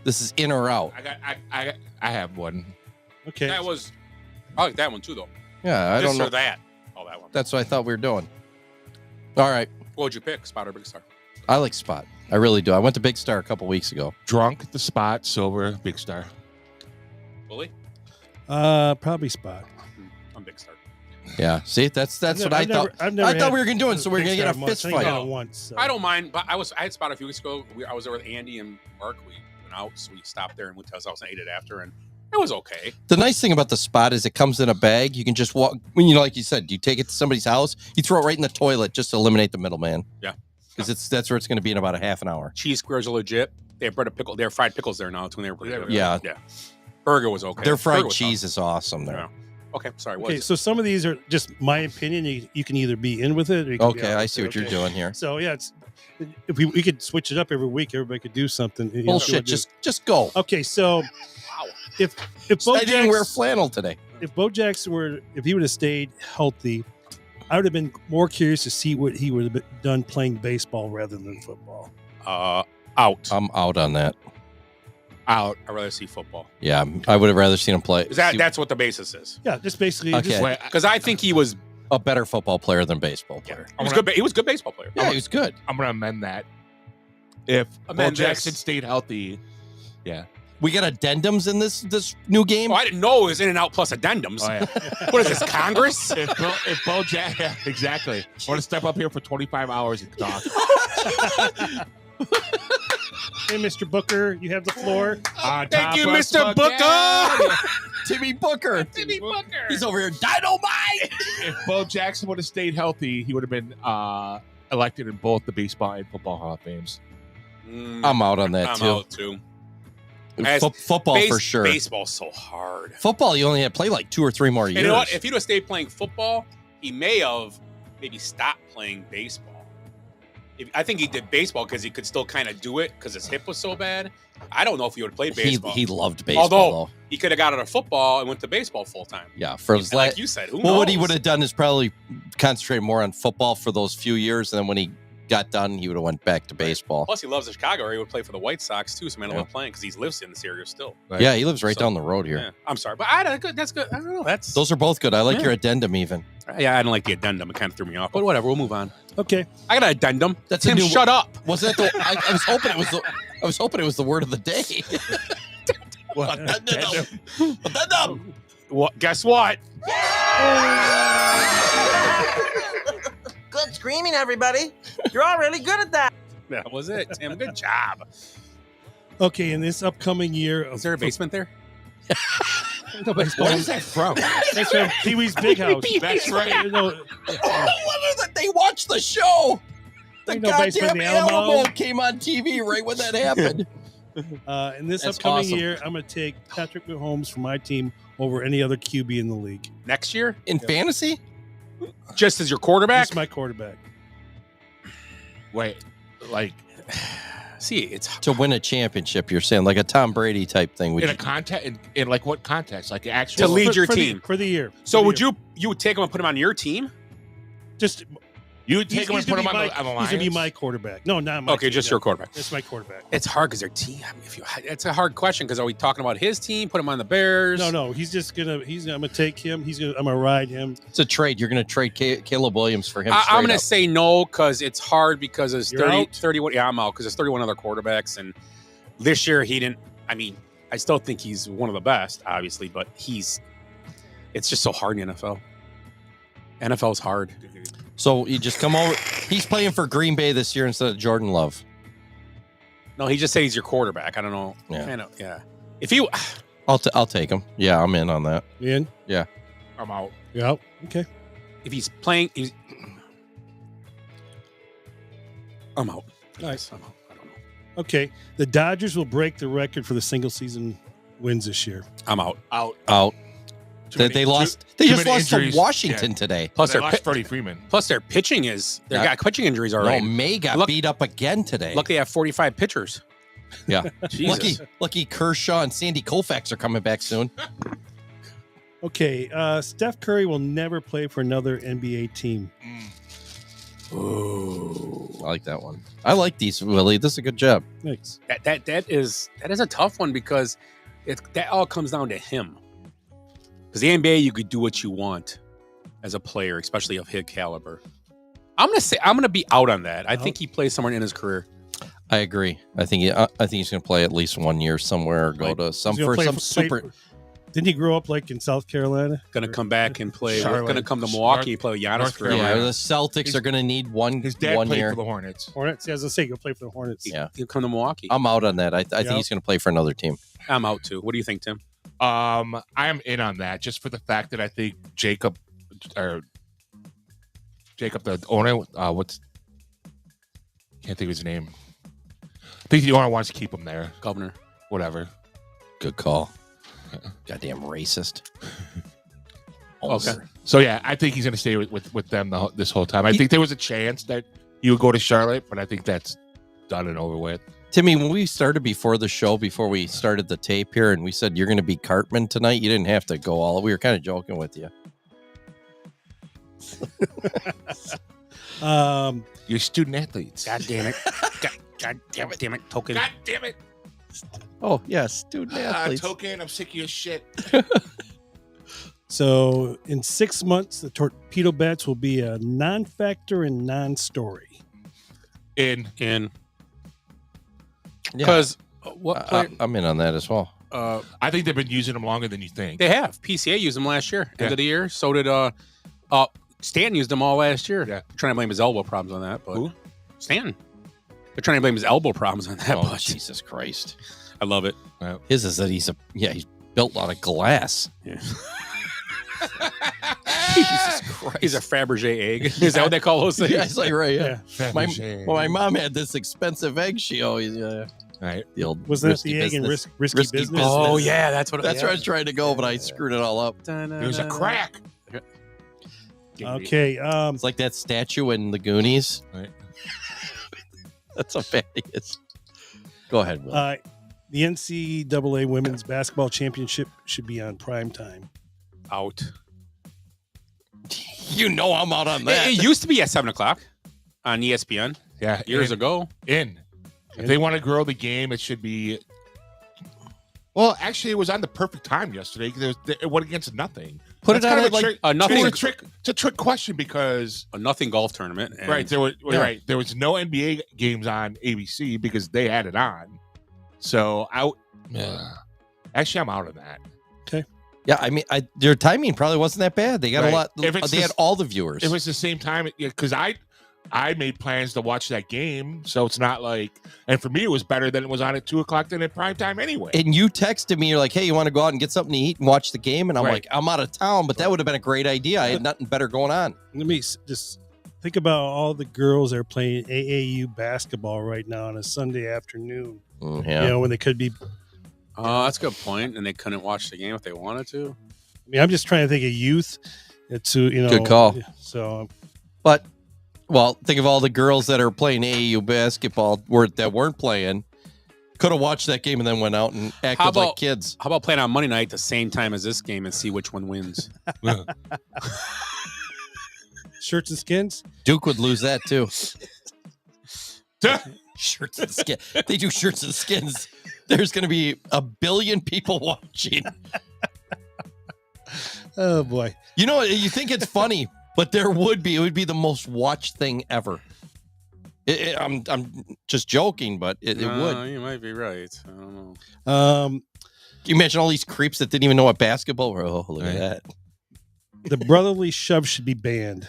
This is in or out. I have one. Okay. I like that one too, though. Yeah, I don't know or that. Oh, that one. That's what I thought we were doing. All right. What would you pick, Spot or Big Star? I like Spot. I really do. I went to Big Star a couple weeks ago. Drunk, the Spot, sober, Big Star. Willie? Probably Spot. I'm Big Star. Yeah. See, that's what I thought. I thought we were gonna do it, so we're gonna get a fist fight. I don't mind, but I had Spot a few weeks ago. I was there with Andy and Mark. We went out, so we stopped there and went to his house and ate it after, and it was okay. The nice thing about the Spot is it comes in a bag. You can just walk. Like you said, you take it to somebody's house, you throw it right in the toilet just to eliminate the middleman. Yeah. Because that's where it's going to be in about a half an hour. Cheese squares are legit. They have bread and pickle. They have fried pickles there now. It's when they were yeah. Burger was okay. Their fried cheese is awesome there. Yeah. Okay, sorry. Okay, so some of these are just my opinion. You can either be in with it. Or you can be out I with see it. what you're doing here. So yeah, if we could switch it up every week, everybody could do something. Bullshit. Just go. Okay, so if I didn't wear flannel today. If Bo Jackson if he would have stayed healthy, I would have been more curious to see what he would have done playing baseball rather than football. Out. I'm out on that. Out. I'd rather see football. Yeah, I would have rather seen him play. That's what the basis is. Yeah, just basically. Okay. Because I think he was a better football player than baseball player. He was good. He was a good baseball player. Yeah, he was good. I'm gonna amend that. If Bo Jackson stayed healthy, yeah. We got addendums in this new game. Oh, I didn't know it was in and out plus addendums. Oh, yeah. What is this, Congress? If Bo Jackson, yeah, exactly. I want to step up here for 25 hours and talk. Hey, Mr. Booker, you have the floor. Thank you, Mr. Booker. Timmy Booker. Timmy Booker. He's over here. Dynamite. If Bo Jackson would have stayed healthy, he would have been elected in both the baseball and football Hall of Fames. I'm out on that I'm too. out too. Football for sure. Baseball's so hard. Football, you only had to play like 2 or 3 more years. And you know what? If he'd have stayed playing football, he may have maybe stopped playing baseball. I think he did baseball because he could still kind of do it because his hip was so bad. I don't know if he would have played baseball. He loved baseball. Although he could have got out of football and went to baseball full time. Yeah, for his like you said, who knows? Well, what he would have done is probably concentrate more on football for those few years, and then when he got done, he would have went back to baseball. Plus, he loves the Chicago area. He would play for the White Sox too. So, man, I love playing because he lives in this area still. Right. Yeah, he lives right down the road here. Yeah, I'm sorry, but that's good. I don't know. Those are both good. I like your addendum even. Yeah, I don't like the addendum. It kind of threw me off, but whatever. We'll move on. Okay, I got an addendum. That's Tim. a new. Shut up. Was that the? I was hoping it was the. I was hoping it was the word of the day. What? Addendum. What? Guess what? Good screaming, everybody. You're all really good at that. That was it, Tim. Good job. okay. In this upcoming year, Is there a basement there? What is that from? That's from Pee Wee's Big House. That's right. They watched the show. The Ain't no basement goddamn in the Alamo. Alamo came on TV right when that happened. In this That's upcoming awesome. year, I'm going to take Patrick Mahomes for my team over any other QB in the league. Next year? In fantasy? Just as your quarterback? That's my quarterback. Wait, like See, it's To win a championship, you're saying like a Tom Brady type thing. Would in you, a context, in like what context? Like to actual lead your for team. for the year. So For the would year. you would take him and put him on your team? Just You would take him and put him on the He's Lions? going to be my quarterback. No, not my Okay, team, just no. your quarterback. That's my quarterback. It's hard because their team. I mean, it's a hard question because are we talking about his team? Put him on the Bears? No. He's just gonna. I'm gonna take him. I'm gonna ride him. it's a trade. You're going to trade Caleb Williams for him. I'm straight going to up. say no because it's hard because there's You're out? 31. Yeah, I'm out because there's 31 other quarterbacks, and this year he didn't. I mean, I still think he's one of the best, obviously, but it's just so hard in the NFL. NFL is hard. So you just come over. He's playing for Green Bay this year instead of Jordan Love. No, he just said he's your quarterback. I don't know. Yeah. Yeah. If you, I'll take him. Yeah, I'm in on that. You in? Yeah. I'm out. You're out. Okay. if he's playing, I'm out. Nice. I'm out. I don't know. Okay. The Dodgers will break the record for the single season wins this year. I'm out. Out. They lost. They too just many lost injuries. to Washington Yeah. today. Plus, They their lost Freddie Freeman. Plus, their pitching is they Yeah. got pitching injuries No, already. May got beat up again today. Look, they have 45 pitchers. Yeah. Jesus. Lucky Kershaw and Sandy Koufax are coming back soon. Okay. Steph Curry will never play for another NBA team. Ooh, I like that one. I like these, Willie. This is a good job. Thanks. That is a tough one because that all comes down to him. Because the NBA, you could do what you want as a player, especially of his caliber. I'm gonna be out on that. I think he plays somewhere in his career. I agree. I think he's going to play at least 1 year somewhere or go to some He's gonna for play some for- super. Didn't he grow up like in South Carolina? Gonna come back and play. Charlotte. Gonna come to Milwaukee, play with Giannis North forever. Yeah, Carolina. the Celtics are going to need His dad 1 played year. for the Hornets. Hornets. As I say, he'll play for the Hornets. Yeah, He'll come to Milwaukee. I'm out on that. I think Yeah. he's going to play for another team. I'm out too. What do you think, Tim? I am in on that just for the fact that I think Jacob, the owner, can't think of his name. I think the owner wants to keep him there. Governor. Whatever. Good call. Goddamn racist. Okay. So yeah, I think he's going to stay with them this whole time. I think there was a chance that he would go to Charlotte, but I think that's done and over with. Timmy, when we started before the show, before we started the tape here, and we said you're going to be Cartman tonight, you didn't have to go all. We were kind of joking with you. You're student athletes. God damn it. God damn it. Token. God damn it. Oh yeah, student athletes. Token, I'm sick of your shit. So in 6 months, the torpedo bats will be a non-factor and non-story. In Because what player? I'm in on that as well. I think they've been using them longer than you think. They have. PCA used them last year, end Yeah. of the year. So did Stanton used them all last year. Yeah. They're trying to blame his elbow problems on that. But Who? Stanton. They're trying to blame his elbow problems on that. Oh, But Jesus Christ. I love it. His is that he's built out of glass. Yeah. Jesus Christ. He's a Fabergé egg. Is that what they call those things? Yeah, it's like right. Yeah. Fabergé. My mom had this expensive egg. She always Right. the old Wasn't that risky the egg in business. risky business? Oh yeah, that's what. That's where I was trying to go, but I screwed it all up. There's a crack. Okay. It's like that statue in the Goonies. Right. That's how bad he is. Go ahead, Will. The NCAA Women's Basketball Championship should be on prime time. Out. You know I'm out on that. It used to be at 7:00 on ESPN. Yeah, years ago. If they want to grow the game, it should be. Well, actually, it was on the perfect time yesterday. It went against nothing. Put it on a nothing. It's a trick question because a nothing golf tournament. And, right. There was no NBA games on ABC because they had it on. So actually, I'm out of that. Okay. Yeah, I mean, their timing probably wasn't that bad. They got a lot. They had all the viewers. It was the same time because I made plans to watch that game, so it's not like. And for me, it was better than it was on at 2:00 than at prime time anyway. And you texted me, you're like, "Hey, you want to go out and get something to eat and watch the game?" And I'm like, "I'm out of town, but that would have been a great idea. I had nothing better going on." Let me just think about all the girls that are playing AAU basketball right now on a Sunday afternoon. Yeah. You know, when they could be. Oh, that's a good point. And they couldn't watch the game if they wanted to. I mean, I'm just trying to think of youth. It's good call. So, but. Well, think of all the girls that are playing AAU basketball that weren't playing. Could have watched that game and then went out and acted like kids. How about playing on Monday night at the same time as this game and see which one wins? Shirts and skins? Duke would lose that too. Shirts and skins. They do shirts and skins. There's going to be 1 billion people watching. Oh, boy. You know, you think it's funny. But it would be the most watched thing ever. I'm just joking, but it would. You might be right. I don't know. Can you imagine all these creeps that didn't even know what basketball were? Oh, look at that. The brotherly shove should be banned.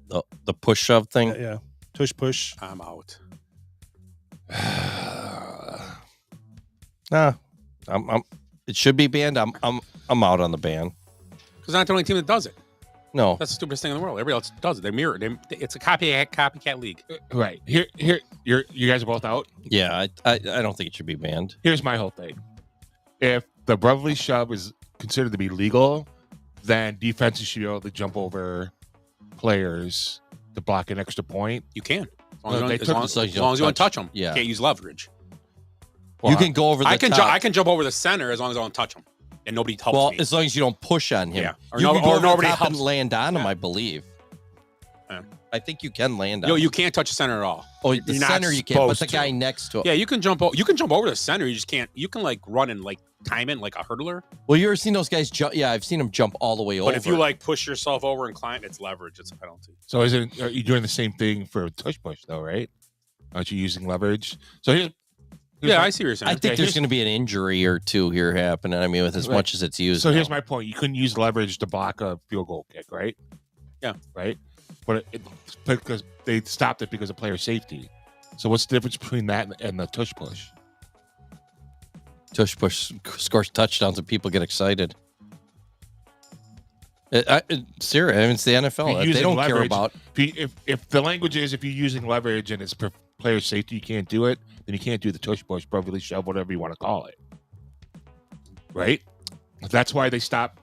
The push shove thing? Yeah. Tush push. I'm out. It should be banned. I'm out on the ban. Because not the only team that does it. No, that's the stupidest thing in the world. Everybody else does it. They mirror it. It's a copycat league. Right here, you guys are both out. Yeah, I don't think it should be banned. Here's my whole thing: if the brotherly shove is considered to be legal, then defenses should be able to jump over players to block an extra point. You can, as long as you don't touch them. Yeah, you can't use leverage. Well, you can go over. I can jump over the center as long as I don't touch them. And nobody helps me. Well, as long as you don't push on him. Yeah. You can go over the top and land on him, I believe. Yeah. I think you can land on him. You can't touch the center at all. Oh, the center you can't, but the guy next to him. Yeah, you can jump over the center. You just can't. You can like run and like time it like a hurdler. Well, you ever seen those guys jump? Yeah, I've seen them jump all the way over. But if you like push yourself over and climb, it's leverage. It's a penalty. So are you doing the same thing for tush push though, right? Aren't you using leverage? So here's I see what you're saying. I think there's going to be an injury or two here happening. I mean, with as much as it's used. So here's my point: you couldn't use leverage to block a field goal kick, right? Yeah, right. But because they stopped it because of player safety. So what's the difference between that and the tush push? Tush push scores touchdowns and people get excited. Seriously, I mean, it's the NFL. They don't care about. If the language is if you're using leverage and it's player safety, you can't do it. Then you can't do the tush push, brotherly shove, whatever you want to call it. Right? That's why they stopped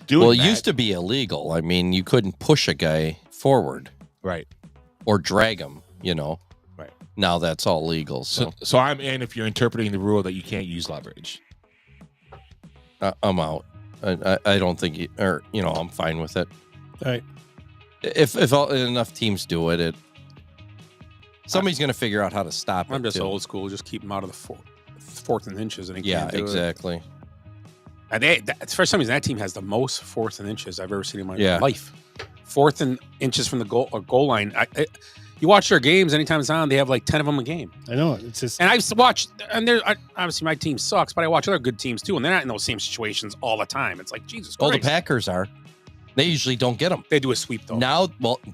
doing that. Well, it used to be illegal. I mean, you couldn't push a guy forward. Right. Or drag him, Right. Now that's all legal. So I'm in if you're interpreting the rule that you can't use leverage. I'm out. I don't think I'm fine with it. All right. If enough teams do it, somebody's going to figure out how to stop it. I'm just old school. Just keep them out of the fourth and inches. And exactly. And for some reason, that team has the most fourth and inches I've ever seen in my life. Fourth and inches from the goal line. You watch their games anytime it's on, they have like 10 of them a game. I know. It's just. And I've watched, and obviously my team sucks, but I watch other good teams too, and they're not in those same situations all the time. It's like, Jesus Christ. Oh, the Packers are. They usually don't get them. They do a sweep though. Now,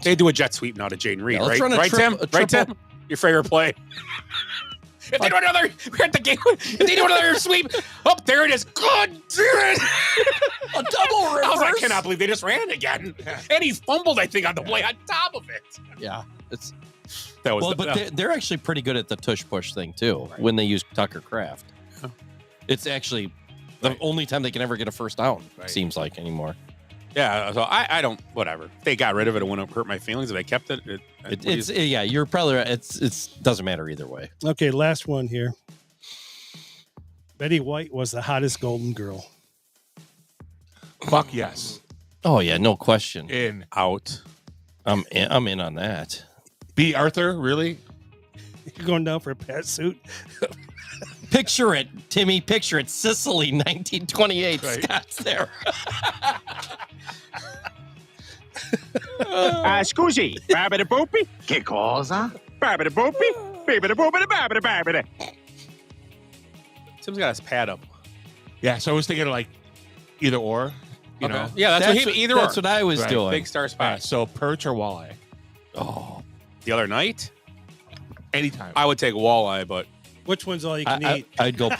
they do a jet sweep now to Jaden Reed, right? Right, Tim? Right, Tim? Your favorite play. If they do another, we're at the game. If they do another sweep, there it is. God damn it! A double reverse. I cannot believe they just ran it again. And he fumbled, I think, on the play on top of it. Yeah, they're actually pretty good at the tush push thing too. Right. When they use Tucker Kraft, it's actually the only time they can ever get a first down. Right. Seems like anymore. Yeah, so I don't. Whatever. They got rid of it. It wouldn't hurt my feelings if they kept it. You're probably right. It doesn't matter either way. Okay, last one here. Betty White was the hottest Golden Girl. Fuck yes. Oh yeah, no question. In out. I'm in on that. B. Arthur, really? You're going down for a pat suit. Picture it, Timmy. Picture it. Sicily, 1928. Right. Scott's there. Scusi, babbity boopy. Che cosa? Babbity boopy, babbity boopity, babbity babbity. Tim's got his pad up. Yeah, so I was thinking like either or, you know. Yeah, that's what either That's or. what I was Right. doing. Big star spot. So perch or walleye? Oh, The other night, Anytime. I would take walleye, but Which one's all you can eat? I'd go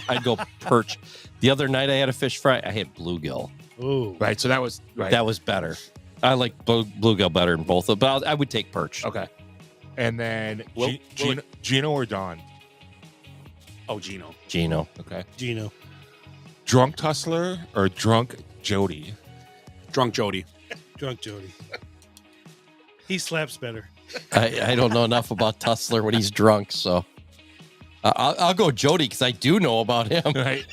perch. The other night I had a fish fry. I had bluegill. Ooh. Right, so that was right. That was better. I like bluegill better than both of them, but I would take perch. Okay. And then Will- Gino or Don? Gino. Gino. Okay. Gino. Drunk Tussler or drunk Jody? Drunk Jody. Drunk Jody. He slaps better. I don't know enough about Tussler when he's drunk, so I'll go Jody because I do know about him. Right.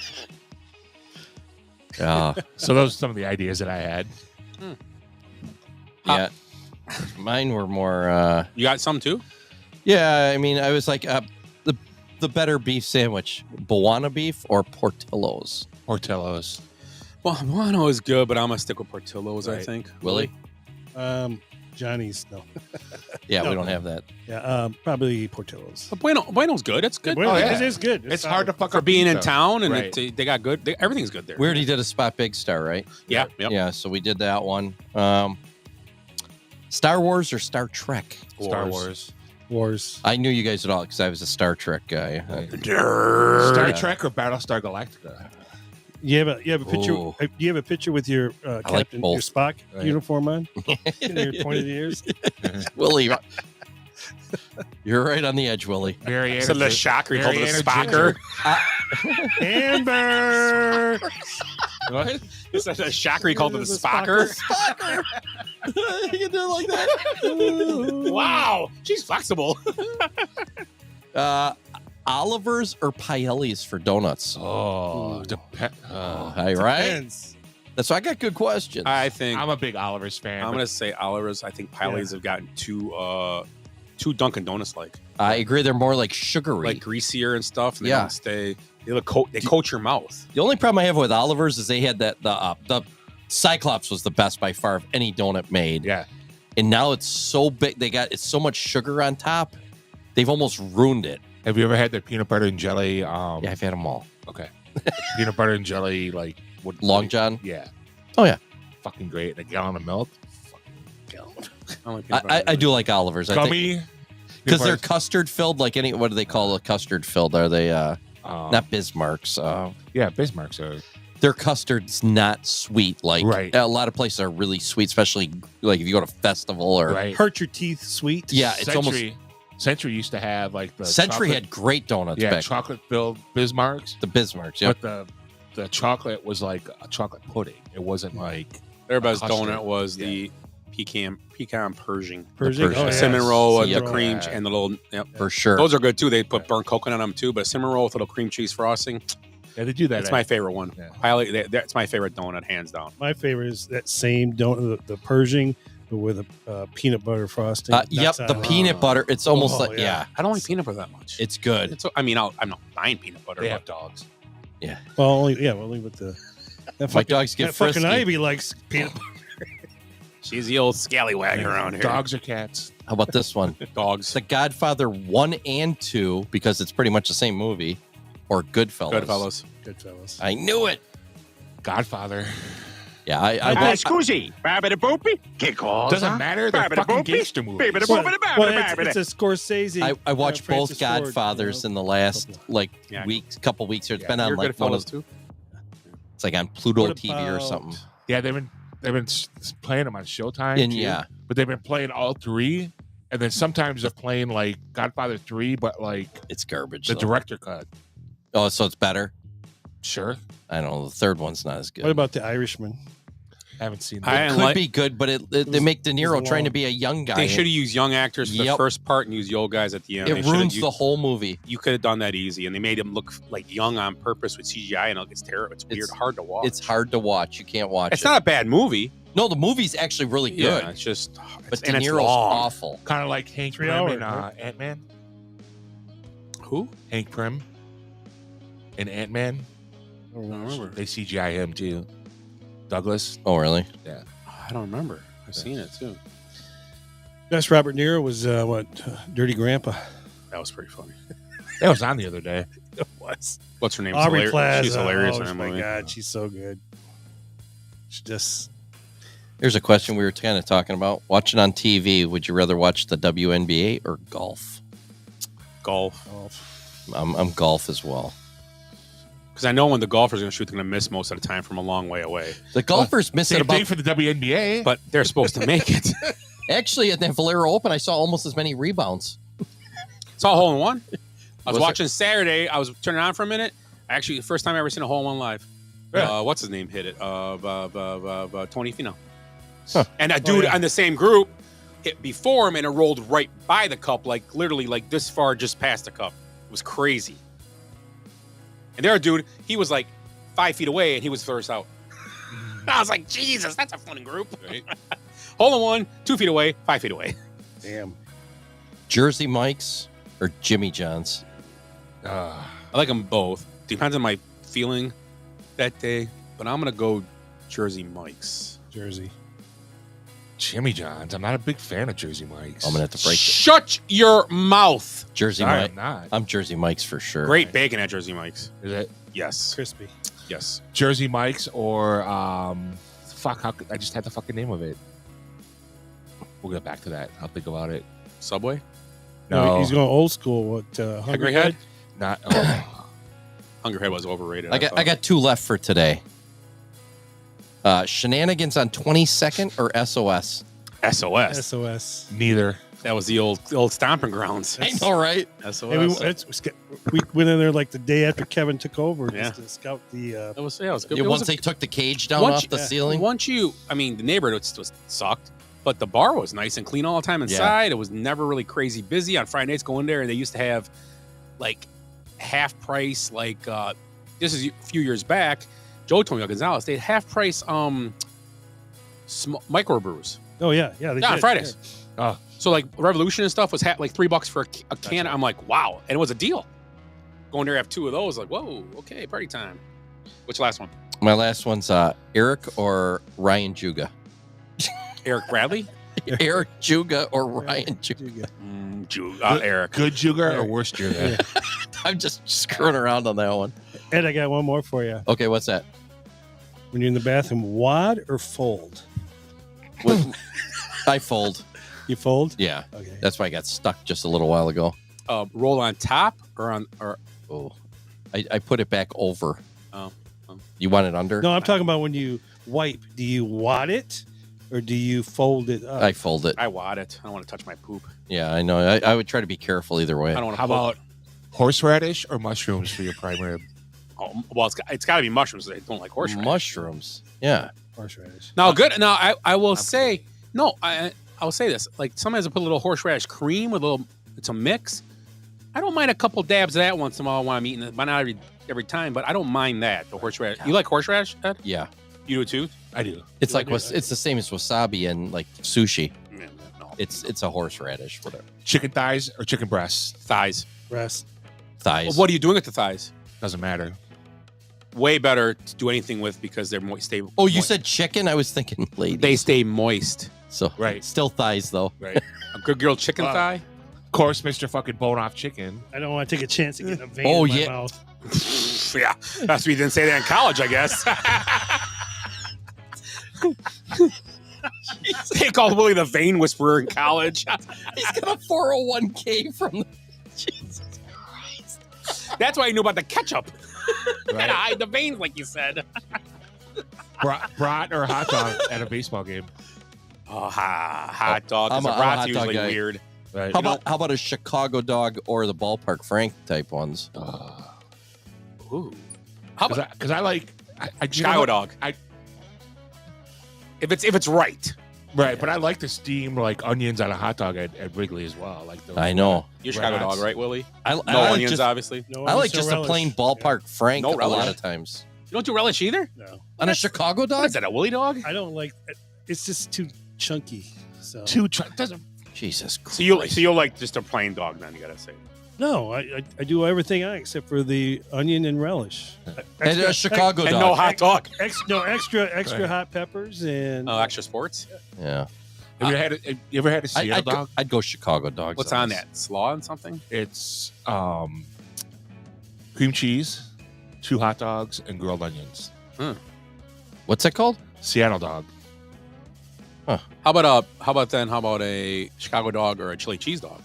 Yeah. So those are some of the ideas that I had. Yeah. Mine were more. You got some too? Yeah, I mean, I was like the better beef sandwich, Bowana beef or Portillo's. Portillo's. Well, Moano is good, but I'm gonna stick with Portillo's. I Right. think. Willie? Johnny's, no. Yeah, No. we don't have that. Yeah, probably Portillo's. But Bueno's good. It's good. Bueno, yeah. It is good. It's hard to fuck For up being in pizza. town, and Right. they got good. Everything's good there. We already did a spot Big Star, right? Yeah. Yep. Yeah, so we did that one. Star Wars or Star Trek? Star Wars. Wars. I knew you guys would all because I was a Star Trek guy. Star Trek or Battlestar Galactica? You have a picture. Ooh. Do you have a picture with your like captain, your both. Spock Right. uniform on? Your pointed ears. Willie, you're right on the edge, Willie. Very So the shocker, he called it a Spocker. Amber. What? It's a shocker, he called it a Spocker. Spocker. You do it like that. Wow, she's flexible. Oliver's or Paelli's for donuts? Oh, All right. Depends. That's why I got good questions. I think I'm a big Oliver's fan. I'm but gonna say Oliver's. I think Piley's have gotten too Dunkin' Donuts like I agree. They're more like sugary. like greasier and stuff. And they Yeah. don't stay. They coat your mouth. The only problem I have with Oliver's is they had the Cyclops was the best by far of any donut made. Yeah. And now it's so big. It's so much sugar on top. They've almost ruined it. Have you ever had their peanut butter and jelly? Yeah, I've had them all. Okay. Peanut butter and jelly, like what? Long John? Yeah. Oh, yeah. Fucking great. And a gallon of milk. I do like Oliver's. I think Gummy. because they're custard filled. Like what do they call a custard filled? Are they not Bismarck's? Yeah, Bismarck's are. Their custard's not sweet. Like Right. a lot of places are really sweet, especially like if you go to festival or Right. Hurt your teeth sweet. yeah, it's almost. Century used to have like the Century chocolate- had great donuts yeah back. chocolate filled Bismarcks, The Bismarcks, yeah. but the chocolate was like a chocolate pudding. It wasn't like Their best custard. donut was Yeah. the pecan Pershing. Pershing. Pershing. Oh, A yeah. cinnamon roll with Yep. the cream Yeah. and the little. Yep. For sure. Those are good too. They put burnt coconut on them too, but a cinnamon roll with a little cream cheese frosting. yeah, they do that. That's my favorite one. Yeah. Piley, that's my favorite donut, hands down. My favorite is that same donut, the Pershing, but with a peanut butter frosting. Yep, That's the on it. peanut butter. It's almost Oh, like yeah. I don't like peanut butter that much. it's good. I mean, I'm not buying peanut butter. They but have dogs. Well, only with the. That My dogs get that fucking frisky. Ivy likes peanut butter. she's the old scallywag around here. Dogs or cats? How about this one? Dogs. The Godfather 1 and 2, because it's pretty much the same movie, or Goodfellas. Goodfellas. I knew it. Godfather. Yeah, I Scusi, babbity boopy. Che cosa? Doesn't matter. They're Babbity fucking boopy, gangster movies. babbity Well, boopity, babbity well, babbity. it's a Scorsese. I watched both Francis Ford, Godfathers you in the last Yeah. couple weeks here. It's been on You're like one Goodfellas of, too. it's like on Pluto What TV or about- something. Yeah, they've been playing them on Showtime. And too, yeah. but they've been playing all three, and then sometimes they're playing like Godfather 3, but like It's garbage. the though. director cut. Oh, so it's better. Sure, I don't know. The third one's not as good. What about The Irishman? haven't seen it that. could be good, but they make De Niro long. trying to be a young guy. They should have used young actors for the Yep. first part and used the old guys at the end. They It should've ruins used- the whole movie. You could have done that easy, and they made him look like young on purpose with CGI, and it's terrible. It's weird, hard to watch. It's hard to watch. You can't watch It's it. not a bad movie. No, the movie's actually really good. Yeah, it's just, but De and it's Niro's long. awful. Kind of like Hank 3 Pym hours, in right? Ant-Man. Who? Hank Pym in Ant-Man. I don't remember. They CGI him too. Douglas. Oh, really? Yeah. I don't remember. I've seen it too. Best Robert De Niro was Dirty Grandpa. That was pretty funny. That was on the other day. It was. What's her name? Aubrey Plaza. She's hilarious Oh in that my movie. God, she's so good. She just. Here's a question we were kind of talking about. Watching on TV, would you rather watch the WNBA or golf? Golf. I'm golf as well. Because I know when the golfer's going to shoot, they're going to miss most of the time from a long way away. The golfers miss it Same about. thing for the WNBA. But they're supposed to make it. Actually, at the Valero Open, I saw almost as many rebounds. It's all hole in one. I was Was watching Saturday. I was turning it on for a minute. Actually, the first time I ever seen a hole in one live. Yeah. What's his name hit it? Tony Finau. Huh. And a dude yeah. on the same group hit before him, and it rolled right by the cup, like literally like this far, just past the cup. It was crazy. And there, dude, he was like 5 feet away, and he was first out. I was like, Jesus, that's a fun group. Right? Hole in one, 2 feet away, 5 feet away. Damn. Jersey Mike's or Jimmy John's? I like them both. Depends on my feeling that day, but I'm gonna go Jersey Mike's. Jersey. Jimmy John's. I'm not a big fan of Jersey Mike's. I'm gonna have to break it. Shut your mouth. Jersey Sorry, Mike. I'm not. I'm Jersey Mike's for sure. Great bacon at Jersey Mike's. Is it Yes. Crispy. Yes. Jersey Mike's or fuck? How could, I just had the fucking name of it. We'll get back to that. I'll think about it. Subway? No, He's going old school. What? Hungry Head? not. Hungry Head was overrated. I got two left for today. Shenanigans on 22nd or SOS? SOS. SOS. Neither. That was the old stomping grounds. I know, right? SOS. Hey, we went in there like the day after Kevin took over Yeah. just to scout the. That was good. Yeah, It was once a- they took the cage down once off the you- ceiling. the neighborhood was sucked, but the bar was nice and clean all the time inside. It was never really crazy busy. On Friday nights, go in there, and they used to have like half price. Like this is a few years back. Joe told me about Gonzalez. They had half price microbrews. Oh yeah, yeah. They Yeah, on did, Fridays. Oh, So like Revolution and stuff was like $3 for a can. I'm like, wow, and it was a deal. Going there, have two of those. Like, whoa, okay, party time. Which last one? My last one's Eric or Ryan Juga. Eric Bradley. Eric Juga or Ryan Juga. Eric. good Juga or worse Juga? I'm just screwing around on that one. Ed, I got one more for you. Okay, what's that? When you're in the bathroom, wad or fold? I fold. You fold? Yeah, Okay. that's why I got stuck just a little while ago. Roll on top or Oh, I put it back over. Oh. You want it under? No, I'm talking about when you wipe. Do you wad it or do you fold it up? I fold it. I wad it. I don't want to touch my poop. Yeah, I know. I would try to be careful either way. I don't want to. How about horseradish or mushrooms for your prime rib? Oh, well, it's got to be mushrooms. I don't like horseradish. Mushrooms. Yeah. Horseradish. Now, good. Now, I will say no. I will say this. Like sometimes I put a little horseradish cream with a little. It's a mix. I don't mind a couple dabs of that once in a while when I'm eating it, but not every time. But I don't mind that the horseradish. You like horseradish, Ed? Yeah. You do too. I do. It's like it's the same as wasabi and like sushi. Yeah, no. It's a horseradish, whatever. Chicken thighs or chicken breasts? Thighs. Breast. Thighs. Well, what are you doing with the thighs? Doesn't matter. Way better to do anything with because they're stay. Oh, you moist. said chicken? I was thinking ladies. They stay moist. So Right. still thighs though. Right. A good girl chicken thigh. Of course, Mr. Fucking bone off chicken. I don't want to take a chance of getting a vein Oh, in my yeah. mouth. Yeah, that's why you didn't say that in college, I guess. They called Willie the Vein Whisperer in college. He's got a 401k from the Jesus Christ. That's why I knew about the ketchup. Right. Gotta hide the veins, like you said. Brat or hot dog at a baseball game. Oh, hot dog. I'm Because a a brat's hot dog usually guy. weird. Right. How about a Chicago dog or the ballpark Frank type ones? Ooh. How about Because I like Chicago dog? If it's right. Right, but I like to steam like onions on a hot dog at Wrigley as well. Like those, I know. You're Chicago Rats. dog, right, Willie? No No onions, obviously. No, I like onions or just a relish. plain ballpark Frank No a lot relish? of times. You don't do relish either? No. On a Chicago What dog? is that, a Willie dog? I don't like. it's just too chunky. So doesn't. Jesus Christ. So you'll like just a plain dog then? You gotta say. No, I do everything on except for the onion and relish. And a Chicago dog. And no hot dog. Extra hot peppers and extra sports. Yeah. Have you ever had a Seattle dog? I'd go Chicago dogs. What's on that? Slaw and something? It's cream cheese, 2 hot dogs, and grilled onions. What's that called? Seattle dog. Huh. How about a Chicago dog or a chili cheese dog?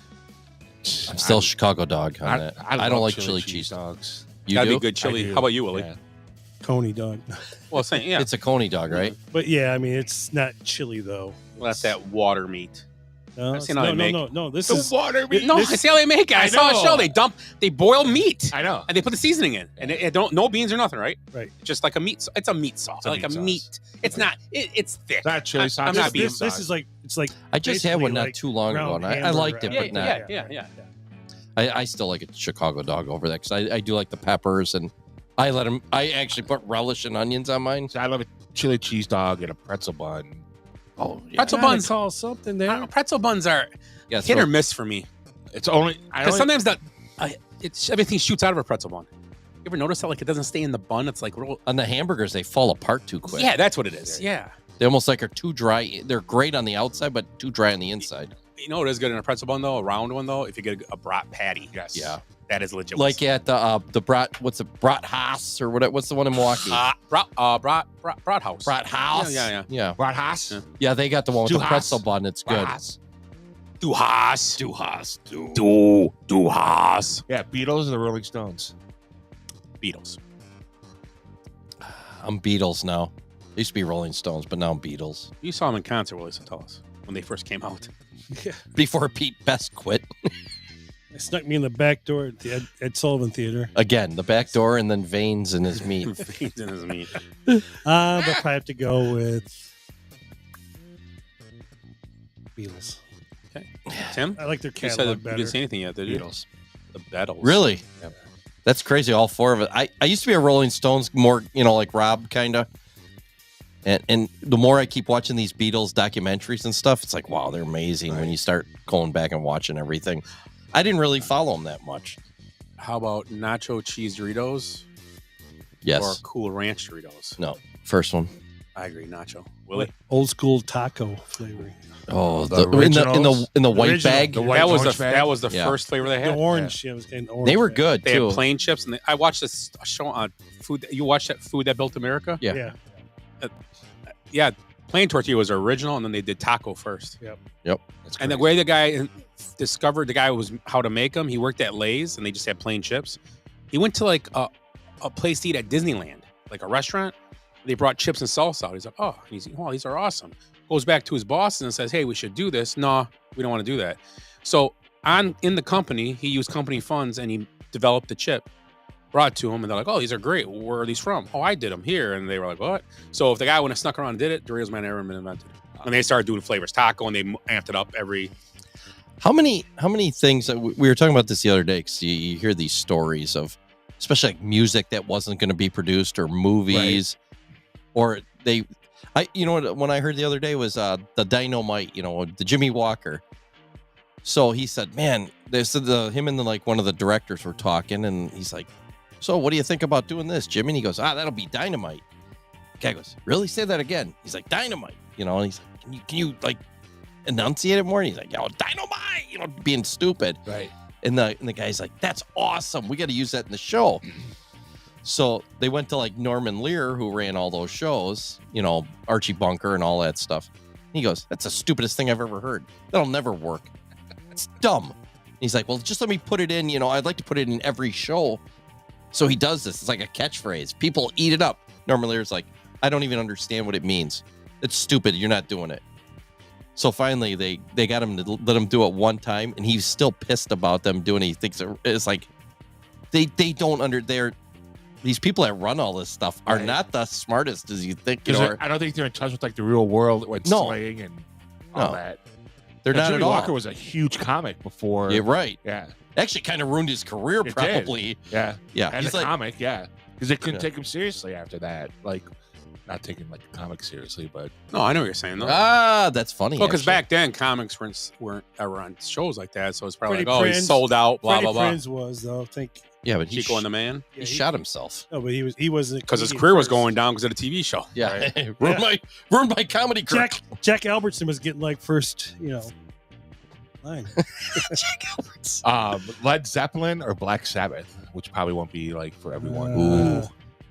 I'm still Chicago dog on that. I don't like chili cheese dogs. You Gotta do? be good chili. How about you, Willie? Yeah. Coney dog. Well, saying yeah. It's a Coney dog, right? But yeah, I mean it's not chili though. Well, that's that water meat. No, I've seen how they make. no. This The is water meat. No, I see how they make it. I saw a show. They boil meat. I know. And they put the seasoning in, and it don't no beans or nothing, right? Right. Just like a meat. It's a meat sauce. a Like meat a sauce. meat. It's not. It's thick. Not chili sauce. I'm not being. this is like it's like I just had one not like too long ago, ground and I liked it, hamburger. but not. Yeah. I still like a Chicago dog over that because I do like the peppers, and I actually put relish and onions on mine. I love a chili cheese dog and a pretzel bun. Oh, yeah. Pretzel buns. Call something there. Pretzel buns are Yeah, hit or miss for me. It's only Because sometimes it's everything shoots out of a pretzel bun. You ever notice that? Like it doesn't stay in the bun. It's like real. On the hamburgers, they fall apart too quick. Yeah, that's what it is. Yeah. They almost like are too dry. They're great on the outside, but too dry on the inside. You know what is good in a pretzel bun though? A round one though. If you get a brat patty. Yes. Yeah. That is legit. Like at the Brat, what's the Brat Haas or what's the one in Milwaukee? Brat House. Brat House. Yeah. Brat Haas. Yeah, they got the one with Du the Haas. pretzel bun. It's good. Du Haas. Du Haas. Du Haas. Yeah, Beatles or the Rolling Stones. Beatles. I'm Beatles now. They used to be Rolling Stones, but now I'm Beatles. You saw them in concert, Willie, so tell us when they first came out. Before Pete Best quit. They snuck me in the back door at the Ed Sullivan Theater. Again, the back door and then veins in his meat. Veins in his meat. But probably have to go with Beatles. Okay. Tim? I like their You said catalog you better. didn't say anything yet, did you? Beatles. The Beatles. Really? Yep. That's crazy. All 4 of it. I used to be a Rolling Stones, more, like Rob kind of. And the more I keep watching these Beatles documentaries and stuff, it's like, wow, they're amazing when you start going back and watching everything. I didn't really follow them that much. How about nacho cheese Doritos? Yes. Or Cool Ranch Doritos? No. First one. I agree, nacho. Willie? Old school taco flavoring. Oh, The in the white original. bag. The white That was orange bag? that was the Yeah. first flavor they The had. orange. Yeah, it was getting orange. They were bag. good They too. had plain chips, and I watched this show on food. You watched that Food That Built America? Yeah. Yeah, plain tortilla was original, and then they did taco first. Yep. That's And the crazy. way the guy discovered the guy was how to make them, he worked at Lay's, and they just had plain chips. He went to like a place to eat at Disneyland, like a restaurant. They brought chips and salsa out. He's like, oh, these are awesome. Goes back to his boss and says, hey, we should do this. No, we don't want to do that. So in the company, he used company funds and he developed the chip, brought it to him, and they're like, oh, these are great. Where are these from? Oh, I did them here. And they were like, what? So if the guy would have snuck around and did it, Doritos might never have been invented. And they started doing flavors, taco, and they amped it up every. How many things that we were talking about this the other day? Because you hear these stories of, especially like music that wasn't going to be produced or movies, or when I heard the other day was the Dynamite, the Jimmy Walker. So he said, man, him and one of the directors were talking, and he's like, so what do you think about doing this, Jimmy? And he goes, that'll be dynamite. The guy goes, really? Say that again. He's like, dynamite, and he's like, can you enunciate it more? And he's like, dynamite, being stupid. Right. And the guy's like, that's awesome. We got to use that in the show. So they went to Norman Lear, who ran all those shows, Archie Bunker and all that stuff. And he goes, that's the stupidest thing I've ever heard. That'll never work. It's dumb. And he's like, well, just let me put it in. I'd like to put it in every show. So he does this. It's like a catchphrase. People eat it up. Norman Lear's like, I don't even understand what it means. It's stupid. You're not doing it. So finally, they got him to let him do it one time, and he's still pissed about them doing it. He thinks it's like they don't these people that run all this stuff are not the smartest as you think. I don't think they're in touch with the real world with slang and all that. They're not Jimmy at all. Walker was a huge comic before. Yeah, right. Yeah. Actually, kind of ruined his career, probably. Yeah. Yeah. And He's the comic, yeah. Because they couldn't take him seriously after that. not taking like comics seriously, but No, I know what you're saying though. That's funny. Well, because actually. back then comics weren't ever on shows like that, so it's probably Freddie like, oh, he's Prinze- sold out, blah Freddie blah blah. Prinze was though. I think. Yeah, but Chico and the Man, he shot himself. No, but he wasn't because his comedian career was first. going down because of the TV show. Yeah, Right? ruined my comedy career. Jack Albertson was getting like first, line. Jack Albertson. Led Zeppelin or Black Sabbath, which probably won't be like for everyone. Ooh.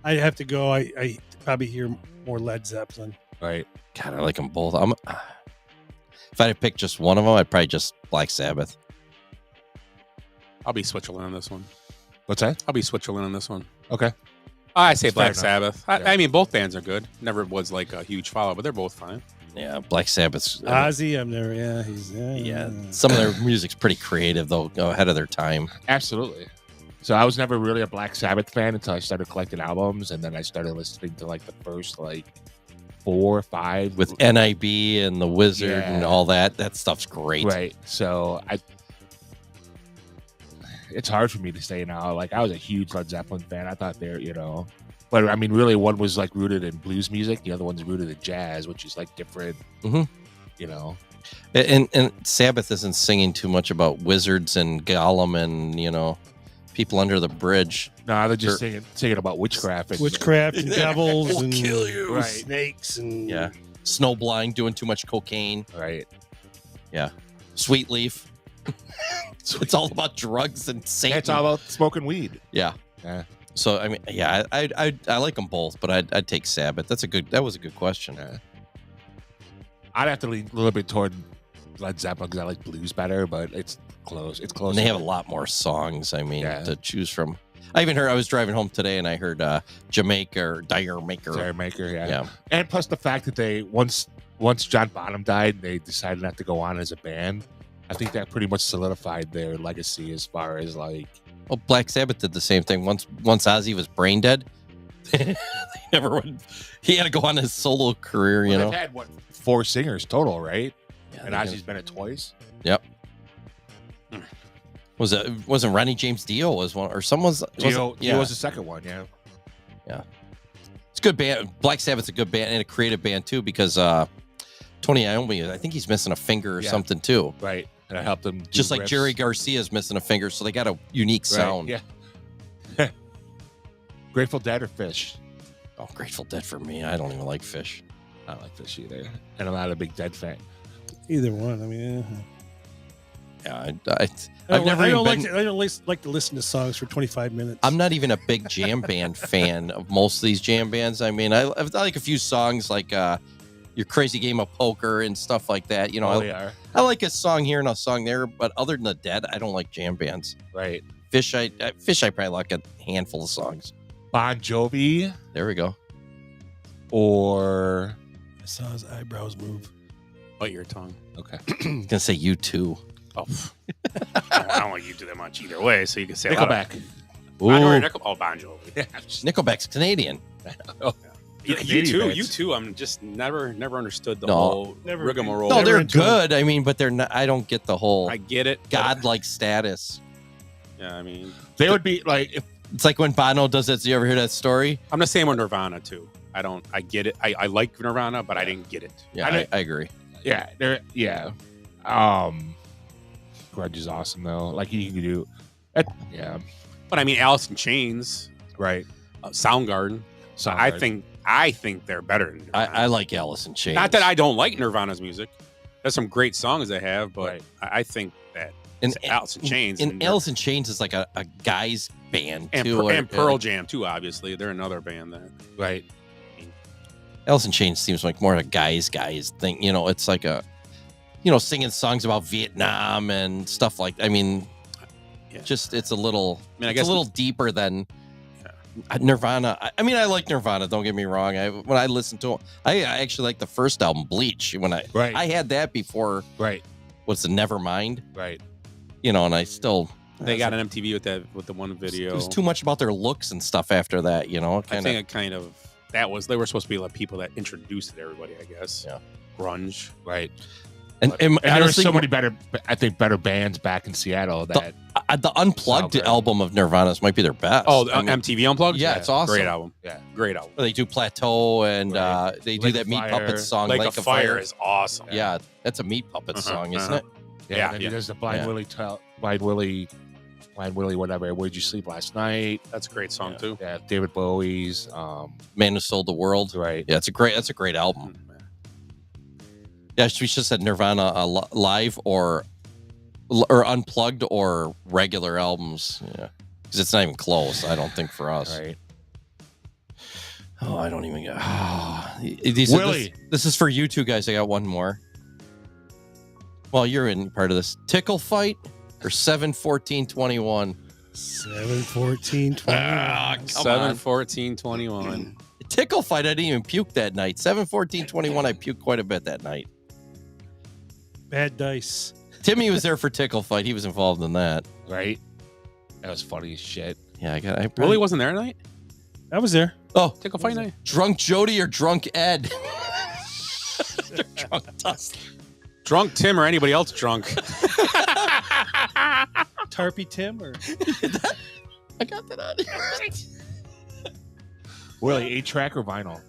I have to go. I probably hear more Led Zeppelin. Right. God, I like them both. If I had to pick just one of them, I'd probably just Black Sabbath. I'll be Switzerland on this one. What's that? I'll be Switzerland on this one. Okay. I say That's Black fair enough. Sabbath. Yeah. I mean, both bands are good. Never was like a huge follow, but they're both fine. Yeah, Black Sabbath's. Ozzy, I'm never. Yeah, he's. Yeah, some of their music's pretty creative, though, ahead of their time. Absolutely. So I was never really a Black Sabbath fan until I started collecting albums, and then I started listening to like the first like 4 or 5 With NIB and the Wizard and Yeah. all that. That stuff's great. Right. So it's hard for me to say now. Like I was a huge Led Zeppelin fan. I thought they're, but I mean, really, one was like rooted in blues music. The other one's rooted in jazz, which is like different. Mhm. And Sabbath isn't singing too much about wizards and Gollum and people under the bridge. No, they're just singing about witchcraft. Witchcraft and devils We'll and kill you. Right. snakes and Yeah, snowblind, doing too much cocaine. Right. Yeah, Sweet Leaf. It's all about drugs and Satan. It's all about smoking weed. Yeah. Yeah. So I mean, yeah, I like them both, but I'd take Sabbath. That was a good question. I'd have to lean a little bit toward Led Zeppelin because I like blues better, but it's close. It's close. And they have a lot more songs. I mean, Yeah. to choose from. I was driving home today and I heard Jamaica or Dire Maker. Tire Maker, yeah. Yeah. And plus the fact that they once John Bonham died, they decided not to go on as a band. I think that pretty much solidified their legacy as far as like. Well, Black Sabbath did the same thing. Once Ozzy was brain dead, they never went. He had to go on his solo career. They've had 4 singers total, right? Yeah, And they Ozzy's did. been it twice. Yep. Wasn't Ronnie James Dio was one or someone's Dio was the second one, yeah. Yeah. It's a good band. Black Sabbath's a good band and a creative band too because Tony Iommi, I think he's missing a finger or Yeah. something too. Right. And I helped them do Just like riffs. Jerry Garcia's missing a finger, so they got a unique Right, sound. Yeah. Grateful Dead or Fish? Oh, Grateful Dead for me. I don't even like Fish. I don't like Fish either. And I'm not a big Dead fan. either one. I mean, Yeah, I I've never even been. I don't like to listen to songs for 25 minutes. I'm not even a big jam band fan of most of these jam bands. I mean, I like a few songs like Your Crazy Game of Poker and stuff like that. They are. I like a song here and a song there, but other than the Dead, I don't like jam bands. Right. Fish, I probably like a handful of songs. Bon Jovi There we go. or I saw his eyebrows move. Bite your tongue. okay. I'm gonna say U2. Oh, I don't like you do that much either way, so you can say a lot of- Nickelback. Oh, Bon Jovi. Yeah. Nickelback's Canadian. Oh, You Canadian too. bands. You too. I'm just never understood the No. whole Never- rigmarole. No, Never they're into it. good. I mean, but they're not. I don't get the whole I get it. but- godlike status. Yeah, I mean, They would be like if It's like when Bono does that. Do you ever hear that story? I'm the same with Nirvana too. I get it. I like Nirvana, but I didn't get it. Yeah, I agree. yeah. Grudge is awesome though. Like you can do it. Yeah. But I mean, Alice in Chains, Right. Soundgarden. So Soundgarden. I think they're better than Nirvana. I like Alice in Chains. Not that I don't like Nirvana's music. There's some great songs they have, but Right. I think that and Alice in Chains and Alice in Chains is like a guy's band and, too. and Pearl Jam too. Obviously, they're another band that Right. Alice in Chains seems like more a guy's thing. It's like a, singing songs about Vietnam and stuff like. I mean, just it's a little. I it's guess a little deeper than Nirvana. I mean, I like Nirvana. Don't get me wrong. When I listen to them, I actually like the first album, Bleach. When I had that before. Right. What's the Nevermind? Right. And I still. they got an MTV with the one video. It was too much about their looks and stuff after that. I think it kind of they were supposed to be like people that introduced it to everybody. I guess. Yeah. Grunge. Right. And there were honestly, so many better bands back in Seattle that the Unplugged album of Nirvana's might be their best. Oh, MTV Unplugged? Yeah, it's awesome. Great album. Yeah. Great album. They do Plateau and they do Lake that of Meat Fire. Puppets song. Lake of Fire is awesome. Yeah, that's a Meat Puppets song, isn't it? and then there's the Blind Willie, whatever. Where'd you sleep last night? That's a great song too. Yeah, David Bowie's Man Who Sold the World. Right. Yeah, that's a great album. Yeah, we should have said Nirvana live or Unplugged or regular albums. Yeah, because it's not even close. I don't think for us. Right. Oh, I don't even get. Willie. This is for you two guys. I got one more. Well, you're in part of this. Tickle fight or 7-14-21. 7-14-21. 7-14-21. Tickle fight. I didn't even puke that night. 7-14-21. I puked quite a bit that night. Bad dice. Timmy was there for tickle fight. He was involved in that. Right. That was funny as shit. Yeah, Willie wasn't there tonight? I was there. Oh, Tickle fight night. Drunk Jody or Drunk Ed? Drunk Dusty. Drunk Tim or anybody else drunk? Tarpy Tim or I got that out of here. Willie, 8-track or vinyl?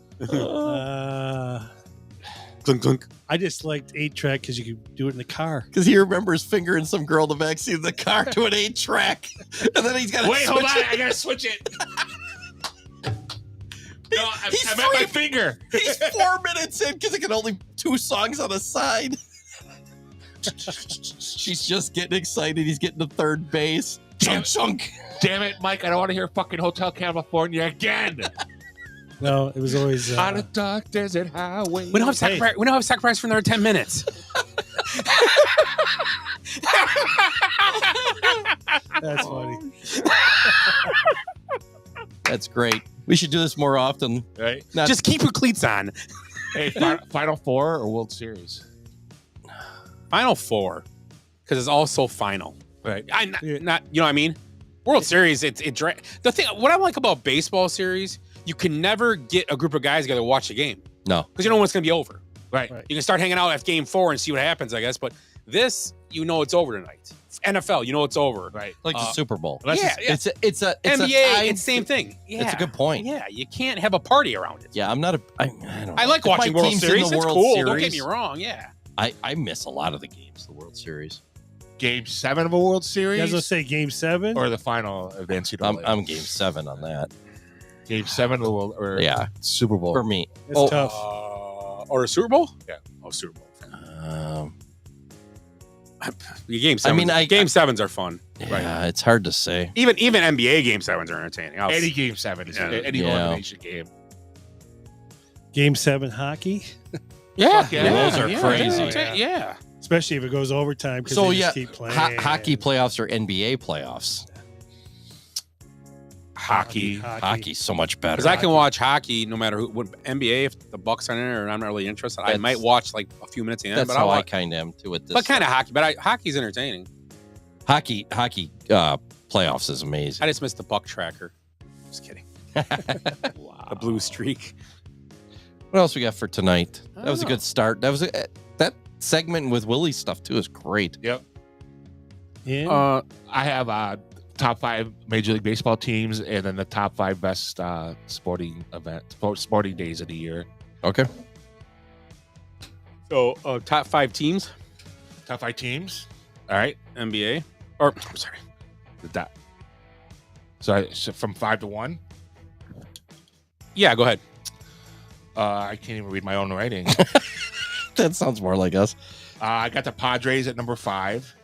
Clunk, clunk. I just liked 8-track because you could do it in the car. Because he remembers fingering some girl in the backseat of the car to an 8-track. And then he's got to Wait, hold on. I got to switch it. No, I'm at my finger. He's 4 minutes in because it can only 2 songs on a side. She's just getting excited. He's getting to third base. Chunk. Damn it, Mike. I don't want to hear fucking Hotel California again. No, it was always On a dark desert highway. We don't have sacrifice. We don't have sacrifice for another 10 minutes. That's funny. That's great. We should do this more often. Right? Just keep your cleats on. Hey, Final Four or World Series? Final Four, because it's also final. Right. Not you know what I mean? World Series, the thing. What I like about baseball series, you can never get a group of guys together to watch the game. No, because you know when it's going to be over. Right. You can start hanging out at Game 4 and see what happens, I guess. But this, you know, it's over tonight. NFL, you know, it's over. Right. Like the Super Bowl. It's a NBA. It's the same thing. Yeah, It's a good point. Yeah, you can't have a party around it. Yeah, I'm not a. I don't know. I like watching My World team's in Series. the It's World cool. Series. Don't get me wrong. Yeah. I miss a lot of the games, the World Series. Game 7 of a World Series? You guys will say Game 7 or the final of the NCAA? I'm Game 7 on that. Game 7 of the World or Super Bowl for me. It's tough. Or a Super Bowl? Yeah. Oh, Super Bowl. I Game 7s. mean, Game 7s are fun. Yeah, it's hard to say. Even NBA Game 7s are entertaining. Any Game 7 is any elimination game. Game 7 hockey. Yeah, those are crazy. Yeah. Especially if it goes overtime. So they just keep playing. Hockey playoffs or NBA playoffs. Hockey's so much better. Because I can watch hockey no matter who. NBA, if the Bucks are in it, or I'm not really interested, I might watch like a few minutes in. That's but how I kind of am too with this. But kind of hockey. But hockey's entertaining. Hockey playoffs is amazing. I just missed the puck tracker. Just kidding. Wow. The blue streak. What else we got for tonight? That was a good start. That segment with Willie's stuff too is great. Yep. Yeah. I have top 5 Major League Baseball teams, and then the top 5 best sporting days of the year. Okay. So top 5 teams. Top 5 teams. All right. NBA. Or I'm sorry. So from 5 to 1. Yeah, go ahead. I can't even read my own writing. That sounds more like us. I got the Padres at number 5.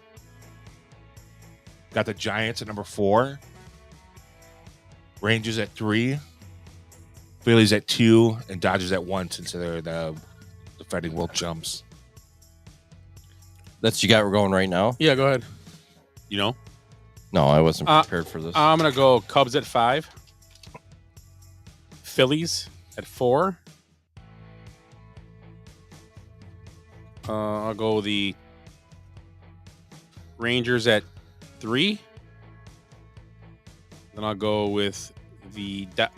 Got the Giants at number 4. Rangers at 3. Phillies at 2. And Dodgers at 1 since they're the defending world champs. That's you got we're going right now? Yeah, go ahead. You know? No, I wasn't prepared for this. I'm going to go Cubs at 5. Phillies at 4. I'll go the Rangers at 3. Then I'll go with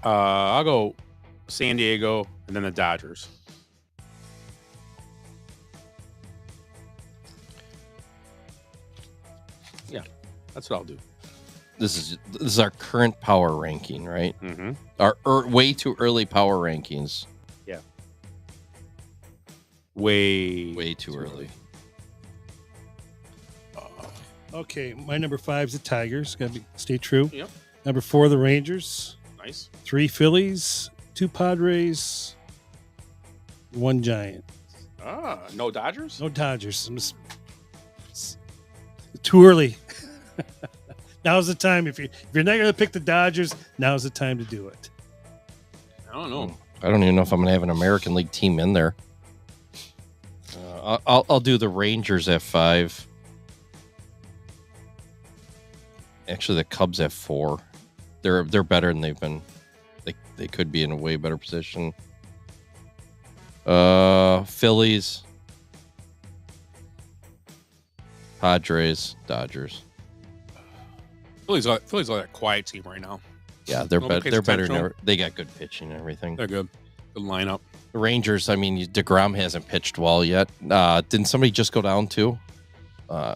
I'll go San Diego and then the Dodgers. That's what I'll do. This is our current power ranking, right? Mm-hmm. Our way too early power rankings. Yeah. Way too early. Okay, my number 5 is the Tigers. Got to stay true. Yep. Number 4, the Rangers. Nice. 3 Phillies, 2 Padres, 1 Giant. No Dodgers? No Dodgers. It's too early. Now's the time. If you're not going to pick the Dodgers, now's the time to do it. I don't know. I don't even know if I'm going to have an American League team in there. I'll do the Rangers at 5. Actually, the Cubs at 4. They're better than they've been. They could be in a way better position. Phillies, Padres, Dodgers. Phillies are that quiet team right now. Yeah, they're Nobody better. pays They're better. attention. They got good pitching and everything. They're good. Good lineup. The Rangers. I mean, DeGrom hasn't pitched well yet. Didn't somebody just go down too? One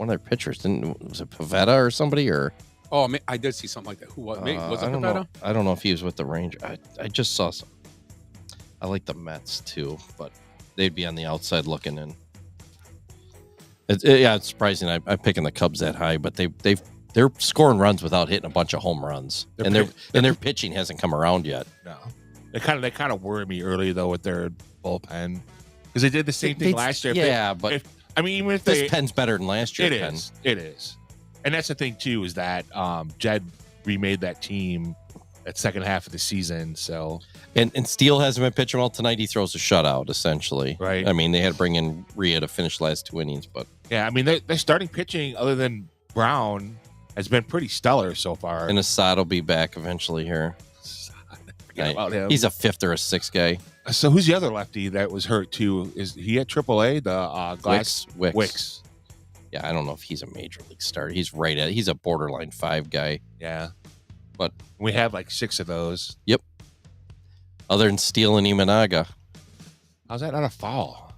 of their pitchers was it Pavetta or somebody or? Oh, I did see something like that. Who was it? Was it I don't Pavetta? know. I don't know if he was with the Rangers. I just saw some. I like the Mets too, but they'd be on the outside looking in. It's surprising. I'm picking the Cubs that high, but they're scoring runs without hitting a bunch of home runs, and their pitching hasn't come around yet. No, they kind of worried me early though with their bullpen because they did the same thing last year. But even if this pen's better than last year. It is, and that's the thing too is that Jed remade that team that second half of the season. So and Steele hasn't been pitching well tonight. He throws a shutout essentially. Right. I mean, they had to bring in Rhea to finish last 2 innings, but yeah, I mean they're starting pitching other than Brown has been pretty stellar so far. and Assad will be back eventually here. Forget about him. He's a 5th or a 6th guy. So who's the other lefty that was hurt too? Is he at AAA? The Glass Wicks. Yeah, I don't know if he's a major league starter. He's he's a borderline 5 guy. Yeah, but we have like 6 of those. Yep. Other than Steele and Imanaga. How's that not a foul?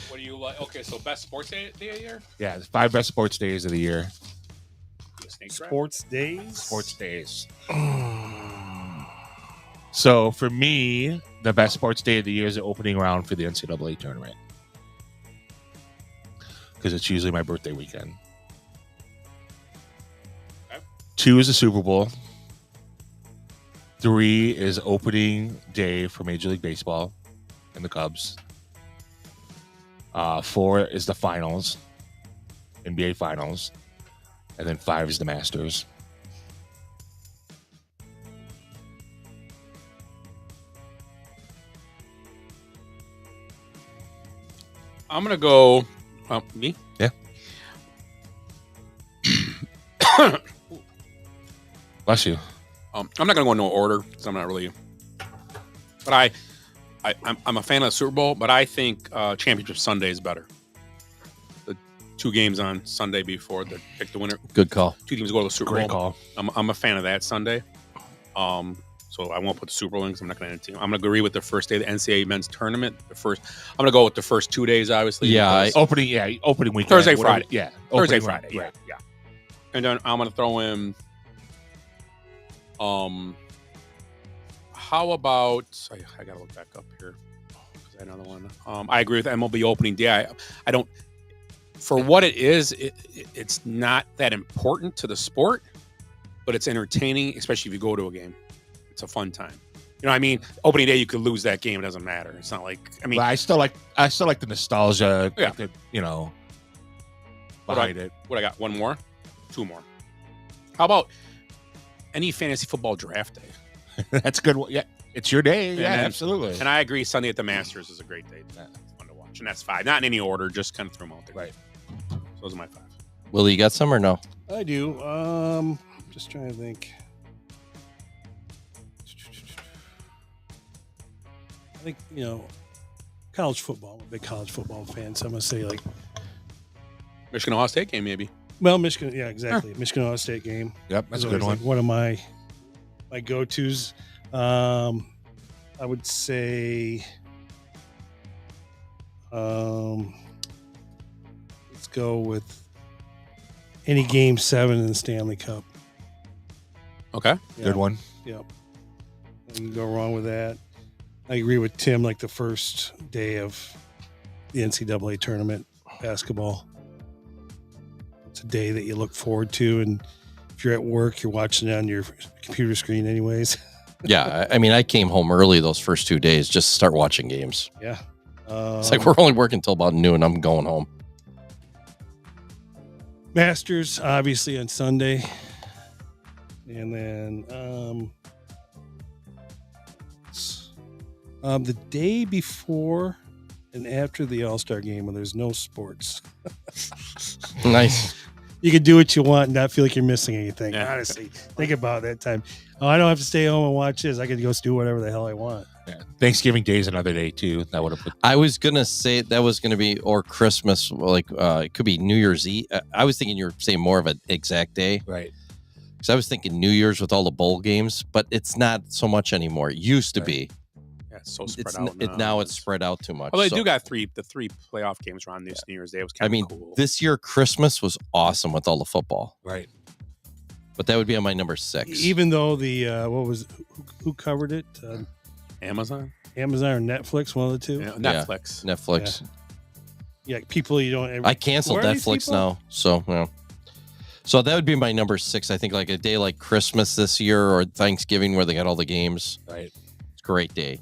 What do you like? Okay, so best sports day of the year? Yeah, the 5 best sports days of the year. Sports days? Sports days. So for me, the best sports day of the year is the opening round for the NCAA tournament. Because it's usually my birthday weekend. Okay. 2 is the Super Bowl. 3 is opening day for Major League Baseball and the Cubs. 4 is the finals, NBA finals. And then 5 is the Masters. I'm going to go... me? Yeah. Bless you. I'm not going to go in no order because I'm not really... But I'm a fan of the Super Bowl, but I think Championship Sunday is better. The 2 games on Sunday before they pick the winner. Good call. 2 teams go to the Super Great Bowl. call. I'm a fan of that Sunday. So I won't put the Super Bowl in because I'm not going to end the team. I'm going to agree with the first day of the NCAA men's tournament. I'm going to go with the first 2 days, obviously. Yeah. Opening weekend. Thursday, whatever. Friday. Yeah. Thursday, Opening Friday. weekend, Yeah. And then I'm going to throw in... how about... I got to look back up here. Because I know the one. I agree with MLB opening day. I don't... For what it is, it's not that important to the sport, but it's entertaining, especially if you go to a game. It's a fun time. You know what I mean? Opening day, you could lose that game. It doesn't matter. It's not like... I mean... But I still like the nostalgia, Yeah. behind it. What I got? 1 more? 2 more. How about any fantasy football draft day? That's a good one. Yeah. It's your day. Yeah, And- absolutely. And I agree, Sunday at the Masters is a great day. It's fun to watch. And that's 5. Not in any order, just kind of throw them out there. Right. So those are my 5. Willie, you got some or no? I do. Just trying to think. I think, college football. I'm a big college football fan, so I'm going to say, Michigan Ohio State game, maybe. well, Michigan. Yeah, exactly. Michigan Ohio State game. Yep, that's is a good always, one. one of my go-tos. I would say let's go with any Game 7 in the Stanley Cup. Okay. Good one. Yep. You can go wrong with that. I agree with Tim, like the first day of the NCAA tournament basketball. It's a day that you look forward to, and if you're at work, you're watching it on your computer screen anyways. Yeah, I mean, I came home early those first 2 days just to start watching games. Yeah. It's like we're only working till about noon. I'm going home. Masters, obviously, on Sunday. And then the day before and after the All-Star game when there's no sports. Nice. You can do what you want and not feel like you're missing anything. Yeah. Honestly, think about that time. Oh, I don't have to stay home and watch this. I can go do whatever the hell I want. Yeah. Thanksgiving Day is another day too. That would have put. I was gonna say that was gonna be or Christmas, like it could be New Year's Eve. I was thinking you were saying more of an exact day, Right. because I was thinking New Year's with all the bowl games, but it's not so much anymore. It used to be. Yeah, it's so spread It's out. now it's spread out too much. Although they So- do got the three playoff games around this New Year's Day. It was kind I of mean, cool. this year Christmas was awesome with all the football, Right. but that would be on my number 6. Even though the who covered it? Amazon, Amazon or Netflix, one of the two. yeah, Netflix. Netflix. Yeah, people you don't. I canceled Where are these Netflix people? now, so yeah. So that would be my number 6. I think like a day like Christmas this year or Thanksgiving where they got all the games. Right. It's a great day.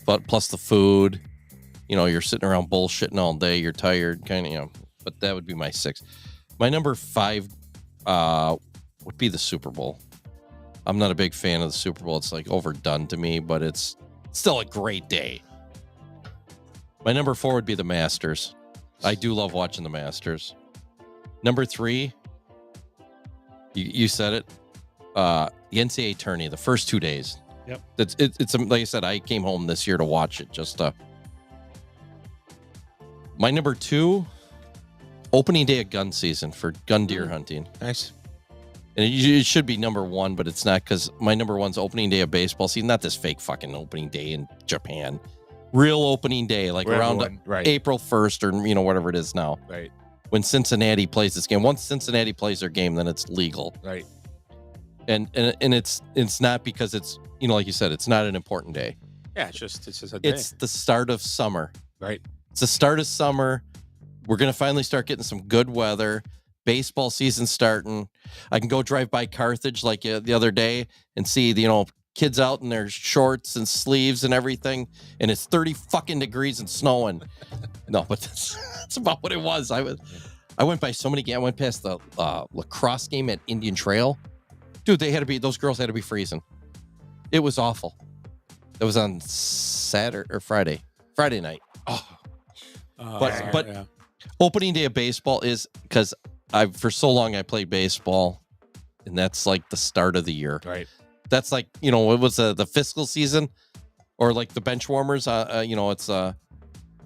But plus the food, you're sitting around bullshitting all day. You're tired, kind of, But that would be my 6. My number 5 would be the Super Bowl. I'm not a big fan of the Super Bowl. It's like overdone to me, but it's still a great day. My number 4 would be the Masters. I do love watching the Masters. Number 3, you said it. The NCAA tourney, the first 2 days. Yep. It's like I said, I came home this year to watch it. My number 2, opening day of gun season for gun deer hunting. Nice. And it should be number 1, but it's not, because my number 1's opening day of baseball season. Not this fake fucking opening day in Japan. Real opening day, like Where around everyone- right. April 1st or whatever it is now. Right. When Cincinnati plays this game. Once Cincinnati plays their game, then it's legal. Right. And it's not because it's like you said, it's not an important day. Yeah, it's just a day. It's the start of summer. Right. It's the start of summer. We're gonna finally start getting some good weather. Baseball season starting. I can go drive by Carthage like the other day and see kids out in their shorts and sleeves and everything, and it's 30 fucking degrees and snowing. No, but that's about what it was. I went by so many games. I went past the lacrosse game at Indian Trail. Dude, those girls had to be freezing. It was awful. It was on Saturday or Friday night. But opening day of baseball is because for so long I played baseball, and that's like the start of the year. Right. That's like, it was the fiscal season, or like the Benchwarmers. It's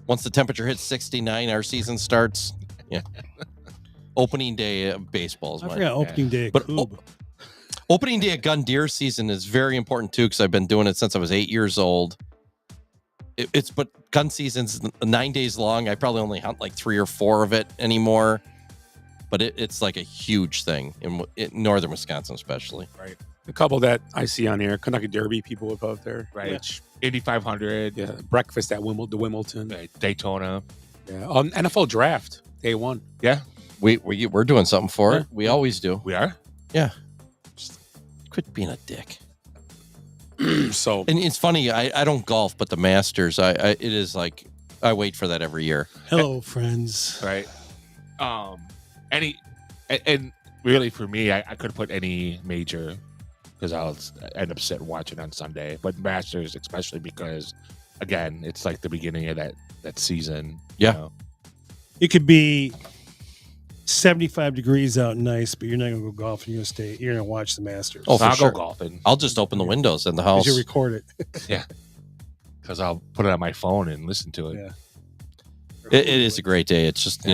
once the temperature hits 69, our season starts. Yeah. Opening day of baseball is I mine. forgot opening day. But opening day of gun deer season is very important too, because I've been doing it since I was 8 years old. But gun season's 9 days long. I probably only hunt like 3 or 4 of it anymore. But it's like a huge thing in northern Wisconsin, especially. Right. A couple that I see on here, Kentucky Derby people up there. Right. Which, Indy 500. yeah, breakfast at Wimbledon. Right. Daytona. Yeah. NFL draft day 1. Yeah. We're doing something for Yeah. it. We always do. We are. Yeah. Just quit being a dick. So, And it's funny. I don't golf, but the Masters, it is like I wait for that every year. Hello, friends. Right. And really for me, I could put any major, because I'll end up sitting watching on Sunday, but Masters especially because, again, it's like the beginning of that season. Yeah. It could be 75 degrees out, nice, but you're not gonna go golfing. You're gonna watch the Masters. Oh, for I'll sure. go golfing. I'll just open the windows in the house. You record it. Yeah. Because I'll put it on my phone and listen to it. Yeah. It is a great day. It's just,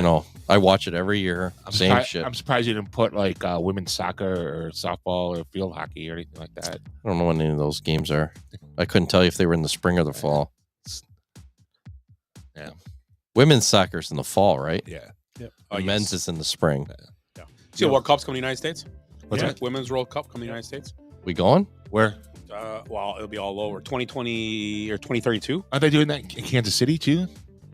I watch it every year. Same shit. I'm surprised you didn't put like women's soccer or softball or field hockey or anything like that. I don't know when any of those games are. I couldn't tell you if they were in the spring or the fall. Yeah. Women's soccer's in the fall, right? Yeah. Yep. The men's is in the spring. Yeah. See, the World Cup's coming to the United States. What's that? Women's World Cup coming to the United States. We going? Where? Well, it'll be all over 2020 or 2032. Are they doing that in Kansas City too?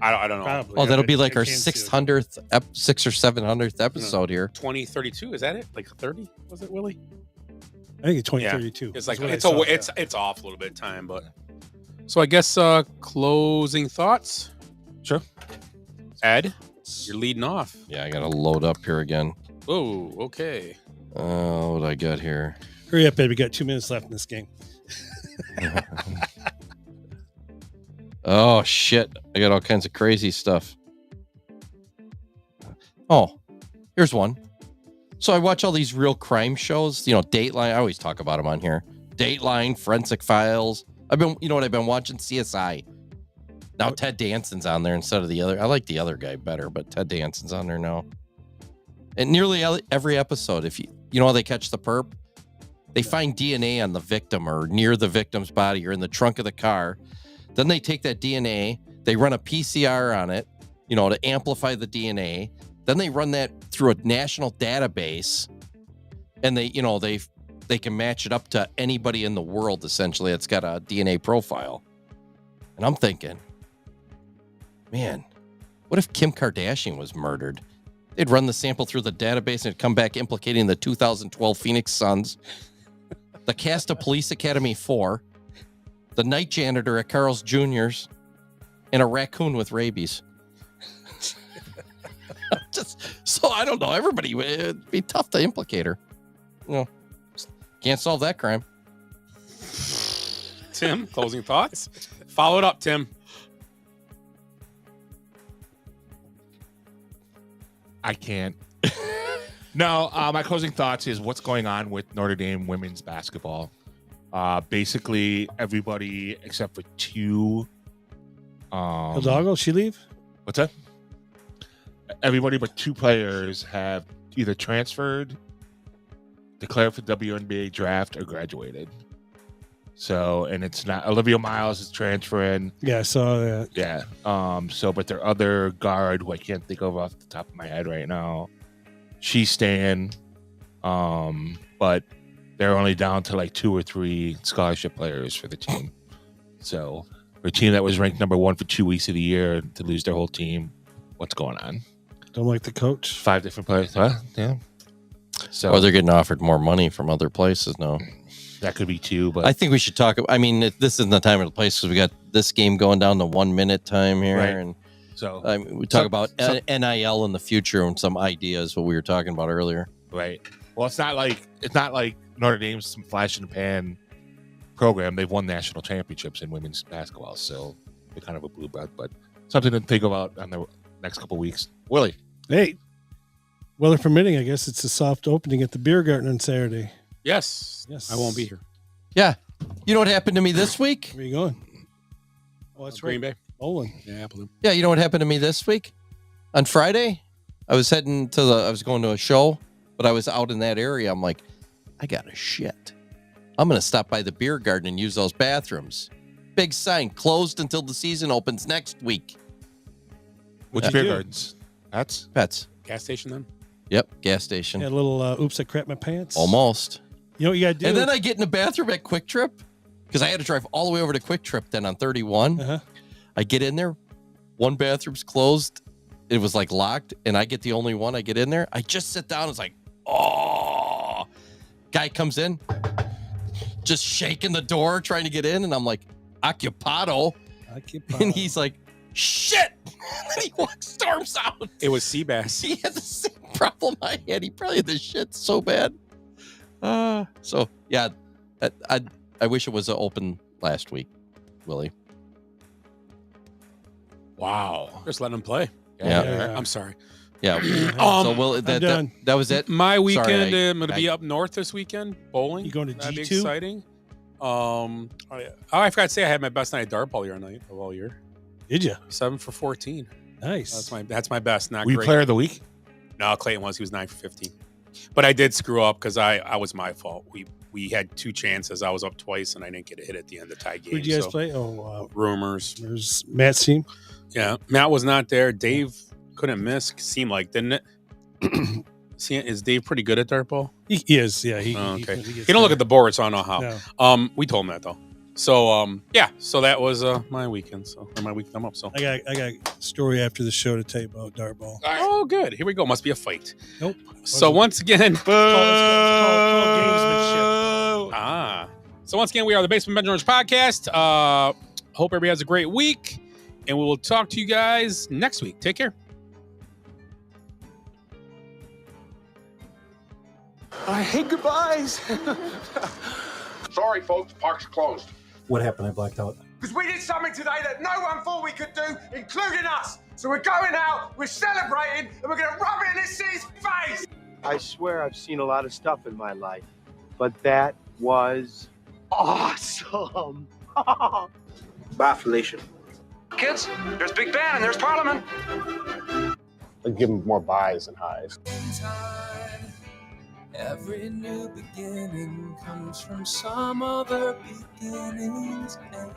I don't know. Probably. Oh, that'll be like I our can't see it. 600th, 600th or 700th episode here. 2032, is that it? Like 30? Was it, Willie? I think it's 2032. It's like That's what I saw. it's off a little bit of time, but so I guess closing thoughts. Sure. Ed, you're leading off. Yeah, I got to load up here again. Oh, okay. Oh, what I got here? Hurry up, baby. We got 2 minutes left in this game. Oh, shit. I got all kinds of crazy stuff. Oh, here's one. So I watch all these real crime shows, Dateline. I always talk about them on here. Dateline, Forensic Files. I've been watching CSI. Now Ted Danson's on there instead of the other. I like the other guy better, but Ted Danson's on there now. And nearly every episode, if you know how they catch the perp, they find DNA on the victim or near the victim's body or in the trunk of the car. Then they take that DNA, they run a PCR on it, to amplify the DNA. Then they run that through a national database, and they can match it up to anybody in the world, essentially, that's got a DNA profile. And I'm thinking, man, what if Kim Kardashian was murdered? They'd run the sample through the database and it'd come back implicating the 2012 Phoenix Suns, the cast of Police Academy 4, the night janitor at Carl's Jr.'s, and a raccoon with rabies. So I don't know. Everybody, it'd be tough to implicate her. Can't solve that crime. Tim, closing thoughts? Follow it up, Tim. I can't. No, my closing thoughts is what's going on with Notre Dame women's basketball. Basically, everybody except for two. Hidalgo, she leave? What's that? Everybody but two players have either transferred, declared for WNBA draft, or graduated. So, and it's not Olivia Miles is transferring. Yeah, I saw that. Yeah. But their other guard, who I can't think of off the top of my head right now, she's staying. But they're only down to like 2 or 3 scholarship players for the team. So, for a team that was ranked number 1 for 2 weeks of the year to lose their whole team, what's going on? Don't like the coach. 5 different players, huh? Yeah. So, Or they're getting offered more money from other places now. That could be too, but I think we should talk. I mean, this isn't the time or the place because we got this game going down to 1 minute time here, Right. and so we talk about NIL in the future and some ideas what we were talking about earlier. right. Well, it's not like Notre Dame's some flash in the pan program. They've won national championships in women's basketball, so they're kind of a blue blood, but something to think about on the next couple of weeks. Willie, Hey, weather permitting, I guess it's a soft opening at the beer garden on Saturday. Yes. Yes. I won't be here. Yeah, you know what happened to me this week? Where are you going? Oh, that's Green right. Bay. Bowling. Yeah, Appleton. Yeah, you know what happened to me this week? On Friday, I was heading to I was going to a show, but I was out in that area. I'm like, I got a shit. I'm going to stop by the beer garden and use those bathrooms. Big sign, closed until the season opens next week. which What'd beer you do? gardens? That's Pets. Gas station then? Yep, gas station. Had a little oops, I crap my pants. Almost. You know what you got to do? And then I get in the bathroom at Quick Trip because I had to drive all the way over to Quick Trip then on 31. Uh-huh. I get in there. One bathroom's closed. It was like locked, and I get the only one. I get in there. I just sit down. It's like, oh. Guy comes in, just shaking the door, trying to get in. And I'm like, occupado. And he's like, shit. And then he storms out. It was Seabass. He had the same problem I had. He probably had the shit so bad. So yeah, I wish it was open last week, Willie. Wow. Just letting them play. Yeah. I'm sorry. Yeah. I'm that was it. My weekend, Sorry, I'm going to be up north this weekend, bowling. You going to That'd be G2? exciting. I forgot to say I had my best night at dart ball all year. Did you? 7 for 14. Nice. That's my best. Not were you great. player of the week? No, Clayton was. He was 9 for 15. But I did screw up because I was my fault. We had 2 chances. I was up twice and I didn't get a hit at the end of the tie game. Who'd you guys play? Oh, Rumors. there's Matt's team. Yeah, Matt was not there. Dave couldn't miss. Seemed like, didn't it? Is Dave pretty good at dart ball? He is, yeah. He don't look at the board, so I don't know how. No. We told him that though. So yeah, so that was my weekend. So my week I'm up. So I got a story after the show to tell you about dart ball. Oh, good. Here we go. Must be a fight. Nope. So once again, it's called gamesmanship. So once again, we are the Basement Benchwarmers podcast. Hope everybody has a great week, and we will talk to you guys next week. Take care. I hate goodbyes. Sorry, folks, park's closed. What happened? I blacked out. Because we did something today that no one thought we could do, including us. So we're going out, we're celebrating, and we're going to rub it in this city's face. I swear I've seen a lot of stuff in my life, but that was awesome. Bye, Felicia. Kids, there's Big Ben and there's Parliament. I'd give them more buys than highs. Every new beginning comes from some other beginning's end.